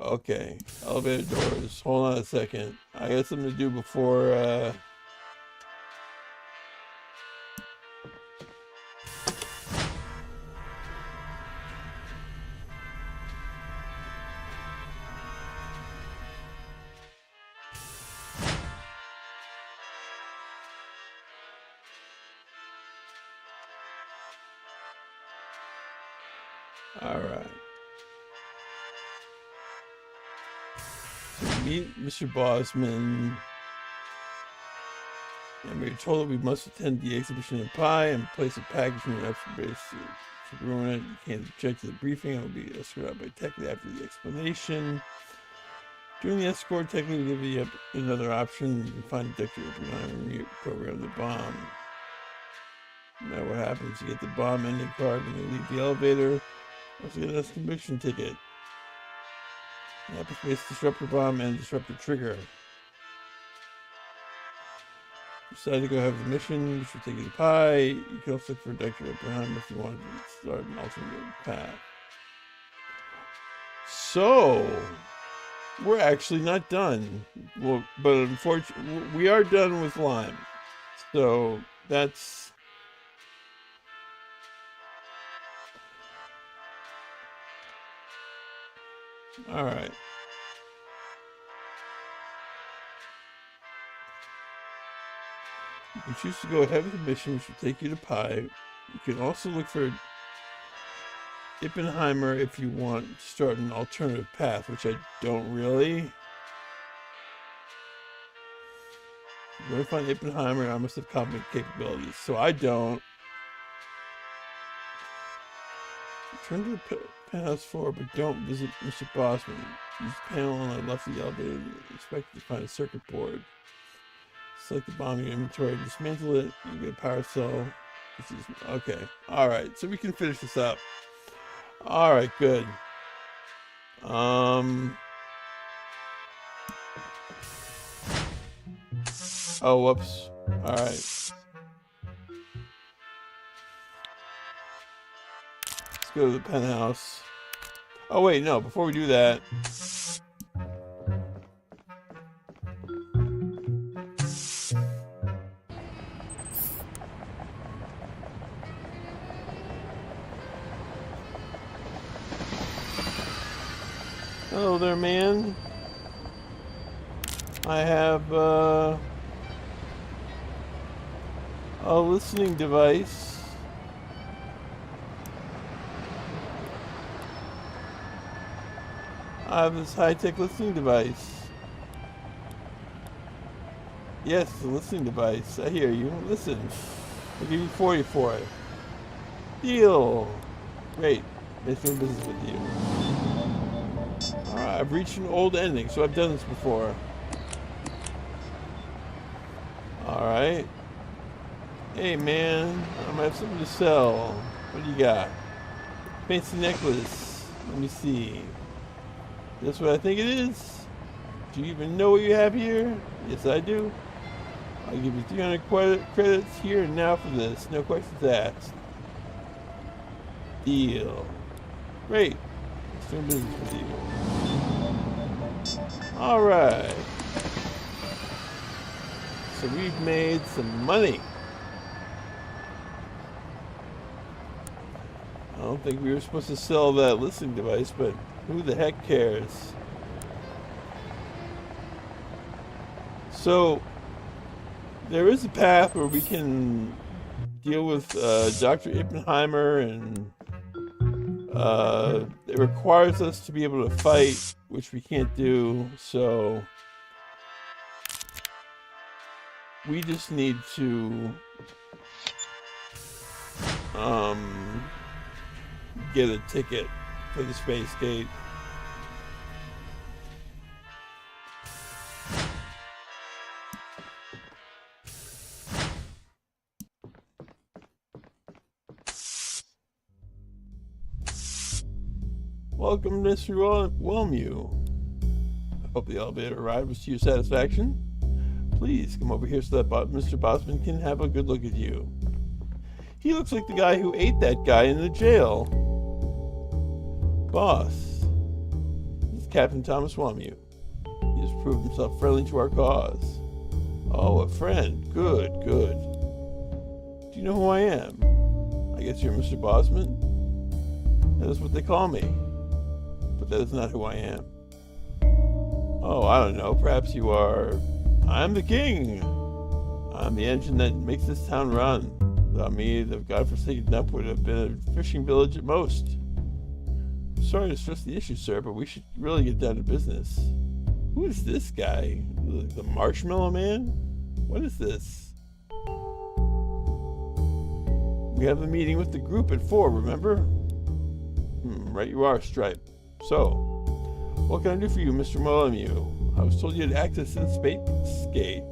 Okay, elevator doors. Hold on a second. I got something to do before, all right. So meet Mr. Bosman. And we were told that we must attend the exhibition of pie and place a package in the extra base to ruin it. You can't object to the briefing. I will be escorted out by Technically after the explanation. During the escort, Technically will give you another option. You can find a detector open and program the bomb. No matter what happens, you get the bomb ending card when you leave the elevator. Also get a conviction ticket. Hyperspace disruptor bomb and disruptor trigger. Decide to go have the mission, which will take you to pie. You can also look for a detector behind if you want to start an alternative path. So, we're actually not done. Well, but unfortunately, we are done with LYME. So, that's... Alright. You can choose to go ahead with the mission, which will take you to Pi. You can also look for Oppenheimer if you want to start an alternative path, which I don't really. I'm going to find Oppenheimer, I must have competent capabilities, so I don't. Return to the penthouse floor, but don't visit Mr. Bossman. Use the panel on the left of the elevator and expect to find a circuit board. Select the bomb in your inventory, dismantle it, you get a power cell. Okay, alright, so we can finish this up. Alright, good. Oh, whoops. Alright. Let's go to the penthouse. Oh, wait, no, before we do that. Hello there, man. I have a listening device. I have this high-tech listening device. Yes, the listening device. I hear you. Listen. I'll give you 40 for it. Deal. Great. Making business with you. Alright, I've reached an old ending, so I've done this before. Alright. Hey man, I might have something to sell. What do you got? Fancy necklace. Let me see. That's what I think it is. Do you even know what you have here? Yes, I do. I'll give you 300 credits here and now for this. No questions asked. Deal. Great. Let's do business with you. Alright. So we've made some money. I don't think we were supposed to sell that listening device, but who the heck cares? So there is a path where we can deal with Dr. Oppenheimer, and it requires us to be able to fight, which we can't do, so we just need to get a ticket for the space gate. Welcome, Mr. LYME. I hope the elevator ride was to your satisfaction. Please come over here so that Mr. Bossman can have a good look at you. He looks like the guy who ate that guy in the jail. Boss, this is Captain Thomas LYME. He has proved himself friendly to our cause. Oh, a friend. Good, good. Do you know who I am? I guess you're Mr. Bossman? That is what they call me. But that is not who I am. Oh, I don't know. Perhaps you are... I'm the king. I'm the engine that makes this town run. Without me, the godforsaken dump would have been a fishing village at most. Sorry to stress the issue, sir, but we should really get down to business. Who is this guy? The Marshmallow Man? What is this? We have a meeting with the group at 4, remember? Right you are, Stripe. So, what can I do for you, Mr. LYME? I was told you had access to the space gate.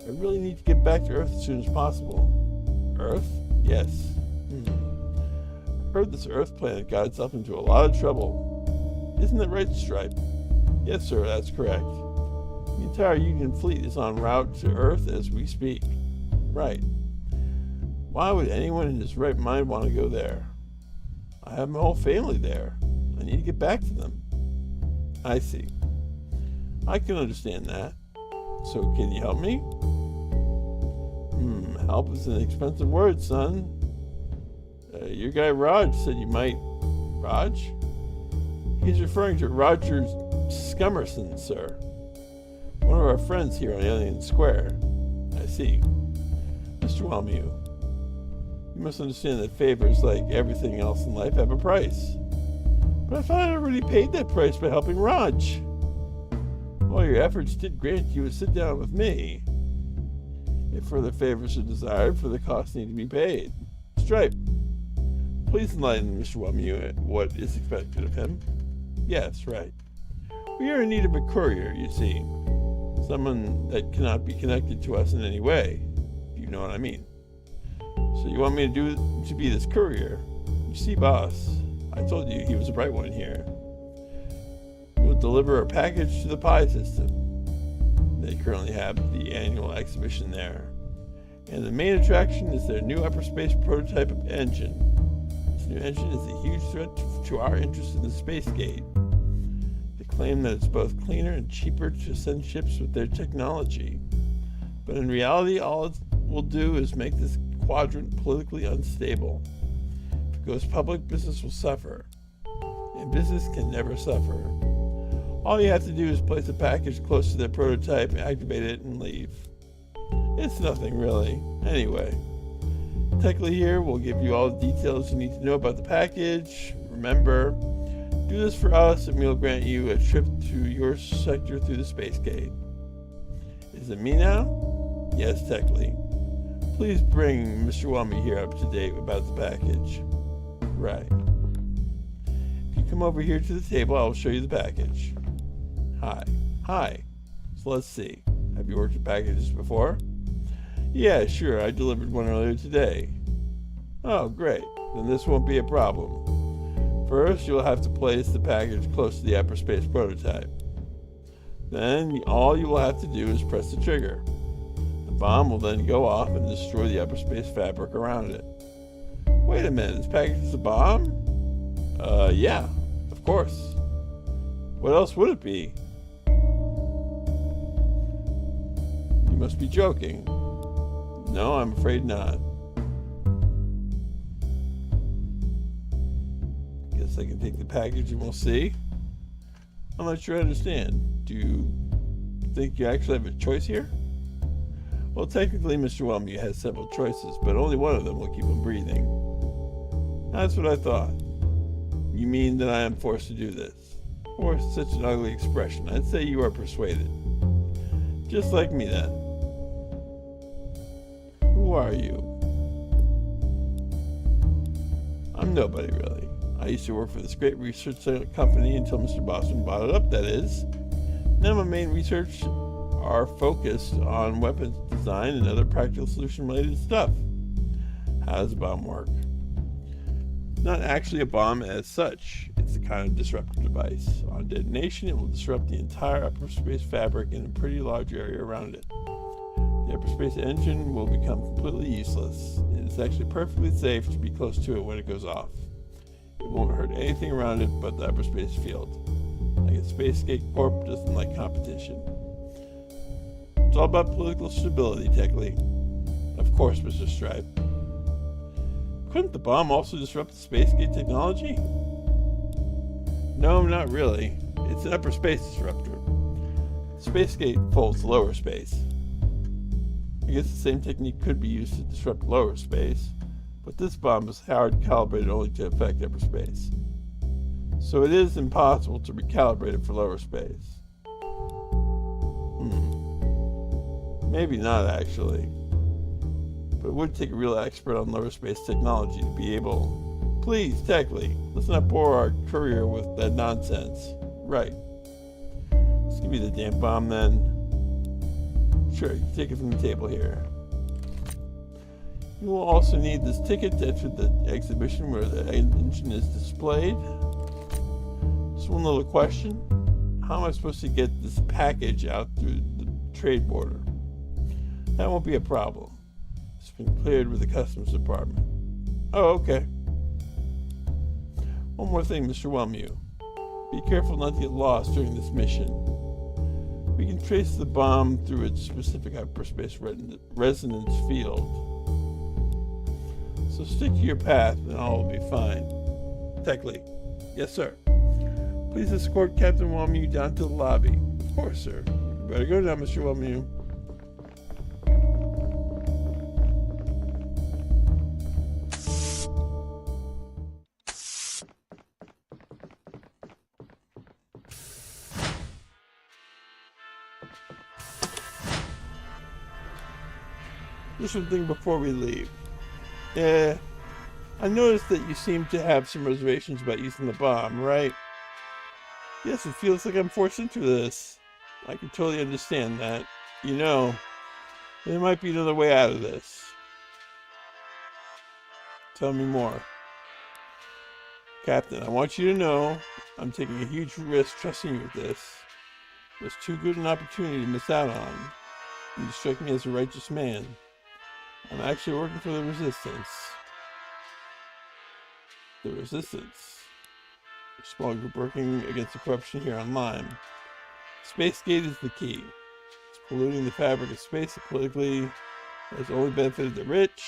I really need to get back to Earth as soon as possible. Earth? Yes. I heard this Earth planet got itself into a lot of trouble. Isn't that right, Stripe? Yes, sir, that's correct. The entire Union fleet is en route to Earth as we speak. Right. Why would anyone in his right mind want to go there? I have my whole family there. I need to get back to them. I see. I can understand that. So can you help me? Help is an expensive word, son. Your guy Raj said you might... Raj? He's referring to Roger Scummerson, sir. One of our friends here on Alien Square. I see. Mr. LYME, you must understand that favors, like everything else in life, have a price. But I thought I already paid that price by helping Raj. All your efforts did grant you a sit down with me. If further favors are desired, further costs need to be paid. Stripe, please enlighten Mr. LYME what is expected of him. Yes, right. We are in need of a courier, you see. Someone that cannot be connected to us in any way. You know what I mean. So you want me to be this courier? You see, boss, I told you he was a bright one here. He will deliver a package to the Pi system. They currently have the annual exhibition there. And the main attraction is their new upper space prototype of engine. This new engine is a huge threat to our interest in the space gate. They claim that it's both cleaner and cheaper to send ships with their technology. But in reality, all it will do is make this quadrant politically unstable. If it goes public, business will suffer. And business can never suffer. All you have to do is place a package close to the prototype, activate it, and leave. It's nothing really. Anyway, Techly here will give you all the details you need to know about the package. Remember, do this for us and we'll grant you a trip to your sector through the space gate. Is it me now? Yes, Techly. Please bring Mr. Whelmy here up to date about the package. Right. If you come over here to the table, I will show you the package. Hi. So let's see. Have you worked with packages before? Yeah, sure. I delivered one earlier today. Oh, great. Then this won't be a problem. First, you'll have to place the package close to the upper space prototype. Then, all you will have to do is press the trigger. The bomb will then go off and destroy the upper space fabric around it. Wait a minute, this package is a bomb? Yeah, of course. What else would it be? You must be joking. No, I'm afraid not. Guess I can take the package and we'll see. I'm not sure I understand. Do you think you actually have a choice here? Well, technically, Mr. Whelmy has several choices, but only one of them will keep him breathing. That's what I thought. You mean that I am forced to do this? Forced, such an ugly expression. I'd say you are persuaded. Just like me, then. Who are you? I'm nobody, really. I used to work for this great research company until Mr. Boston bought it up, that is. Now my main research are focused on weapons design and other practical solution related stuff. How does a bomb work? Not actually a bomb as such. It's a kind of disruptive device. On detonation, it will disrupt the entire upper space fabric in a pretty large area around it. The upper space engine will become completely useless. It is actually perfectly safe to be close to it when it goes off. It won't hurt anything around it but the upper space field. Like a Spacegate Corp doesn't like competition. It's all about political stability, Techly. Of course, Mr. Stripe. Couldn't the bomb also disrupt the Spacegate technology? No, not really. It's an upper space disruptor. Spacegate folds lower space. I guess the same technique could be used to disrupt lower space, but this bomb is hard calibrated only to affect upper space. So it is impossible to recalibrate it for lower space. Maybe not, actually. But it would take a real expert on lower space technology to be able... Please, Techly, let's not bore our courier with that nonsense. Right. Just give me the damn bomb, then. Sure, you can take it from the table here. You will also need this ticket to enter the exhibition where the engine is displayed. Just one little question. How am I supposed to get this package out through the trade border? That won't be a problem. It's been cleared with the customs department. Oh, okay. One more thing, Mr. Whelmy. Be careful not to get lost during this mission. We can trace the bomb through its specific hyperspace resonance field. So stick to your path and all will be fine. Techly. Yes, sir. Please escort Captain Whelmy down to the lobby. Of course, sir. You better go now, Mr. Whelmy. Just one thing before we leave. I noticed that you seem to have some reservations about using the bomb, right? Yes, it feels like I'm forced into this. I can totally understand that. You know, there might be another way out of this. Tell me more. Captain, I want you to know I'm taking a huge risk trusting you with this. It was too good an opportunity to miss out on. You strike me as a righteous man. I'm actually working for the Resistance. The Resistance. A small group working against the corruption here on LYME. Spacegate is the key. It's polluting the fabric of space that politically has only benefited the rich.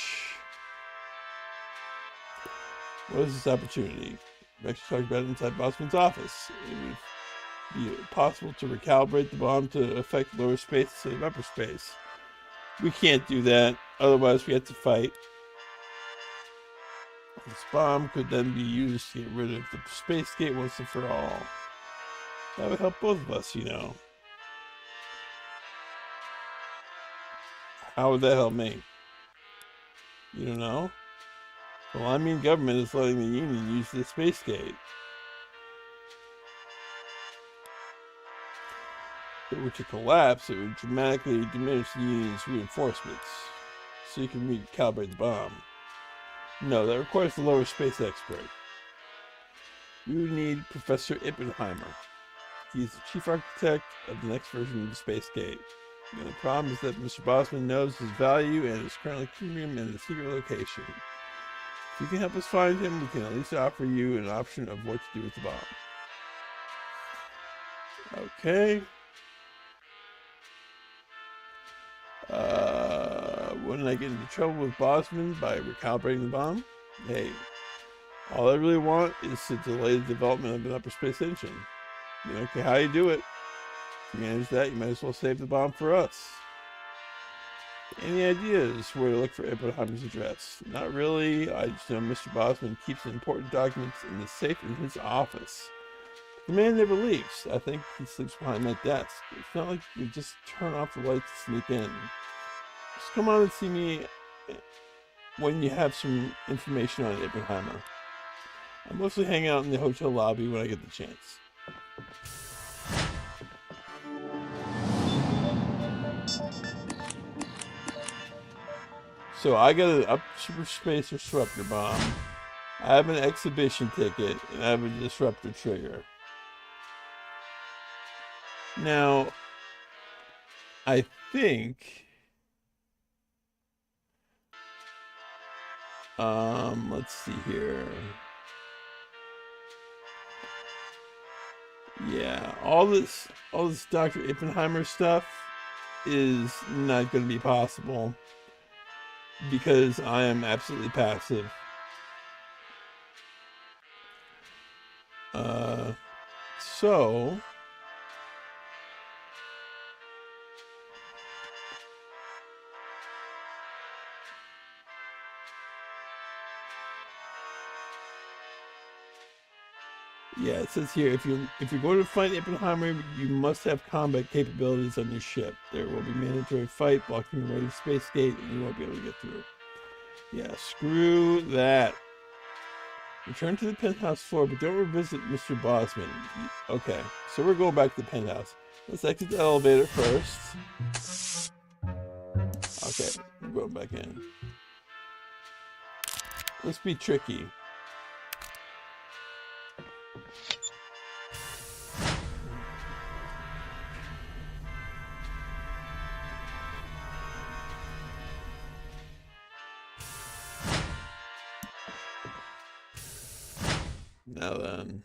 What is this opportunity? We actually talked about it inside Bossman's office. It would be possible to recalibrate the bomb to affect lower space instead of upper space. We can't do that, otherwise we have to fight. This bomb could then be used to get rid of the space gate once and for all. That would help both of us, you know. How would that help me? You don't know? The LYME government is letting the Union use the space gate. If it were to collapse, it would dramatically diminish the Union's reinforcements, so you can recalibrate the bomb. No, that requires the lower space expert. We would need Professor Oppenheimer. He's the chief architect of the next version of the space gate. The only problem is that Mr. Bosman knows his value and is currently keeping him in a secret location. If you can help us find him, we can at least offer you an option of what to do with the bomb. Okay. Wouldn't I get into trouble with Bosman by recalibrating the bomb? Hey, all I really want is to delay the development of an upper space engine. You don't care how you do it. If you manage that, you might as well save the bomb for us. Any ideas where to look for Oppenheimer's address? Not really. I just know Mr. Bosman keeps important documents in the safe in his office. The man never leaves. I think he sleeps behind that desk. It's not like we just turn off the lights to sneak in. Just come on and see me when you have some information on Oppenheimer. I mostly hang out in the hotel lobby when I get the chance. So I got an upper space disruptor bomb. I have an exhibition ticket, and I have a disruptor trigger. Now, I think let's see here. Yeah, all this Dr. Oppenheimer stuff is not going to be possible because I am absolutely passive. So yeah, it says here, if you're going to fight Oppenheimer, you must have combat capabilities on your ship. There will be mandatory fight, blocking the way to space gate, and you won't be able to get through. Yeah, screw that. Return to the penthouse floor, but don't revisit Mr. Bosman. Okay, so we're going back to the penthouse. Let's exit the elevator first. Okay, we're going back in. Let's be tricky. Now then.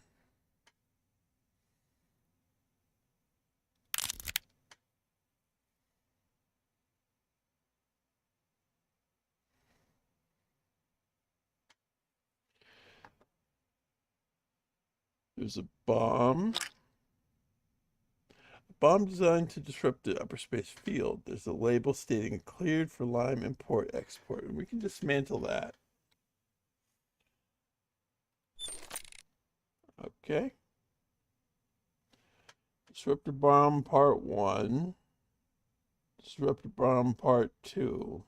There's a bomb. A bomb designed to disrupt the upper space field. There's a label stating cleared for LYME import export, and we can dismantle that. Okay. Disruptor bomb part 1. Disruptor bomb part 2.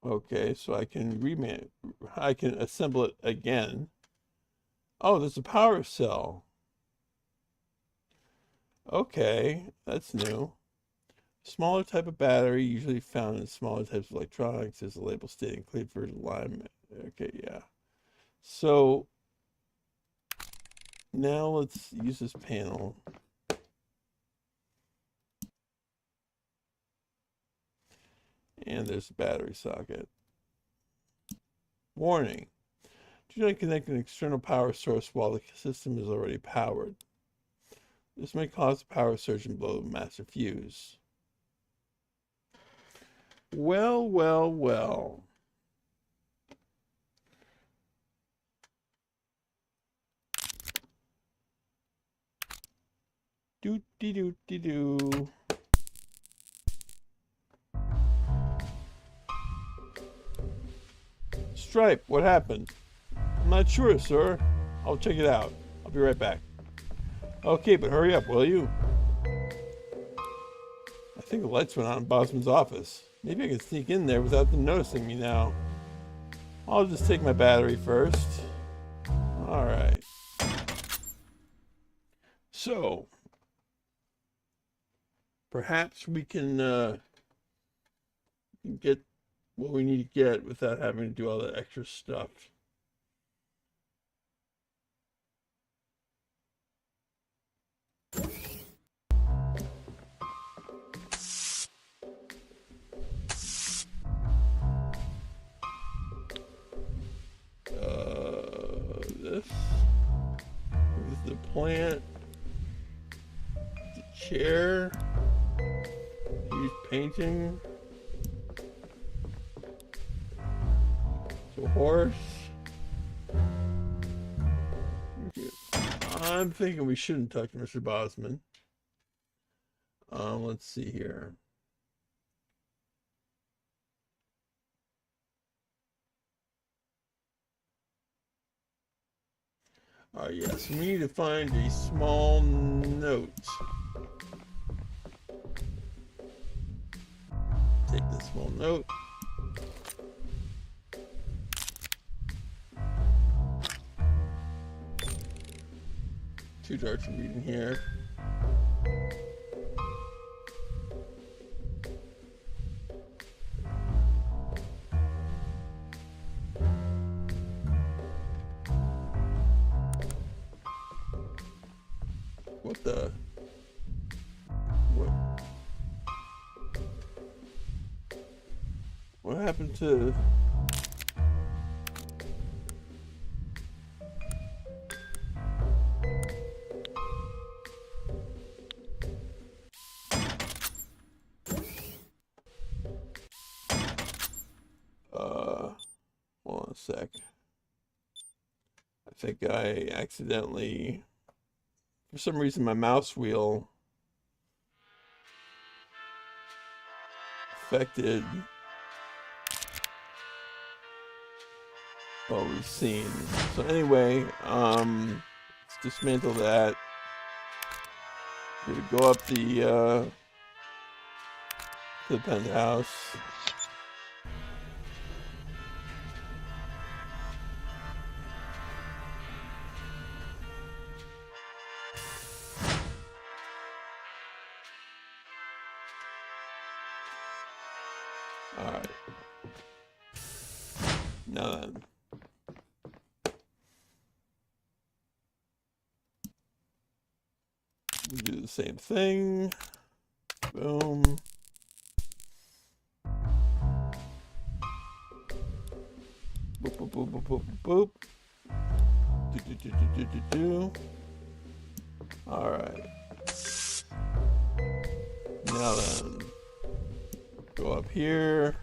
Okay, so I can assemble it again. Oh, there's a power cell. Okay, that's new. Smaller type of battery, usually found in smaller types of electronics. There's a label stating cleared for LYME. Okay, yeah. So now let's use this panel. And there's a battery socket. Warning. Do not connect an external power source while the system is already powered. This may cause a power surge and blow the master fuse. Well, well, well. Doo-dee-doo-dee-doo. Stripe, what happened? I'm not sure, sir. I'll check it out. I'll be right back. Okay, but hurry up, will you? I think the lights went out in Bosman's office. Maybe I can sneak in there without them noticing me now. I'll just take my battery first. Alright. So, perhaps we can get what we need to get without having to do all that extra stuff. This is the plant, the chair, he's painting, the horse. I'm thinking we shouldn't talk to Mr. Bosman. Let's see here. Yes, we need to find a small note. Take this small note. Too dark to read in here. What the? What happened to? Hold on a sec. I think I accidentally, for some reason, my mouse wheel affected what we've seen. So anyway, let's dismantle that. We're gonna go up to the penthouse. Alright. Now then. We do the same thing. Boom. Boop, boop, boop, boop, boop, boop. Do, do, do, do, do, do. Alright. Now then. Go up here.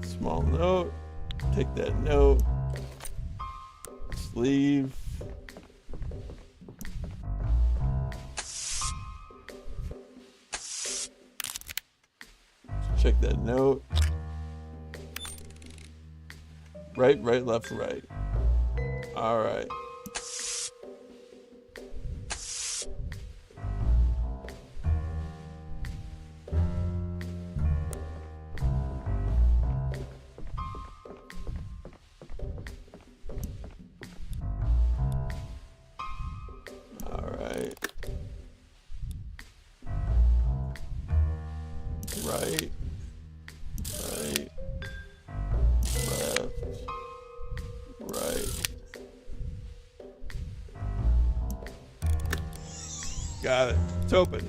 Small note. Take that note. Sleeve. Check that note. Right, right, left, right. All right. Right, right, left, right. Got it. It's open.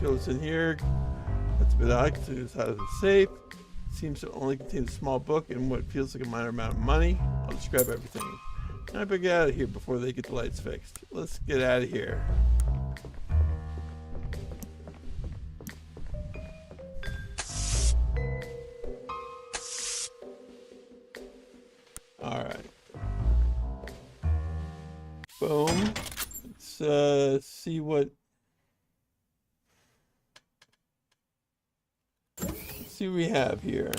So it's in here. That's a bit odd because it's out of the safe. Seems to only contain a small book and what feels like a minor amount of money. I'll describe everything. I better get out of here before they get the lights fixed. Let's get out of here. Boom. Let's see what we have here.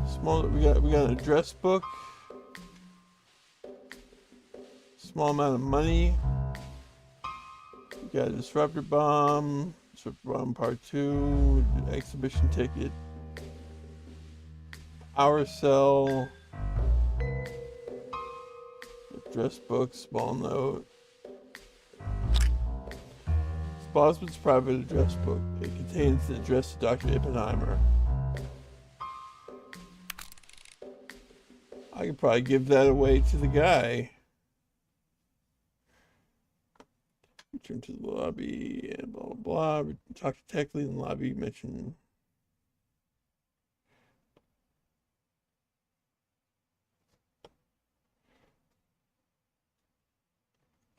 Small. We got an address book. Small amount of money. We got a disruptor bomb. Disruptor bomb part 2. Exhibition ticket. Power cell. Address book. Small note. Bosman's private address book. It contains the address to Dr. Oppenheimer. I could probably give that away to the guy. Return to the lobby and blah blah blah. Talk to tech lead in the lobby. Mention.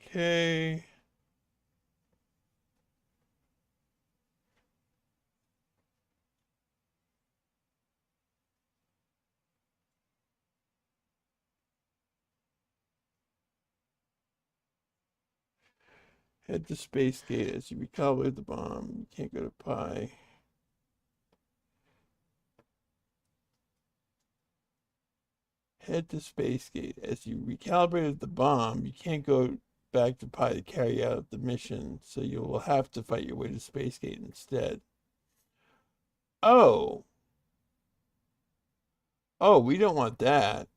Okay. Head to Space Gate as you recalibrate the bomb. You can't go to Pi. Head to Space Gate as you recalibrated the bomb. You can't go back to Pi to carry out the mission, so you will have to fight your way to Space Gate instead. Oh. Oh, we don't want that.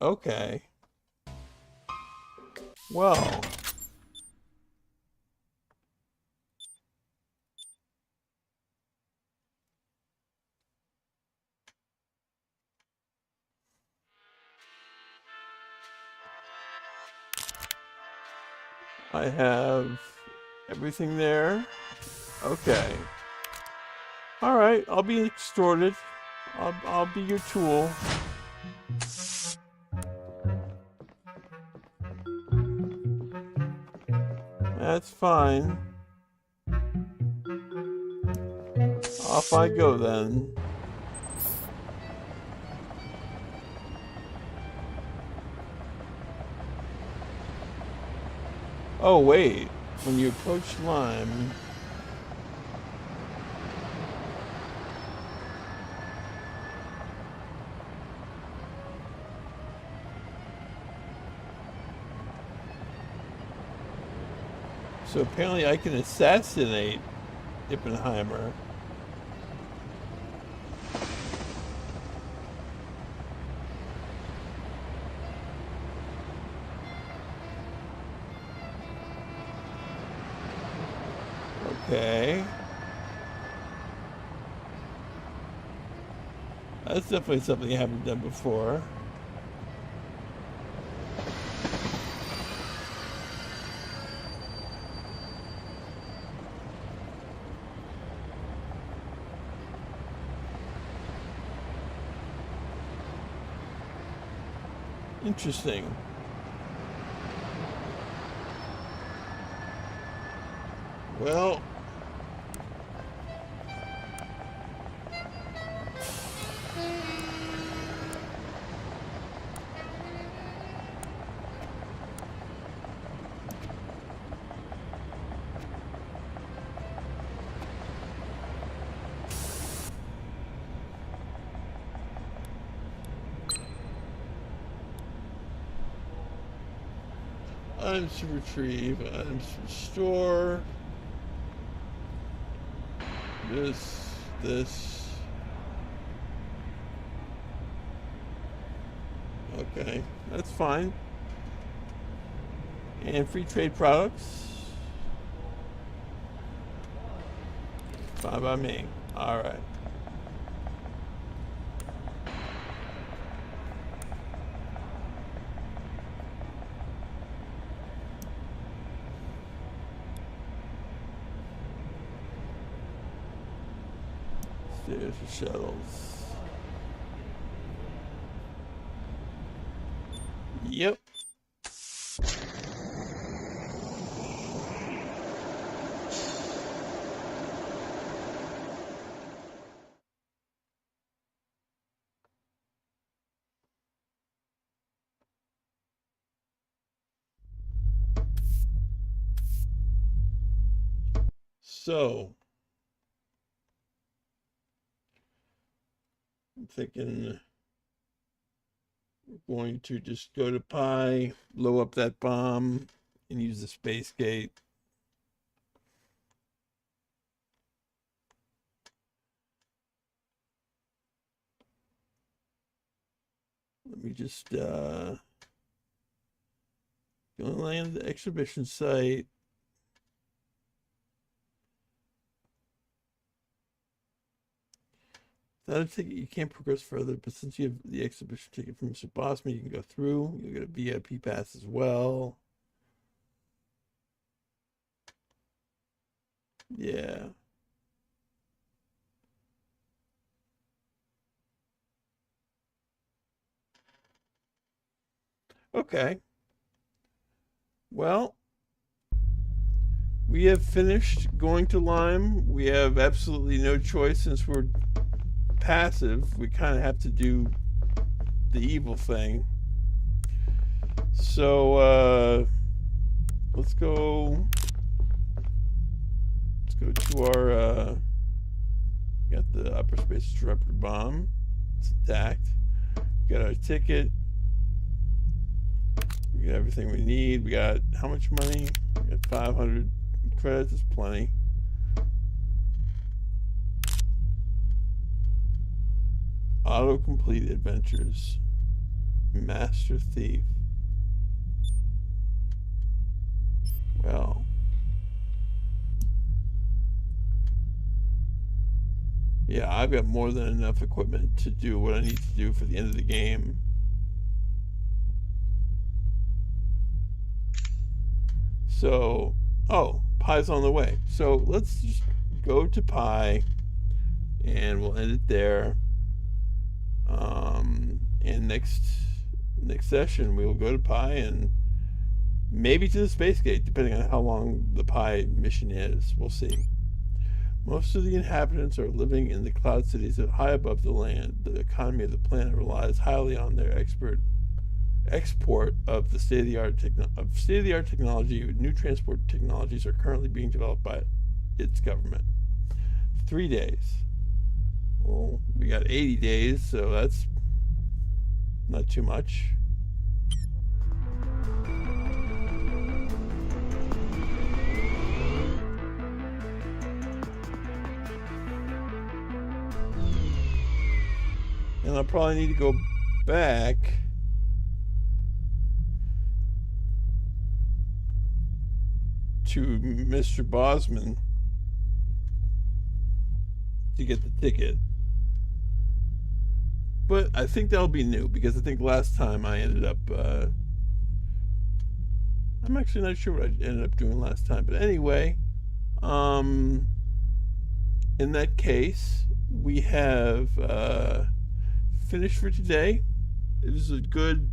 Okay. Well. I have everything there. Okay. All right, I'll be extorted. I'll be your tool. That's fine. Off I go then. Oh wait, when you approach LYME, so apparently I can assassinate Oppenheimer. Okay. That's definitely something I haven't done before. Interesting. Well, items to retrieve, items to restore. This. Okay, that's fine. And free trade products. Fine by me. All right. Stairs for shuttles. Yep. So I'm thinking we're going to just go to Pi, blow up that bomb, and use the space gate. Let me just go land the exhibition site. Without a ticket, you can't progress further, but since you have the exhibition ticket from Mr. Bossman, you can go through. You'll get a VIP pass as well. Yeah. Okay. Well, we have finished going to LYME. We have absolutely no choice since we're passive. We kind of have to do the evil thing. So let's go to our got the upper space disruptor bomb. It's attacked. Got our ticket. We got everything we need. We got how much money? We got 500 credits. Is plenty. Autocomplete adventures. Master Thief. Well. Yeah, I've got more than enough equipment to do what I need to do for the end of the game. So, oh, Pi's on the way. So let's just go to Pi, and we'll end it there. And next session we will go to Pi and maybe to the space gate, depending on how long the Pi mission is. We'll see. Most of the inhabitants are living in the cloud cities high above the land. The economy of the planet relies highly on their export of the state-of-the-art technology. New transport technologies are currently being developed by its government. 3 days. Well, we got 80 days, so that's not too much. And I'll probably need to go back to Mr. Bosman to get the ticket. But I think that'll be new, because I think last time I ended up I'm actually not sure what I ended up doing last time, but anyway, in that case, we have finished for today. It was a good,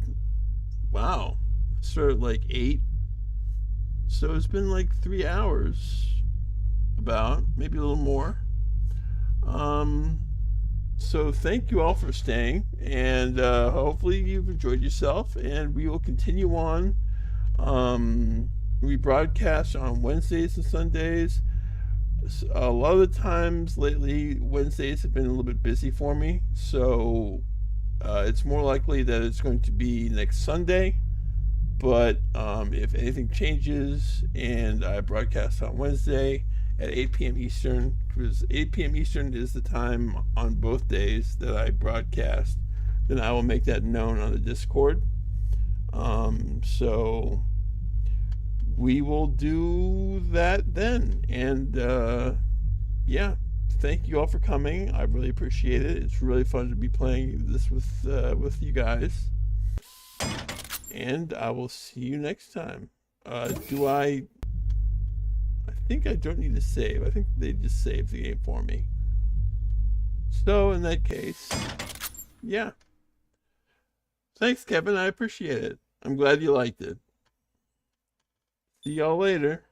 wow, I started at like 8, so it's been like 3 hours, about, maybe a little more. So thank you all for staying, and hopefully you've enjoyed yourself, and we will continue on. We broadcast on Wednesdays and Sundays. A lot of the times lately, Wednesdays have been a little bit busy for me, so it's more likely that it's going to be next Sunday. But if anything changes and I broadcast on Wednesday at 8 p.m. Eastern, because 8 p.m. Eastern is the time on both days that I broadcast, then I will make that known on the Discord. So we will do that then. And yeah, thank you all for coming. I really appreciate it. It's really fun to be playing this with you guys. And I will see you next time. I think I don't need to save. I think they just saved the game for me. So in that case, yeah. Thanks, Kevin. I appreciate it. I'm glad you liked it. See y'all later.